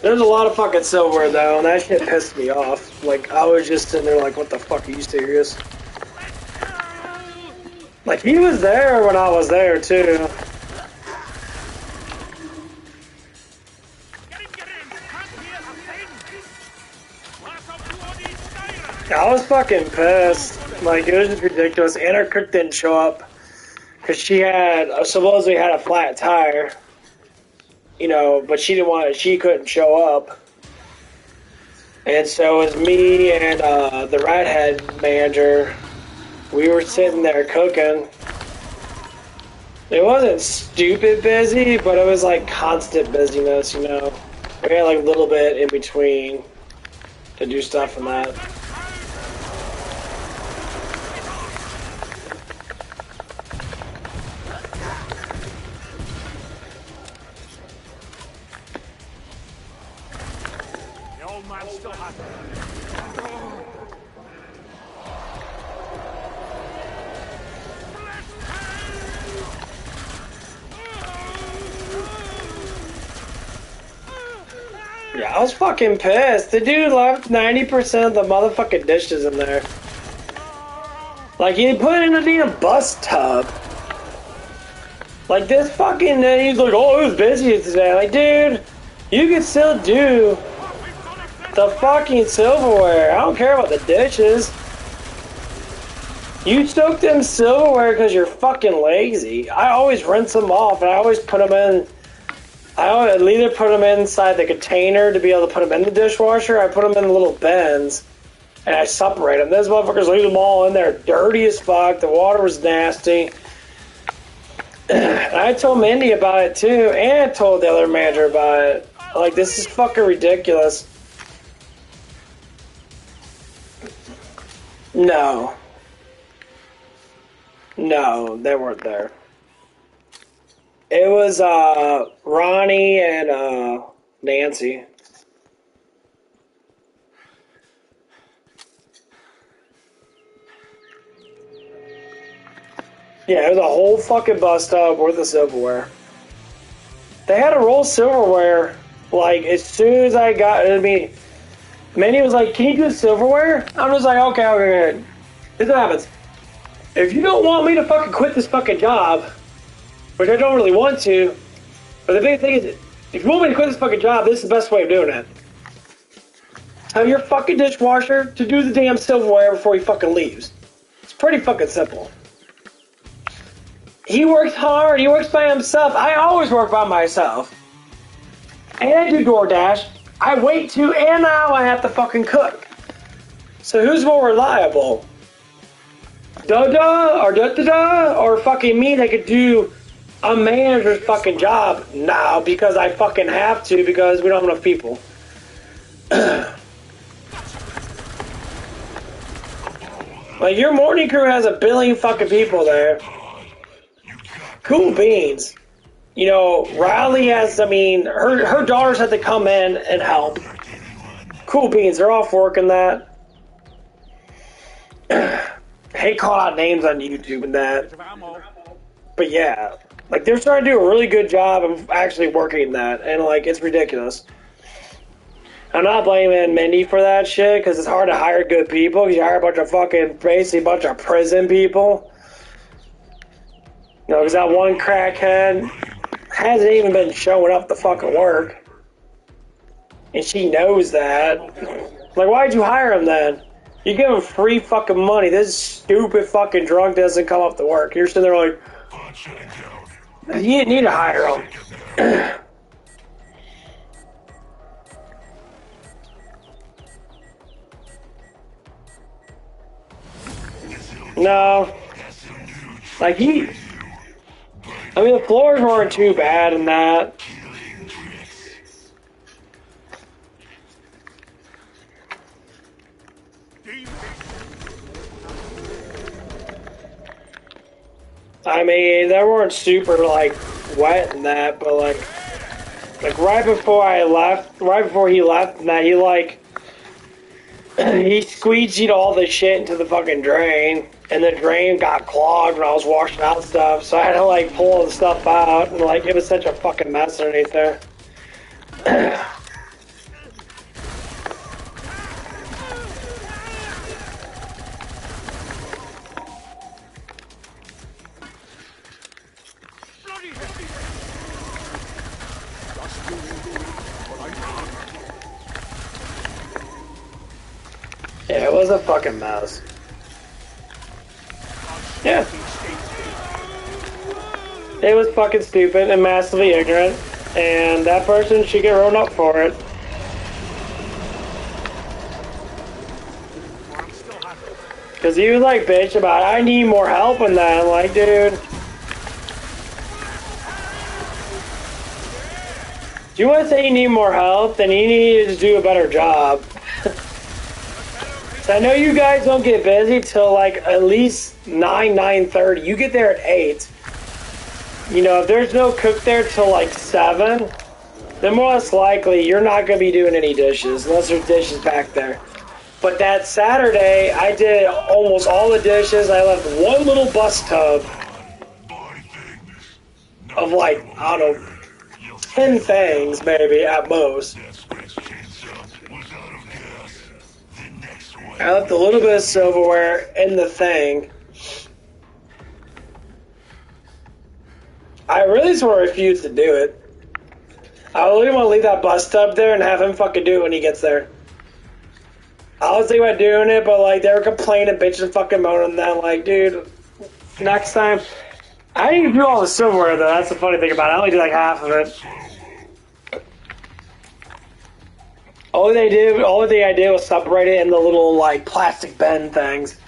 There's a lot of fucking silverware though, and that shit pissed me off. Like, I was just sitting there like, what the fuck, are you serious? Like, he was there when I was there, too. I was fucking pissed. Like, it was just ridiculous. Anna Cook didn't show up because she supposedly had a flat tire. You know, but she couldn't show up. And so it was me and the Redhead manager. We were sitting there cooking. It wasn't stupid busy, but it was like constant busyness, you know. We had like a little bit in between to do stuff and that. The old man still has it. Yeah, I was fucking pissed. The dude left 90% of the motherfucking dishes in there. Like, he put it in a damn bus tub. Like, this fucking, he's like, oh, it was busy today. Like, dude, you can still do the fucking silverware. I don't care about the dishes. You took them silverware because you're fucking lazy. I always rinse them off, and I always put them in. I either put them inside the container to be able to put them in the dishwasher. I put them in little bins, and I separate them. Those motherfuckers leave them all in there, dirty as fuck. The water was nasty. And I told Mindy about it too, and I told the other manager about it. Like, this is fucking ridiculous. No. No, they weren't there. It was Ronnie and Nancy. Yeah, it was a whole fucking bus stop worth of silverware. They had to roll silverware, like, as soon as I got, I mean, Manny was like, can you do silverware? I'm just like, okay. This is what happens. If you don't want me to fucking quit this fucking job, which I don't really want to, but the big thing is, if you want me to quit this fucking job, this is the best way of doing it. Tell your fucking dishwasher to do the damn silverware before he fucking leaves. It's pretty fucking simple. He works hard, he works by himself. I always work by myself. And I do DoorDash. I wait too, and now I have to fucking cook. So who's more reliable? Da-da, or fucking me that could do a manager's fucking job now because I fucking have to because we don't have enough people. Like, your morning crew has 1 billion fucking people there. Cool beans. You know, Riley has, I mean, her daughters had to come in and help. Cool beans, they're off working that. Hate call out names on YouTube and that. But yeah, like, they're starting to do a really good job of actually working that, and like, it's ridiculous. I'm not blaming Mindy for that shit, because it's hard to hire good people, because you hire a bunch of fucking, basically a bunch of prison people. You know, because that one crackhead hasn't even been showing up to fucking work. And she knows that. Like, why'd you hire him then? You give him free fucking money. This stupid fucking drunk doesn't come up to work. You're sitting there like, you didn't need to hire him. No. Like, I mean, the floors weren't too bad in that. I mean, they weren't super, like, wet and that, but, like right before I left, right before he left and that, he, like, he squeegeed all the shit into the fucking drain, and the drain got clogged when I was washing out stuff, so I had to, like, pull all the stuff out, and, like, it was such a fucking mess underneath there. Yeah, it was a fucking mess. Yeah. It was fucking stupid and massively ignorant, and that person should get rolled up for it. Cause he was like bitch about I need more help in that. I'm like, dude. Do you want to say you need more help? Then you need to do a better job. So I know you guys don't get busy till like at least 9:30. You get there at 8. You know, if there's no cook there till like 7, then more or less likely you're not going to be doing any dishes unless there's dishes back there. But that Saturday, I did almost all the dishes. I left one little bus tub of like, I don't know, 10 things maybe at most. I left a little bit of silverware in the thing. I really just want to refuse to do it. I really want to leave that bus tub there and have him fucking do it when he gets there. I was thinking about doing it, but like they were complaining, bitching, fucking moaning. That like, dude, next time. I didn't even do all the silverware though. That's the funny thing about it. I only did like half of it. All the thing I did was separate it in the little like plastic bin things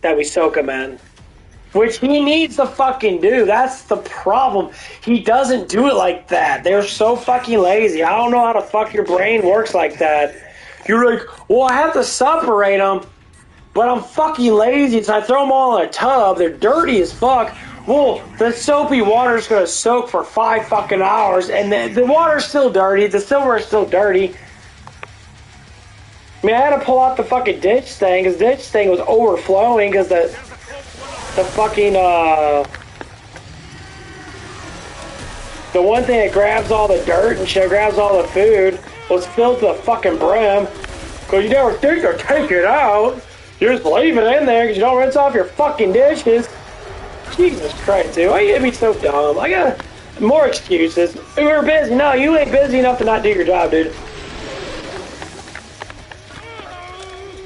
that we soak them in. Which he needs to fucking do. That's the problem. He doesn't do it like that. They're so fucking lazy. I don't know how the fuck your brain works like that. You're like, well, I have to separate them, but I'm fucking lazy, so I throw them all in a tub. They're dirty as fuck. Well, the soapy water's gonna soak for 5 fucking hours, and the water's still dirty. The silver is still dirty. I mean, I had to pull out the fucking ditch thing, because the ditch thing was overflowing, because the fucking, the one thing that grabs all the dirt and shit, grabs all the food, was filled to the fucking brim. Because you never think to take it out. You just leave it in there, because you don't rinse off your fucking dishes. Jesus Christ, dude, why you gonna be so dumb? I got more excuses. We were busy. No, you ain't busy enough to not do your job, dude.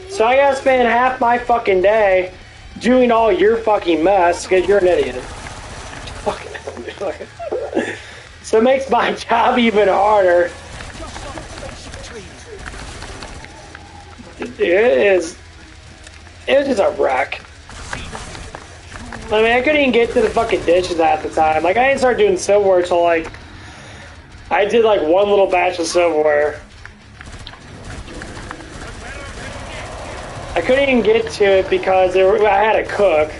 So I gotta spend half my fucking day doing all your fucking mess because you're an idiot. So it makes my job even harder. It was just a wreck. I mean, I couldn't even get to the fucking dishes at the time. Like, I didn't start doing silverware until, like, I did, like, one little batch of silverware. I couldn't even get to it because I had to cook.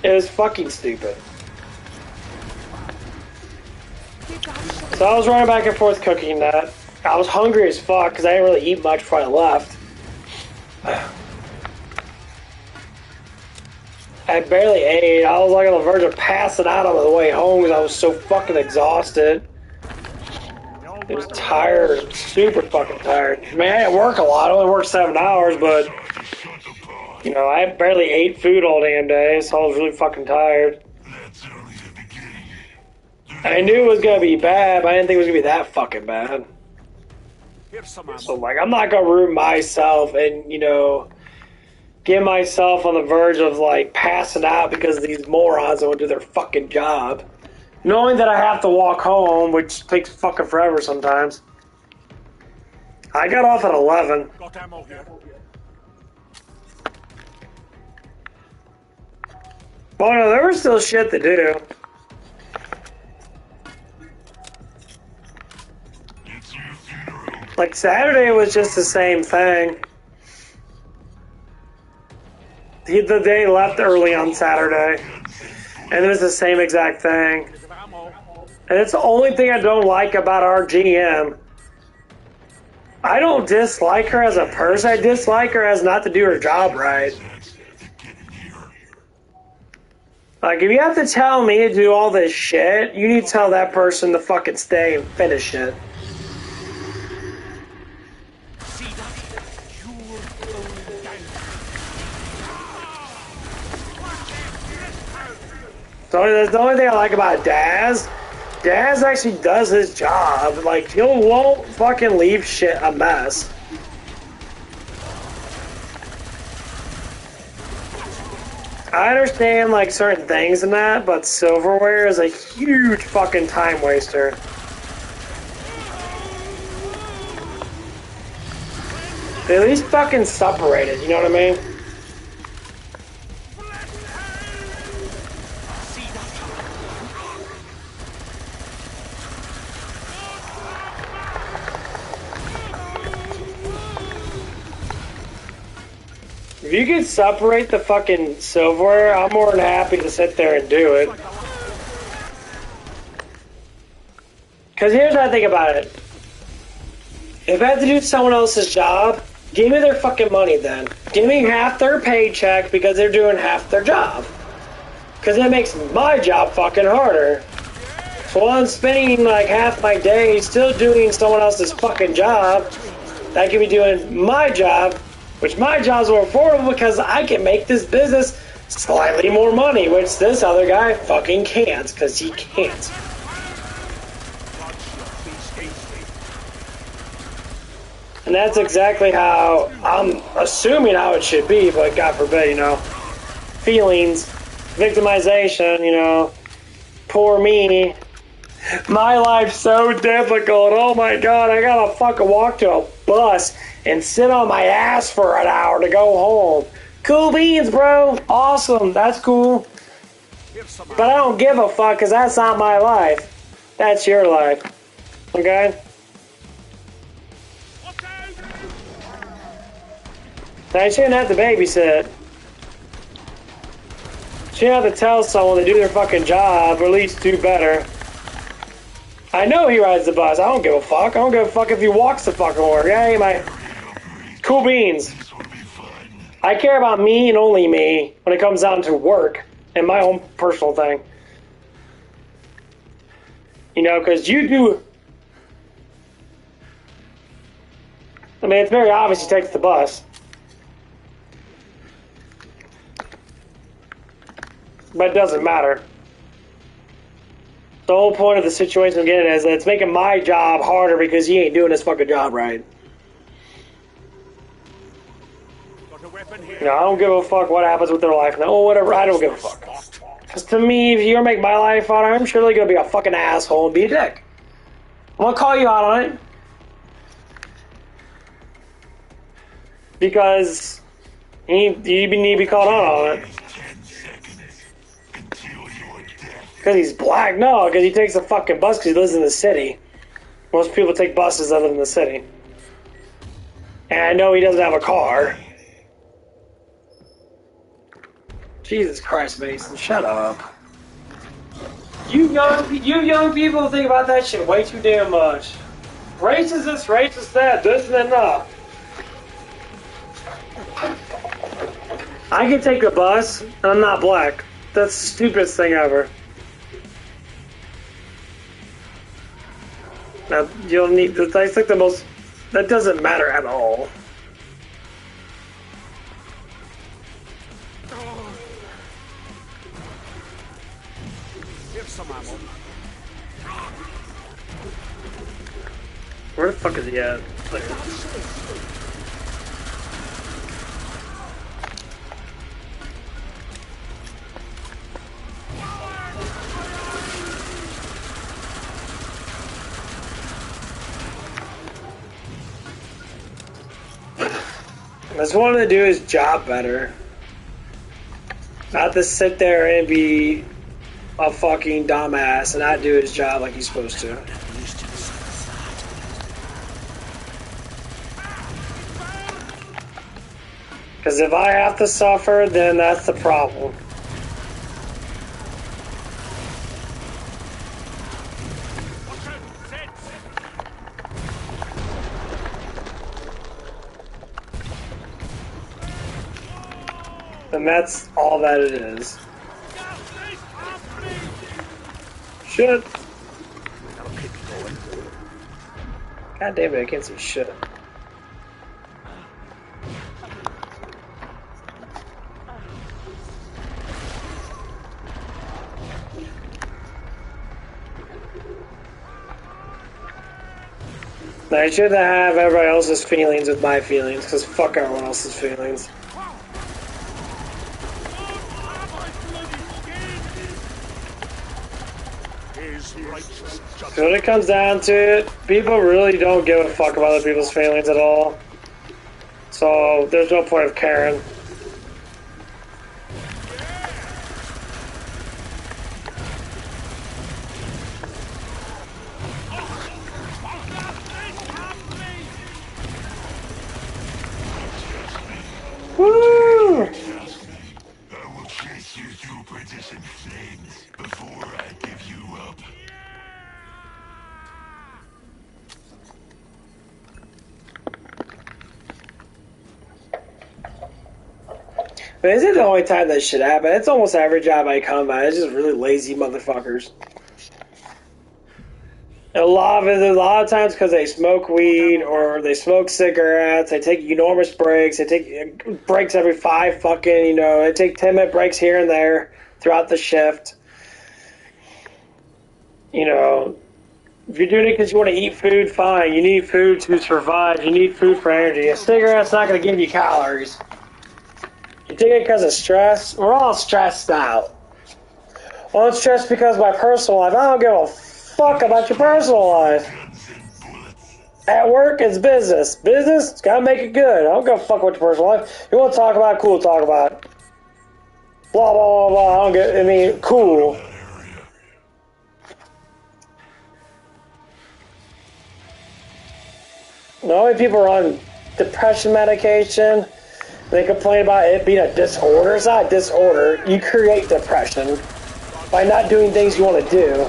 It was fucking stupid. So I was running back and forth cooking that. I was hungry as fuck because I didn't really eat much before I left. I barely ate. I was like on the verge of passing out on the way home because I was so fucking exhausted. I was tired, super fucking tired. I mean, I didn't work a lot. I only worked 7 hours, but you know, I barely ate food all damn day, so I was really fucking tired. I knew it was gonna be bad, but I didn't think it was gonna be that fucking bad. So, like, I'm not gonna ruin myself and, you know, get myself on the verge of, like, passing out because these morons don't do their fucking job. Knowing that I have to walk home, which takes fucking forever sometimes. I got off at 11. Got ammo here. Oh no, there was still shit to do. Like Saturday was just the same thing. The day left early on Saturday, and it was the same exact thing. And it's the only thing I don't like about our GM. I don't dislike her as a person. I dislike her as not to do her job right. Like, if you have to tell me to do all this shit, you need to tell that person to fucking stay and finish it. So that's the only thing I like about Daz. Daz actually does his job. Like, he won't fucking leave shit a mess. I understand, like, certain things and that, but silverware is a huge fucking time waster. They at least fucking separate it, you know what I mean? If you could separate the fucking silverware, I'm more than happy to sit there and do it. Because here's what I think about it. If I have to do someone else's job, give me their fucking money then. Give me half their paycheck because they're doing half their job. Because that makes my job fucking harder. So while I'm spending like half my day still doing someone else's fucking job, I could be doing my job, which my job's more affordable because I can make this business slightly more money, which this other guy fucking can't, because he can't. And that's exactly how, I'm assuming how it should be, but God forbid, you know. Feelings, victimization, you know. Poor me. My life's so difficult. Oh my God, I gotta fucking walk to a bus and sit on my ass for an hour to go home. Cool beans, bro. Awesome. That's cool. But I don't give a fuck because that's not my life. That's your life. Okay? I shouldn't have to babysit. Shouldn't have to tell someone to do their fucking job or at least do better. I know he rides the bus. I don't give a fuck. I don't give a fuck if he walks the fucking work. Hey, my cool beans. I care about me and only me when it comes down to work and my own personal thing. You know, because you do. I mean, it's very obvious he takes the bus. But it doesn't matter. The whole point of the situation I'm getting is that it's making my job harder because he ain't doing his fucking job right. No, I don't give a fuck what happens with their life now. Oh, whatever, I don't give a fuck. Because to me, if you're gonna make my life harder, I'm surely gonna be a fucking asshole and be a dick. I'm gonna call you out on it. Because you need to be called out on it. Because he's black? No, because he takes a fucking bus because he lives in the city. Most people take buses that live in the city. And I know he doesn't have a car. Jesus Christ, Mason, shut up. You young people think about that shit way too damn much. Racist this, racist that, this and that. I can take the bus, and I'm not black. That's the stupidest thing ever. Now, you'll need, that's like the most, that doesn't matter at all. Where the fuck is he at? I just wanted to do his job better. Not to sit there and be a fucking dumbass and not do his job like he's supposed to. Because if I have to suffer, then that's the problem. And that's all that it is. Shit. God damn it, I can't see shit. I shouldn't have everybody else's feelings with my feelings, because fuck everyone else's feelings. So when it comes down to it, people really don't give a fuck about other people's feelings at all. So there's no point of caring. Woo! I will chase you through perdition flames before I give you up. But is it the only time that shit happens? It's almost every job I come by. It's just really lazy motherfuckers. A lot of times because they smoke weed or they smoke cigarettes, they take enormous breaks. They take breaks every 5 fucking, they take 10-minute breaks here and there throughout the shift. If you're doing it because you want to eat food, fine. You need food to survive. You need food for energy. A cigarette's not going to give you calories. You take it because of stress? We're all stressed out. Well, I'm stressed because of my personal life. I don't give a fuck about your personal life. At work, it's business. Business, gotta make it good. I don't give a fuck about your personal life. You want to talk about it? Cool, talk about it. Blah, blah, blah, blah. Cool. The only people are on depression medication, they complain about it being a disorder. It's not a disorder. You create depression by not doing things you want to do.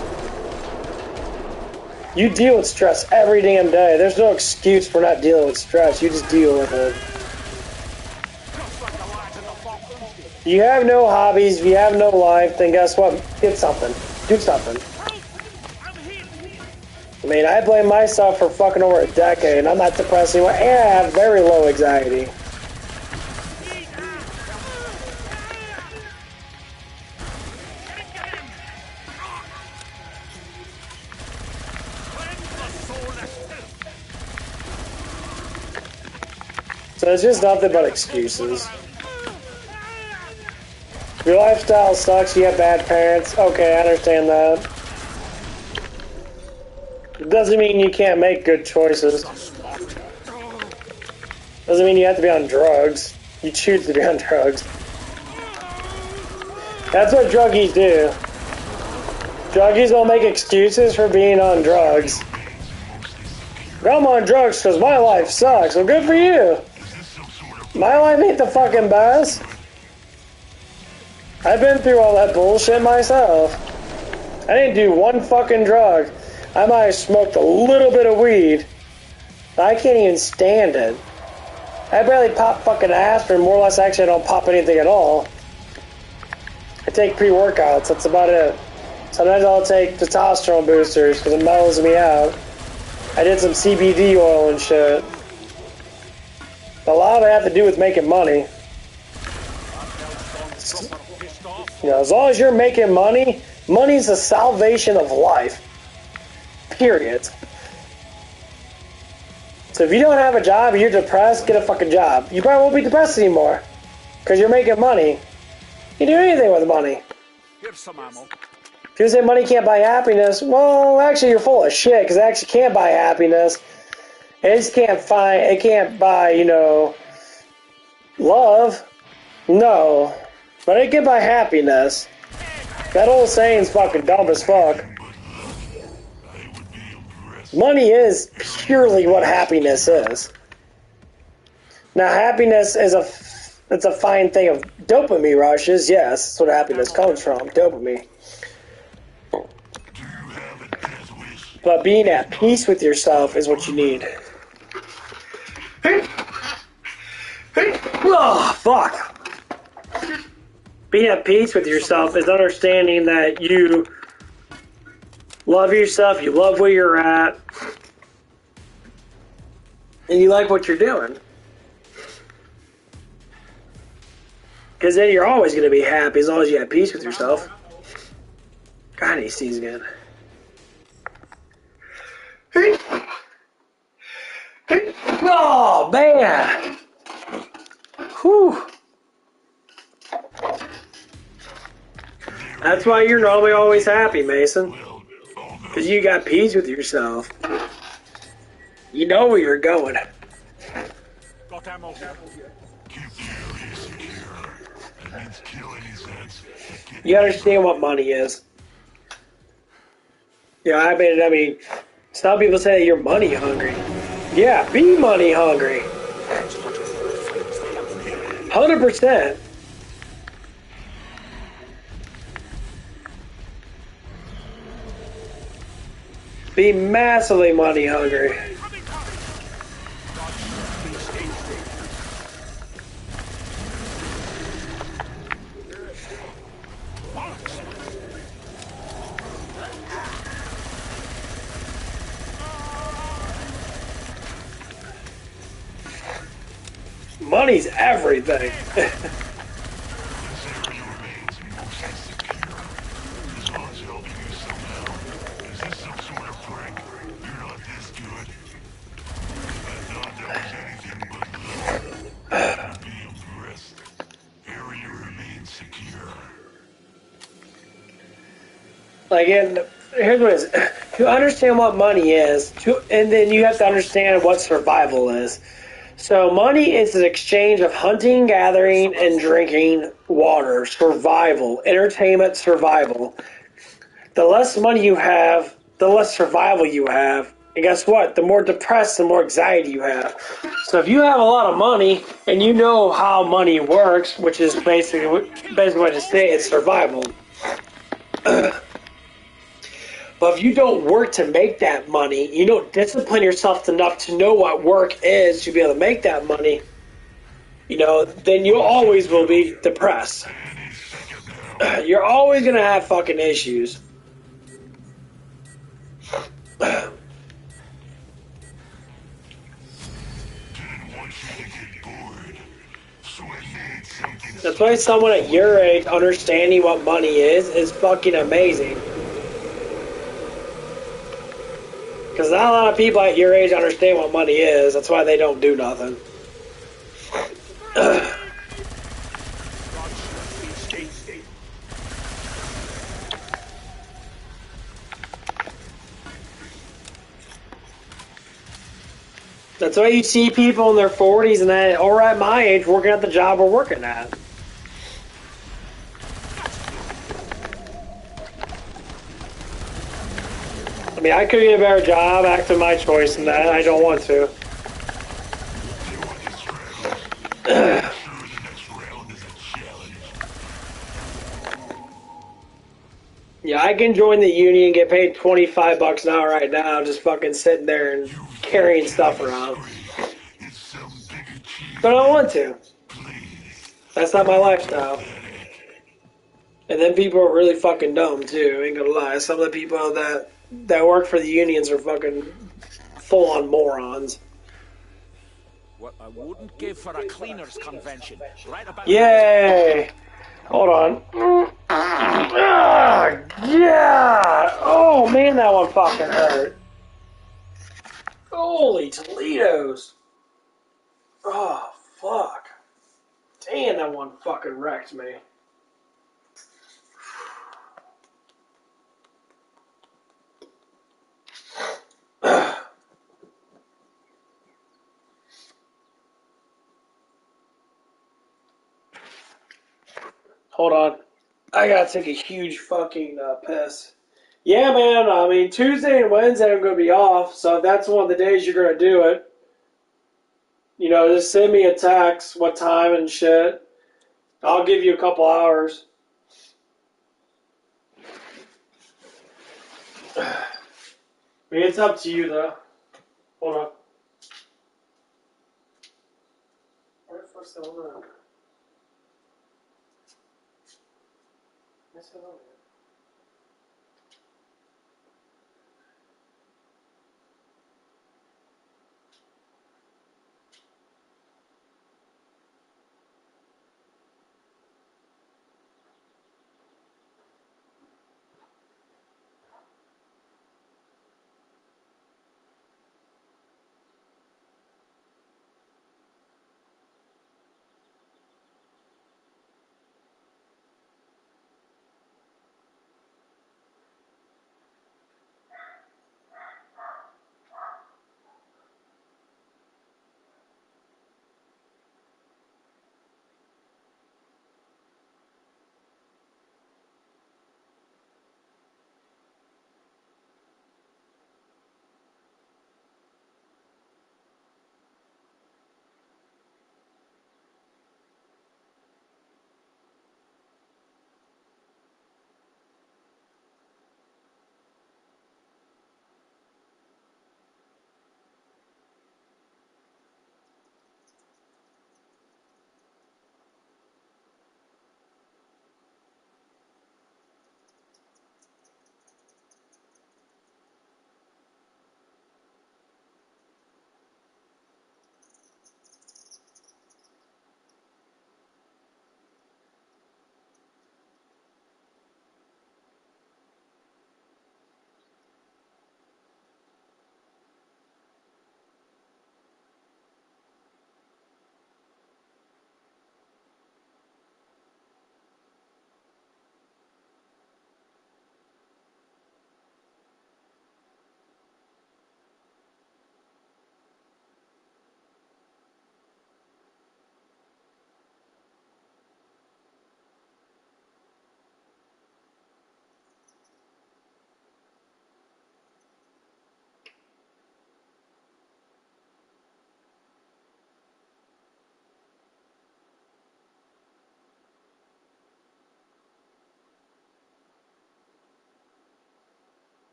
You deal with stress every damn day. There's no excuse for not dealing with stress. You just deal with it. You have no hobbies, if you have no life, then guess what? Get something. Do something. I blame myself for fucking over a decade, and I'm not depressed anymore, and I have very low anxiety. So it's just nothing but excuses. Your lifestyle sucks, you have bad parents. Okay, I understand that. It doesn't mean you can't make good choices. Doesn't mean you have to be on drugs. You choose to be on drugs. That's what druggies do. Druggies don't make excuses for being on drugs. I'm on drugs because my life sucks. Well, good for you. My life ain't the fucking best. I've been through all that bullshit myself. I didn't do one fucking drug. I might have smoked a little bit of weed. I can't even stand it. I barely pop fucking aspirin. More or less, actually, I don't pop anything at all. I take pre-workouts. That's about it. Sometimes I'll take testosterone boosters because it mellows me out. I did some CBD oil and shit. A lot of it have to do with making money. As long as you're making money, money's the salvation of life. Period. So if you don't have a job and you're depressed, get a fucking job. You probably won't be depressed anymore. Because you're making money. You can do anything with money. Here's some ammo. If you say money can't buy happiness, well, actually you're full of shit, because it actually can't buy happiness. It just can't buy, love. No. But I get by happiness. That old saying's fucking dumb as fuck. Money is purely what happiness is. Now, happiness is it's a fine thing of dopamine rushes. Yes, that's what happiness comes from, dopamine. But being at peace with yourself is what you need. Oh, fuck. Being at peace with yourself is understanding that you love yourself, you love where you're at, and you like what you're doing. Because then you're always going to be happy as long as you have peace with yourself. God, he sees again. Oh, man. Whew. That's why you're normally always happy, Mason. Because you got peace with yourself. You know where you're going. Got ammo. You understand what money is. Yeah, I mean, some people say you're money hungry. Yeah, be money hungry. 100%. Be massively money hungry. Money's everything. Like, here's what it is. To understand what money is, and then you have to understand what survival is. So money is an exchange of hunting, gathering, and drinking water. Survival. Entertainment, survival. The less money you have, the less survival you have. And guess what? The more depressed, the more anxiety you have. So if you have a lot of money, and you know how money works, which is basically what to say, it's survival. But if you don't work to make that money, you don't discipline yourself enough to know what work is to be able to make that money, then you always will be depressed. You're always going to have fucking issues. That's why someone at your age understanding what money is fucking amazing. Because not a lot of people at your age understand what money is. That's why they don't do nothing. That's why you see people in their 40s and that, or at my age, working at the job we're working at. I mean, I could get a better job, act on my choice and that. I don't want to. Yeah, I can join the union and get paid $25 an hour right now, just fucking sitting there and carrying stuff around. But I don't want to. That's not my lifestyle. And then people are really fucking dumb too, ain't gonna lie. Some of the people that work for the unions are fucking full-on morons. What I wouldn't give for a cleaners convention. Right about Yay! Hold on. Ah, yeah! Oh man, that one fucking hurt. Holy Toledos. Oh, fuck. Damn, that one fucking wrecked me. Hold on. I gotta take a huge fucking piss. Yeah, man. I mean, Tuesday and Wednesday I'm gonna be off, so if that's one of the days you're gonna do it, you know, just send me a text, what time and shit. I'll give you a couple hours. I mean, it's up to you, though. Hold on. Where the fuck's the one? Where's the one?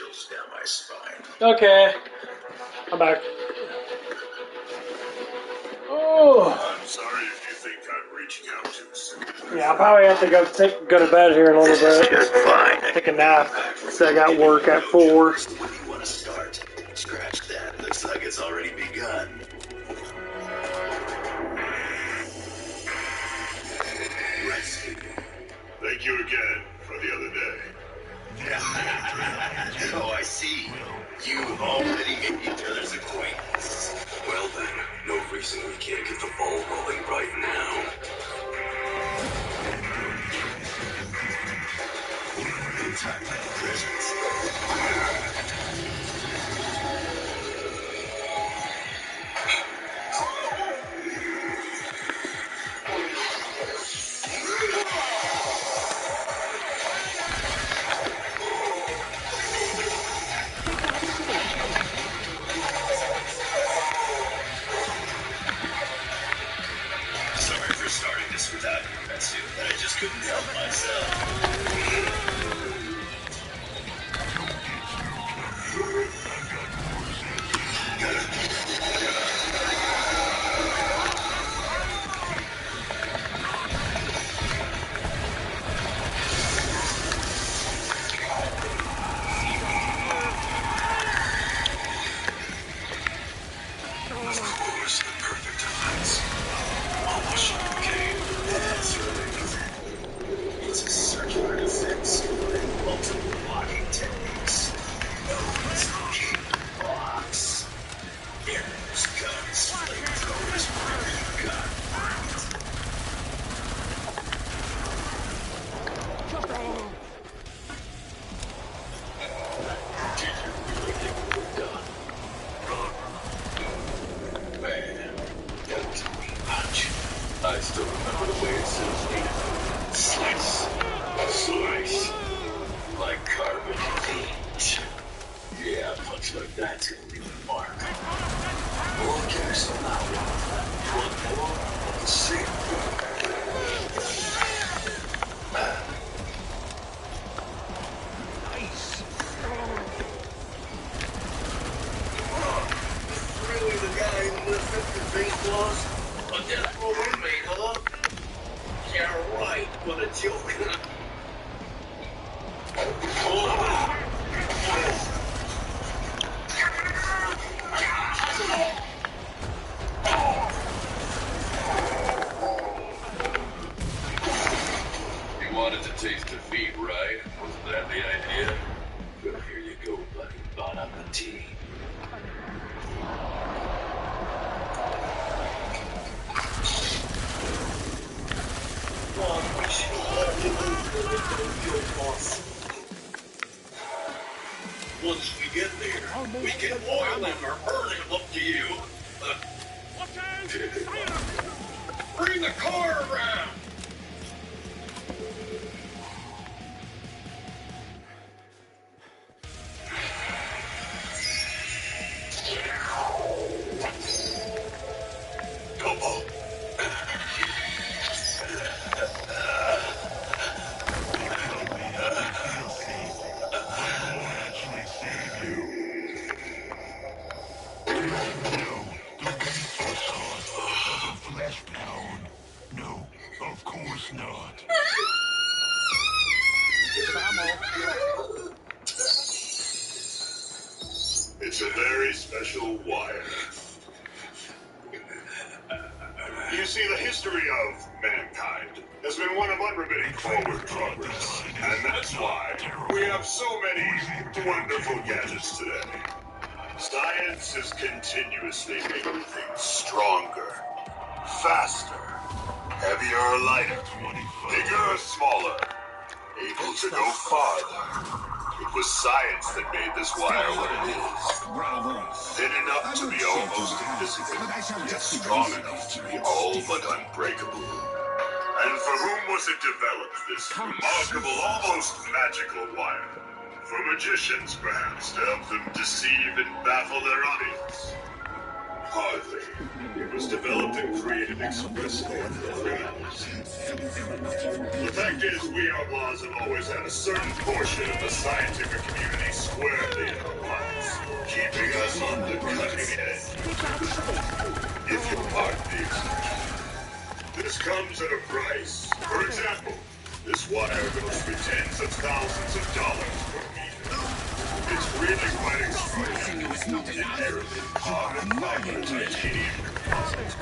chills down my spine. Okay. I'm back. Oh. I'm sorry if you think I'm reaching out too soon. Yeah, I'll probably have to go to bed here in a little bit. Just fine. Take a nap. So I got work at 4. When do you want to start? Scratch that. Looks like it's already begun. Thank you again for the other day. Oh, I see. You already made each other's acquaintance. Well then, no reason we can't get the ball rolling right now. In time for the presents. Sorry for starting this without you, Retsu, but I just couldn't help myself. Of course, the perfect times. Almost okay. That's right. It's a circular defense and multiple blocking techniques. No escape blocks. Arrows, guns, flamethrowers, whatever you got. Did you really think we were done? Man, that was a mean punch. I still remember the way it says slice, slice, like carbon heat. Yeah, a punch like that's gonna leave a mark. Okay, so now one more of the same Really the guy who lifted the face was? A death row inmate, huh? Yeah, right. What a joke. You wanted to taste defeat, right? Wasn't that the idea? Well, here you go, buddy. Bon appetit. Once we get there, we can oil him or burn him up to you. Bring the car around! Come on. No, of course not. It's a very special wire. You see, the history of mankind has been one of unremitting forward progress. And that's why we have so many wonderful gadgets today. Science is continuously making things stronger, faster, heavier or lighter, bigger or smaller, able to go farther. It was science that made this wire what it is. Thin enough to be almost invisible, yet strong enough to be all but unbreakable. And for whom was it developed, this remarkable, almost magical wire? For magicians, perhaps, to help them deceive and baffle their audience. Hardly. It was developed and created expressly for criminals. The fact is, we outlaws have always had a certain portion of the scientific community squarely in our pockets, keeping us on the cutting edge. If you pardon the expression. This comes at a price. For example, this wire goes for tens of thousands of dollars per meter. It's really quite extraordinary. Inherently carbon fiber titanium composites.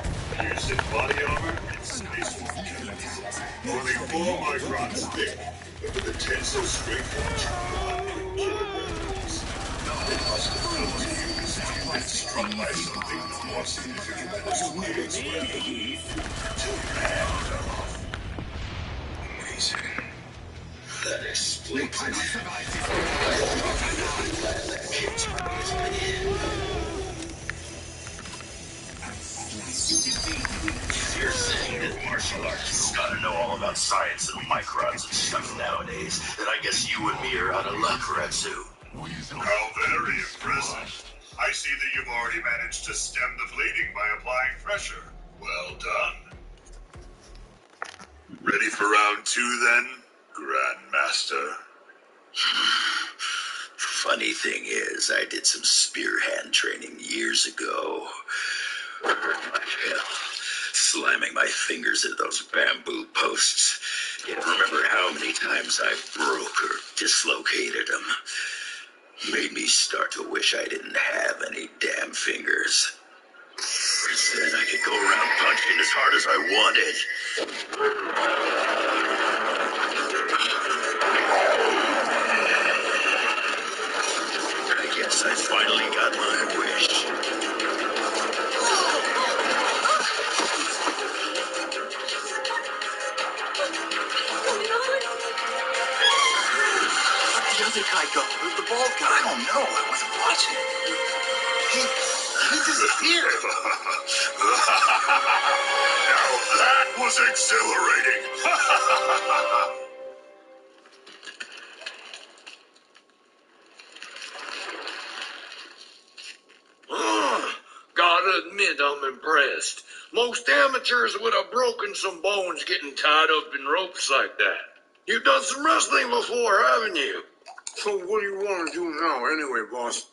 Used in body armor and space rockets. Only 4 microns thick, but with a tensile strength of 200 kilograms. It must have felt to you as if you'd been struck by something more significant than a squeeze weapon. Till your hand fell off. Amazing. That explains it. You're saying that martial artists gotta know all about science and microns and stuff nowadays, then I guess you and me are out of luck, Retsu. How very impressive. I see that you've already managed to stem the bleeding by applying pressure. Well done. Ready for round 2 then, Grandmaster? Funny thing is, I did some spear hand training years ago. Hell, slamming my fingers into those bamboo posts. Can't remember how many times I broke or dislocated them. Made me start to wish I didn't have any damn fingers. Then I could go around punching as hard as I wanted. I guess I finally got my wish. Where'd the other guy go? Where'd the bald guy? I don't know. I wasn't watching. He disappeared. Now that was exhilarating. Gotta admit, I'm impressed. Most amateurs would have broken some bones getting tied up in ropes like that. You've done some wrestling before, haven't you? So what do you want to do now anyway, boss?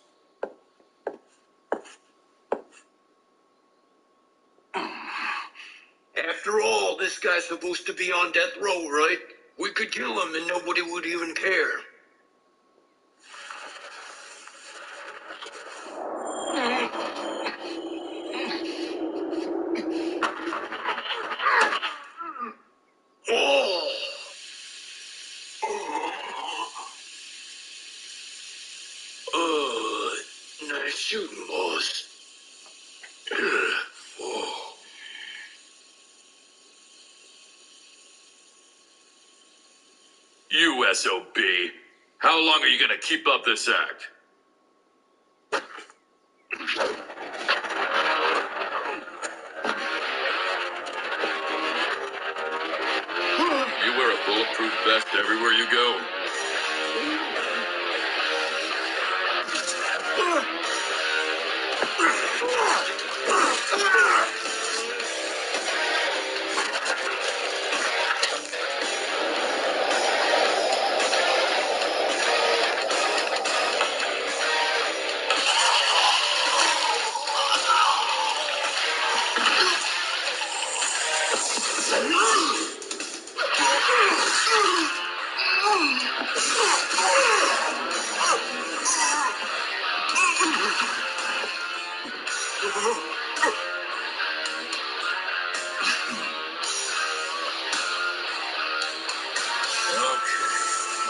After all, this guy's supposed to be on death row, right? We could kill him and nobody would even care. Nice shooting, boss. You SOB. How long are you gonna keep up this act? You wear a bulletproof vest everywhere you go.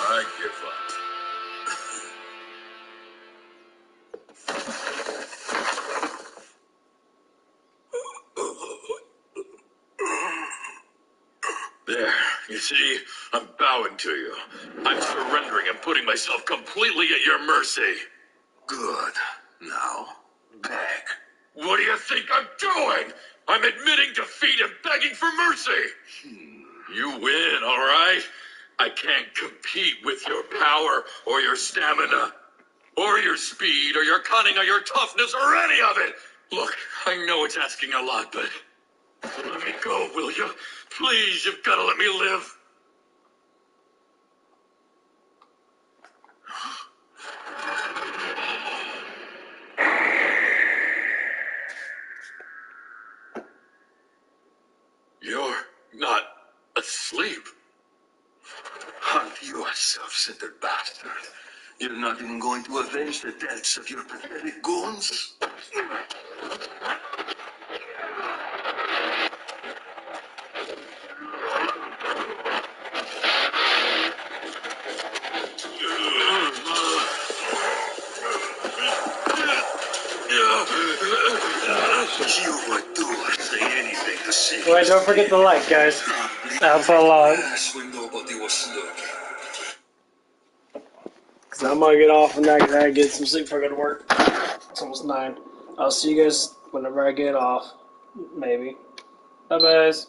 I give up. There, you see, I'm bowing to you. I'm surrendering and putting myself completely at your mercy. Good. Now, beg. What do you think I'm doing? I'm admitting defeat and begging for mercy. You win, all right? I can't compete with your power or your stamina or your speed or your cunning or your toughness or any of it. Look, I know it's asking a lot, but let me go, will you? Please, you've got to let me live. You're not asleep. Hunt, you are self-centered bastard. You're not even going to avenge the deaths of your pathetic goons? You would do or say anything to see. Wait, don't forget the like, guys. That's a lot. When nobody was looking. Cause I'm gonna get off and I gotta get some sleep for good work. It's almost 9. I'll see you guys whenever I get off. Maybe. Bye, guys.